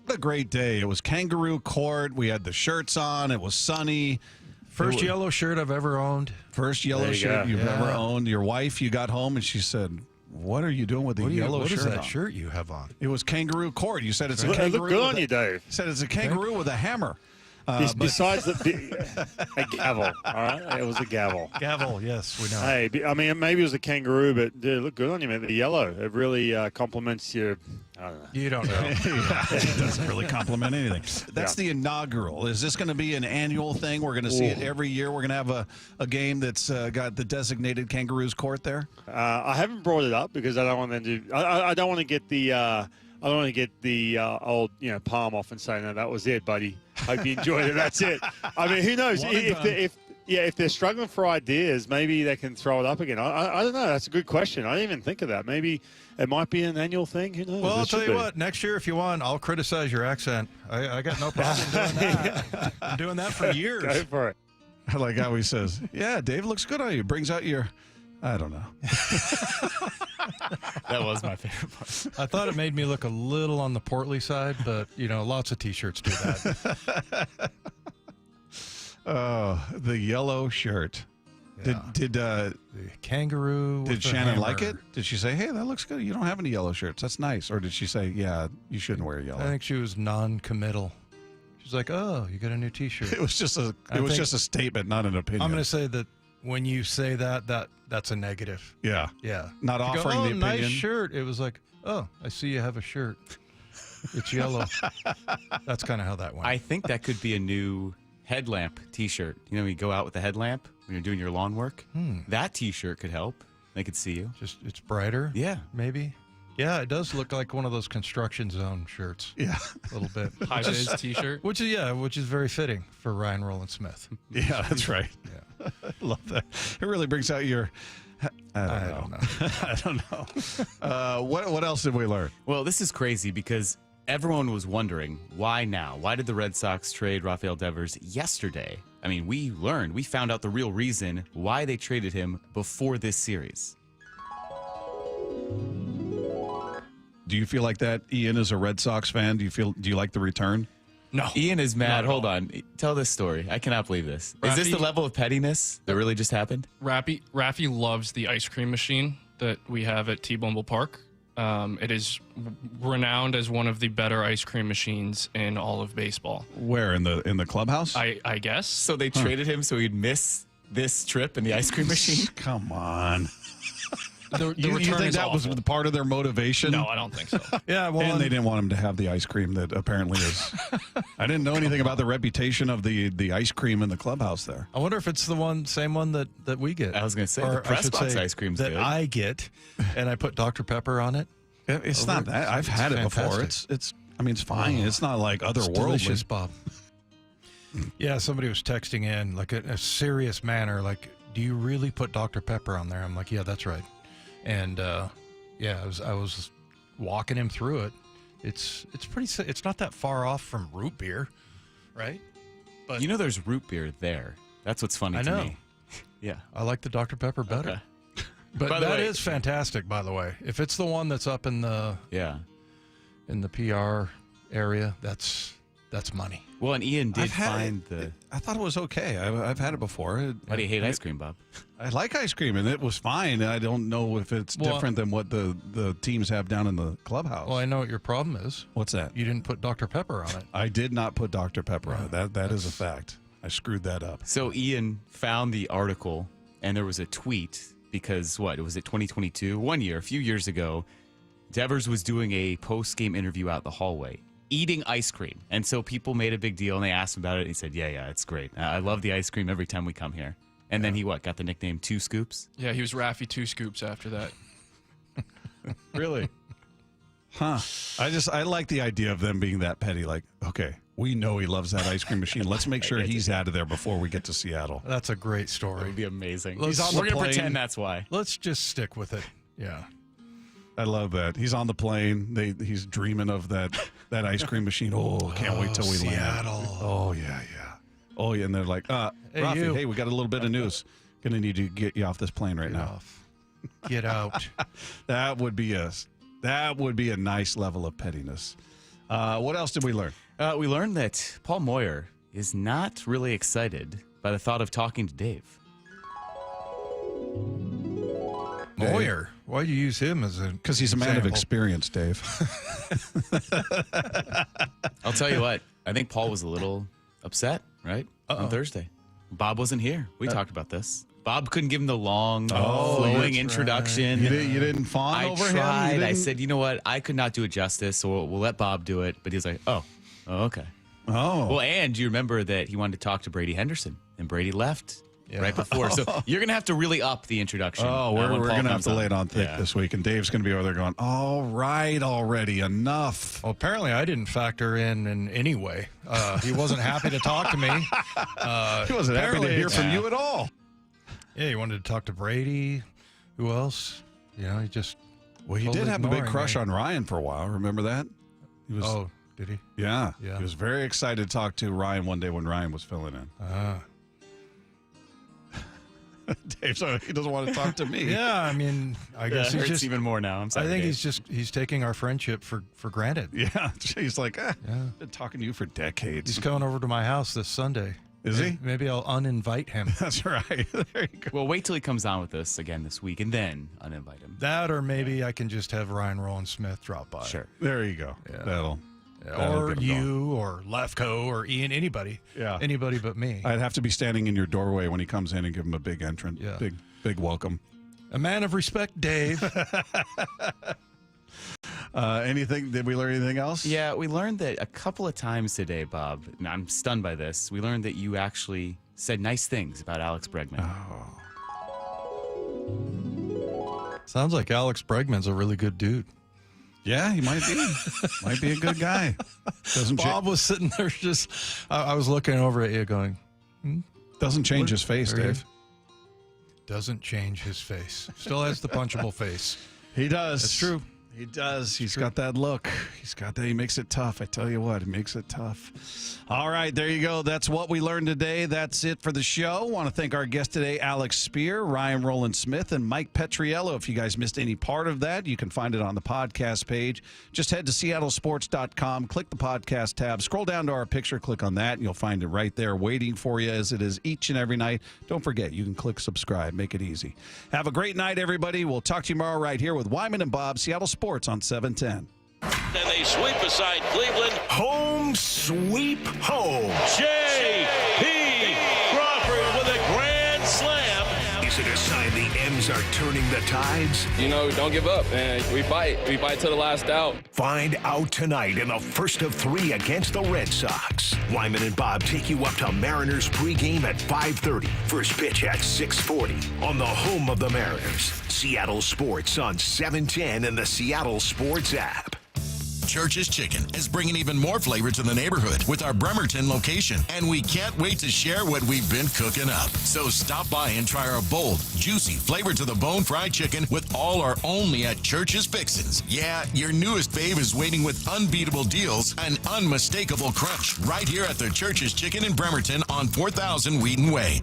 What a great day. It was Kangaroo Court. We had the shirts on. It was sunny. First yellow shirt I've ever owned. First yellow shirt you've ever owned. Your wife, you got home and she said, what are you doing with the yellow shirt on? What is that shirt you have on? It was Kangaroo Court. You said it's a kangaroo. It looked good on you, Dave. You said it's a kangaroo with a hammer. Besides a gavel, all right? It was a gavel. Gavel, yes, we know. Hey, I mean, maybe it was a kangaroo, but it looked good on you, man. The yellow, it really complements your, I don't know. You don't know. It doesn't really compliment anything. That's the inaugural. Is this going to be an annual thing? We're going to see it every year. We're going to have a game that's got the designated Kangaroos Court there? I haven't brought it up because I don't want them to, I don't want to get the, I don't want to get the old, palm off and say, no, that was it, buddy. Hope you enjoyed it. That's it. I mean, who knows? If they're struggling for ideas, maybe they can throw it up again. I don't know. That's a good question. I didn't even think of that. Maybe it might be an annual thing. Who knows? Well, I'll tell you what. Next year, if you want, I'll criticize your accent. I got no problem doing that. I'm doing that for years. Go for it. I like how he says, yeah, Dave looks good on you. Brings out your, I don't know. That was my favorite part. I thought it made me look a little on the portly side, but, lots of T-shirts do that. Oh, the yellow shirt. Yeah. Did the kangaroo? Did Shannon like it? Did she say, "Hey, that looks good. You don't have any yellow shirts. That's nice"? Or did she say, "Yeah, you shouldn't wear yellow"? I think she was non-committal. She's like, "Oh, you got a new T-shirt." It was just a statement, not an opinion. I'm going to say that when you say that's a negative. Yeah. Yeah. Not you offering go, the opinion. Nice shirt. It was like, "Oh, I see you have a shirt." It's yellow. That's kind of how that went. I think that could be a new headlamp T-shirt. You know, you go out with a headlamp when you're doing your lawn work. That T-shirt could help. They could see you. Just it's brighter. Yeah, maybe. Yeah, it does look like one of those construction zone shirts. Yeah, a little bit. High-vis T-shirt. Which is very fitting for Ryan Rowland-Smith. Yeah, that's right. Yeah, I love that. It really brings out your. I don't know. I don't know. What else did we learn? Well, this is crazy because everyone was wondering why now. Why did the Red Sox trade Rafael Devers yesterday? I mean, we found out the real reason why they traded him before this series. Do you feel like that Ian is a Red Sox fan? Do you like the return? No. Ian is mad. Hold on. Tell this story. I cannot believe this. Is this the level of pettiness that really just happened? Raffy loves the ice cream machine that we have at T-Bumble Park. It is renowned as one of the better ice cream machines in all of baseball. Where, in the clubhouse? I guess. So they traded him so he'd miss this trip in the ice cream machine? Come on. The you return think is that was awful. part of their motivation? No, I don't think so. Yeah, well, and they didn't want him to have the ice cream that apparently is. I didn't know anything about the reputation of the ice cream in the clubhouse there. I wonder if it's the same one that we get. I was going to say, the press box ice cream's that good. I get, and I put Dr. Pepper on it. It's not that. I've had it before. It's fine. It's not like otherworldly. It's delicious, Bob. Yeah, somebody was texting in like a serious manner, like, do you really put Dr. Pepper on there? I'm like, yeah, that's right. And I was walking him through it. It's not that far off from root beer, right? But you know, there's root beer there. That's what's funny to me. Yeah, I like the Dr. Pepper better. Okay. But that is fantastic, by the way. If it's the one that's up in the PR area, that's money. Well, and Ian did find I thought it was okay. I've had it before. Why do you hate ice cream, Bob? I like ice cream, and it was fine. I don't know if it's different than what the teams have down in the clubhouse. Well, I know what your problem is. What's that? You didn't put Dr. Pepper on it. I did not put Dr. Pepper on it. That is a fact. I screwed that up. So Ian found the article, and there was a tweet because was it 2022? 1 year, a few years ago, Devers was doing a post-game interview out the hallway, eating ice cream. And so people made a big deal, and they asked him about it. And he said, yeah, it's great. I love the ice cream every time we come here. And then he got the nickname Two Scoops? Yeah, he was Raffy Two Scoops after that. Really? Huh. I like the idea of them being that petty. Like, okay, we know he loves that ice cream machine. Let's make sure he's out of there before we get to Seattle. That's a great story. That would be amazing. We're going to pretend that's why. Let's just stick with it. Yeah. I love that. He's on the plane. He's dreaming of that ice cream machine. Oh, can't wait till we land. Seattle. Oh, yeah. Oh, yeah. And they're like, Rafi, hey, we got a little bit of news. Going to need to get you off this plane right now. Get out. That would be a nice level of pettiness. What else did we learn? We learned that Paul Moyer is not really excited by the thought of talking to Dave. Moyer? Why do you use him as because he's a man of experience, Dave. I'll tell you what. I think Paul was a little upset, right? On Thursday. Bob wasn't here. We talked about this. Bob couldn't give him the long, flowing introduction. Right. You didn't fawn over him? I said, you know what? I could not do it justice, so we'll let Bob do it. But he was like, oh, okay. Oh. Well, and you remember that he wanted to talk to Brady Henderson, and Brady left right before. So you're going to have to really up the introduction. Oh, we're going to have to lay it on thick this week. And Dave's going to be over there going, all right, already, enough. Well, apparently I didn't factor in any way. He wasn't happy to talk to me. He wasn't happy to hear from you at all. Yeah, he wanted to talk to Brady. Who else? You know, he just... Well, he did have a big crush on Ryan for a while. Remember that? He was, oh, did he? Yeah. He was very excited to talk to Ryan one day when Ryan was filling in. Dave, so he doesn't want to talk to me. Yeah, I mean, I guess he's just even more now. I'm sorry, I think Dave. he's taking our friendship for granted. Yeah, he's like, I've been talking to you for decades. He's coming over to my house this Sunday. Is he? Maybe I'll uninvite him. That's right. There you go. Well, wait till he comes on with us again this week, and then uninvite him. That, or maybe I can just have Ryan Rowland-Smith drop by. Sure. There you go. Yeah. That'll or you, or Lefko, or Ian, anybody. Yeah. Anybody but me. I'd have to be standing in your doorway when he comes in and give him a big entrance. Yeah. Big welcome. A man of respect, Dave. Did we learn anything else? Yeah, we learned that a couple of times today, Bob, and I'm stunned by this. We learned that you actually said nice things about Alex Bregman. Sounds like Alex Bregman's a really good dude. Yeah, he might be. Might be a good guy. Bob was sitting there just, I was looking over at you going, Doesn't change his face, Dave. Doesn't change his face. Still has the punchable face. He does. That's true. He does. He's got that look. He's got that. He makes it tough. I tell you what, he makes it tough. All right, there you go. That's what we learned today. That's it for the show. Want to thank our guest today, Alex Speier, Ryan Rowland-Smith, and Mike Petriello. If you guys missed any part of that, you can find it on the podcast page. Just head to seattlesports.com, click the podcast tab, scroll down to our picture, click on that, and you'll find it right there waiting for you as it is each and every night. Don't forget, you can click subscribe. Make it easy. Have a great night, everybody. We'll talk to you tomorrow right here with Wyman and Bob, Seattle Sports on 710. And they sweep aside Cleveland. Home sweep home. J.P. Crawford with a grand slam. Is it a sign the M's are turning the tides? You know, don't give up, man. We fight. We fight to the last out. Find out tonight in the first of 3 against the Red Sox. Wyman and Bob take you up to Mariners pregame at 5:30. First pitch at 6:40 on the home of the Mariners. Seattle Sports on 710 and the Seattle Sports app. Church's Chicken is bringing even more flavor to the neighborhood with our Bremerton location, and we can't wait to share what we've been cooking up. So stop by and try our bold, juicy, flavor-to-the-bone fried chicken with all our only at Church's Fixins. Yeah, your newest fave is waiting with unbeatable deals and unmistakable crunch right here at the Church's Chicken in Bremerton on 4000 Wheaton Way.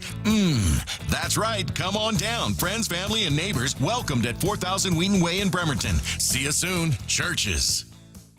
That's right. Come on down. Friends, family, and neighbors welcomed at 4000 Wheaton Way in Bremerton. See you soon. Church's.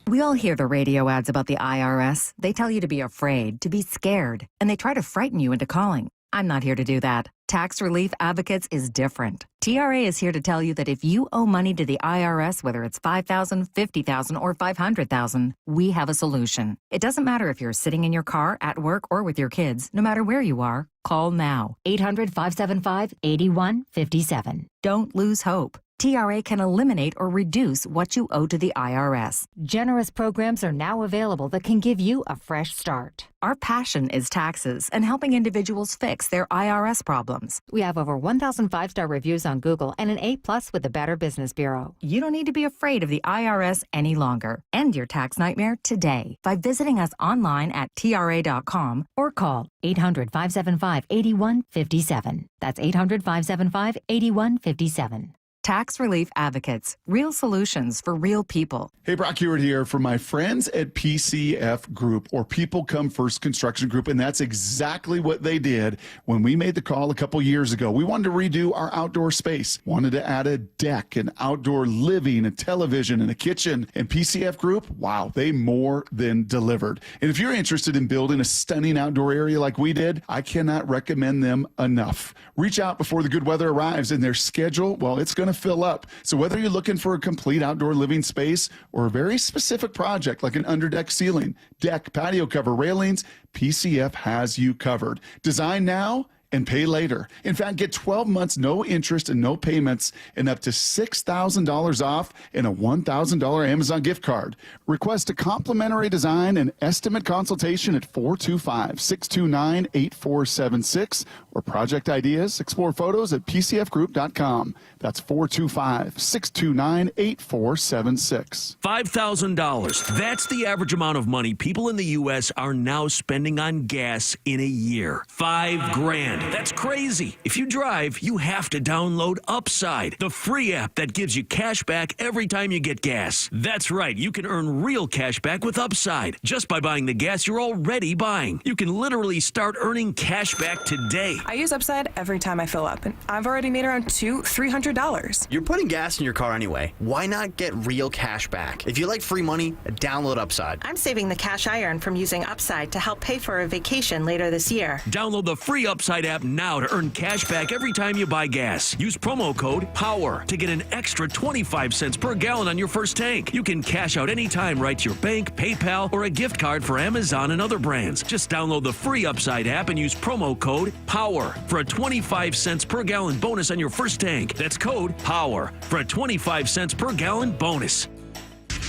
We all hear the radio ads about the IRS. They tell you to be afraid, to be scared, and they try to frighten you into calling. I'm not here to do that. Tax Relief Advocates is different. TRA is here to tell you that if you owe money to the IRS, whether it's $5,000, $50,000, or $500,000, we have a solution. It doesn't matter if you're sitting in your car, at work, or with your kids. No matter where you are, call now. 800-575-8157. Don't lose hope. TRA can eliminate or reduce what you owe to the IRS. Generous programs are now available that can give you a fresh start. Our passion is taxes and helping individuals fix their IRS problems. We have over 1,000 five-star reviews on Google and an A+ with the Better Business Bureau. You don't need to be afraid of the IRS any longer. End your tax nightmare today by visiting us online at TRA.com or call 800-575-8157. That's 800-575-8157. Tax Relief Advocates, real solutions for real people. Hey, Brock Hewitt here for my friends at PCF Group, or People Come First Construction Group, and that's exactly what they did when we made the call a couple years ago. We wanted to redo our outdoor space, wanted to add a deck, an outdoor living, a television, and a kitchen. And PCF Group, wow, they more than delivered. And if you're interested in building a stunning outdoor area like we did, I cannot recommend them enough. Reach out before the good weather arrives, and their schedule, well, it's going to fill up. So whether you're looking for a complete outdoor living space or a very specific project like an underdeck ceiling, deck, patio cover, railings, PCF has you covered. Design now and pay later. In fact, get 12 months, no interest and no payments, and up to $6,000 off and a $1,000 Amazon gift card. Request a complimentary design and estimate consultation at 425-629-8476 or project ideas. Explore photos at pcfgroup.com. That's 425-629-8476. $5,000. That's the average amount of money people in the U.S. are now spending on gas in a year. $5,000. That's crazy. If you drive, you have to download Upside, the free app that gives you cash back every time you get gas. That's right. You can earn real cash back with Upside just by buying the gas you're already buying. You can literally start earning cash back today. I use Upside every time I fill up, and I've already made around $200-$300. You're putting gas in your car anyway. Why not get real cash back? If you like free money, download Upside. I'm saving the cash I earn from using Upside to help pay for a vacation later this year. Download the free Upside app now to earn cash back every time you buy gas. Use promo code POWER to get an extra 25 cents per gallon on your first tank. You can cash out anytime right to your bank, PayPal, or a gift card for Amazon and other brands. Just download the free Upside app and use promo code POWER for a 25 cents per gallon bonus on your first tank. That's code POWER for a 25 cents per gallon bonus.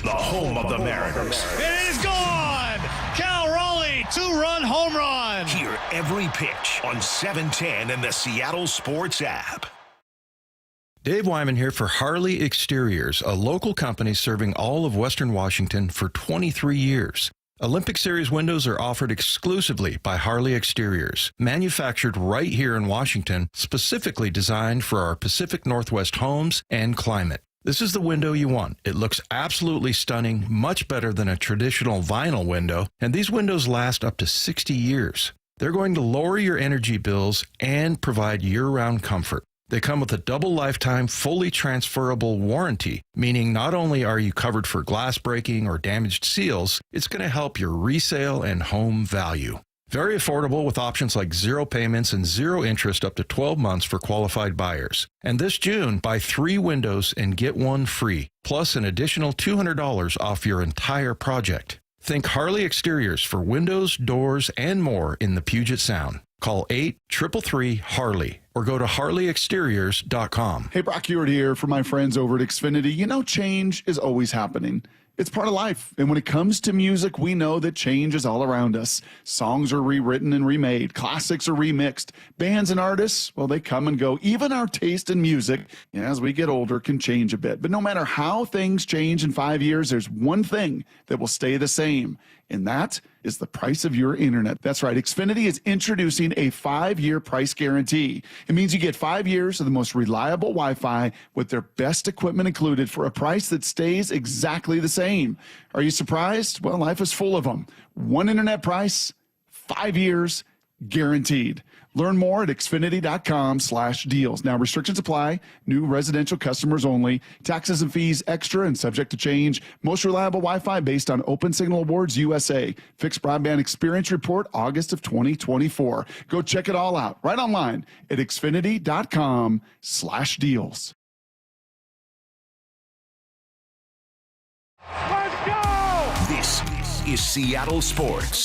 the home of the Mariners. It is gone! Cal Raleigh, 2-run home run! Hear every pitch on 710 and the Seattle Sports app. Dave Wyman here for Harley Exteriors, a local company serving all of Western Washington for 23 years. Olympic Series windows are offered exclusively by Harley Exteriors, manufactured right here in Washington, specifically designed for our Pacific Northwest homes and climate. This is the window you want. It looks absolutely stunning, much better than a traditional vinyl window, and these windows last up to 60 years. They're going to lower your energy bills and provide year-round comfort. They come with a double lifetime, fully transferable warranty, meaning not only are you covered for glass breaking or damaged seals, it's going to help your resale and home value. Very affordable with options like 0 payments and 0 interest up to 12 months for qualified buyers. And this June, buy 3 windows and get 1 free, plus an additional $200 off your entire project. Think Harley Exteriors for windows, doors, and more in the Puget Sound. Call 8-333-HARLEY or go to harleyexteriors.com. Hey, Brock Ewart here for my friends over at Xfinity. You know, change is always happening. It's part of life. And when it comes to music, we know that change is all around us. Songs are rewritten and remade. Classics are remixed. Bands and artists, well, they come and go. Even our taste in music, as we get older, can change a bit. But no matter how things change in 5 years, there's one thing that will stay the same, and that is the price of your internet. That's right. Xfinity is introducing a 5-year price guarantee. It means you get 5 years of the most reliable Wi-Fi with their best equipment included for a price that stays exactly the same. Are you surprised? Well, life is full of them. One internet price, 5 years, guaranteed. Learn more at Xfinity.com/deals. Now, restrictions apply. New residential customers only. Taxes and fees extra and subject to change. Most reliable Wi-Fi based on Open Signal Awards USA. Fixed Broadband Experience Report, August of 2024. Go check it all out right online at Xfinity.com/deals. Let's go! This is Seattle Sports.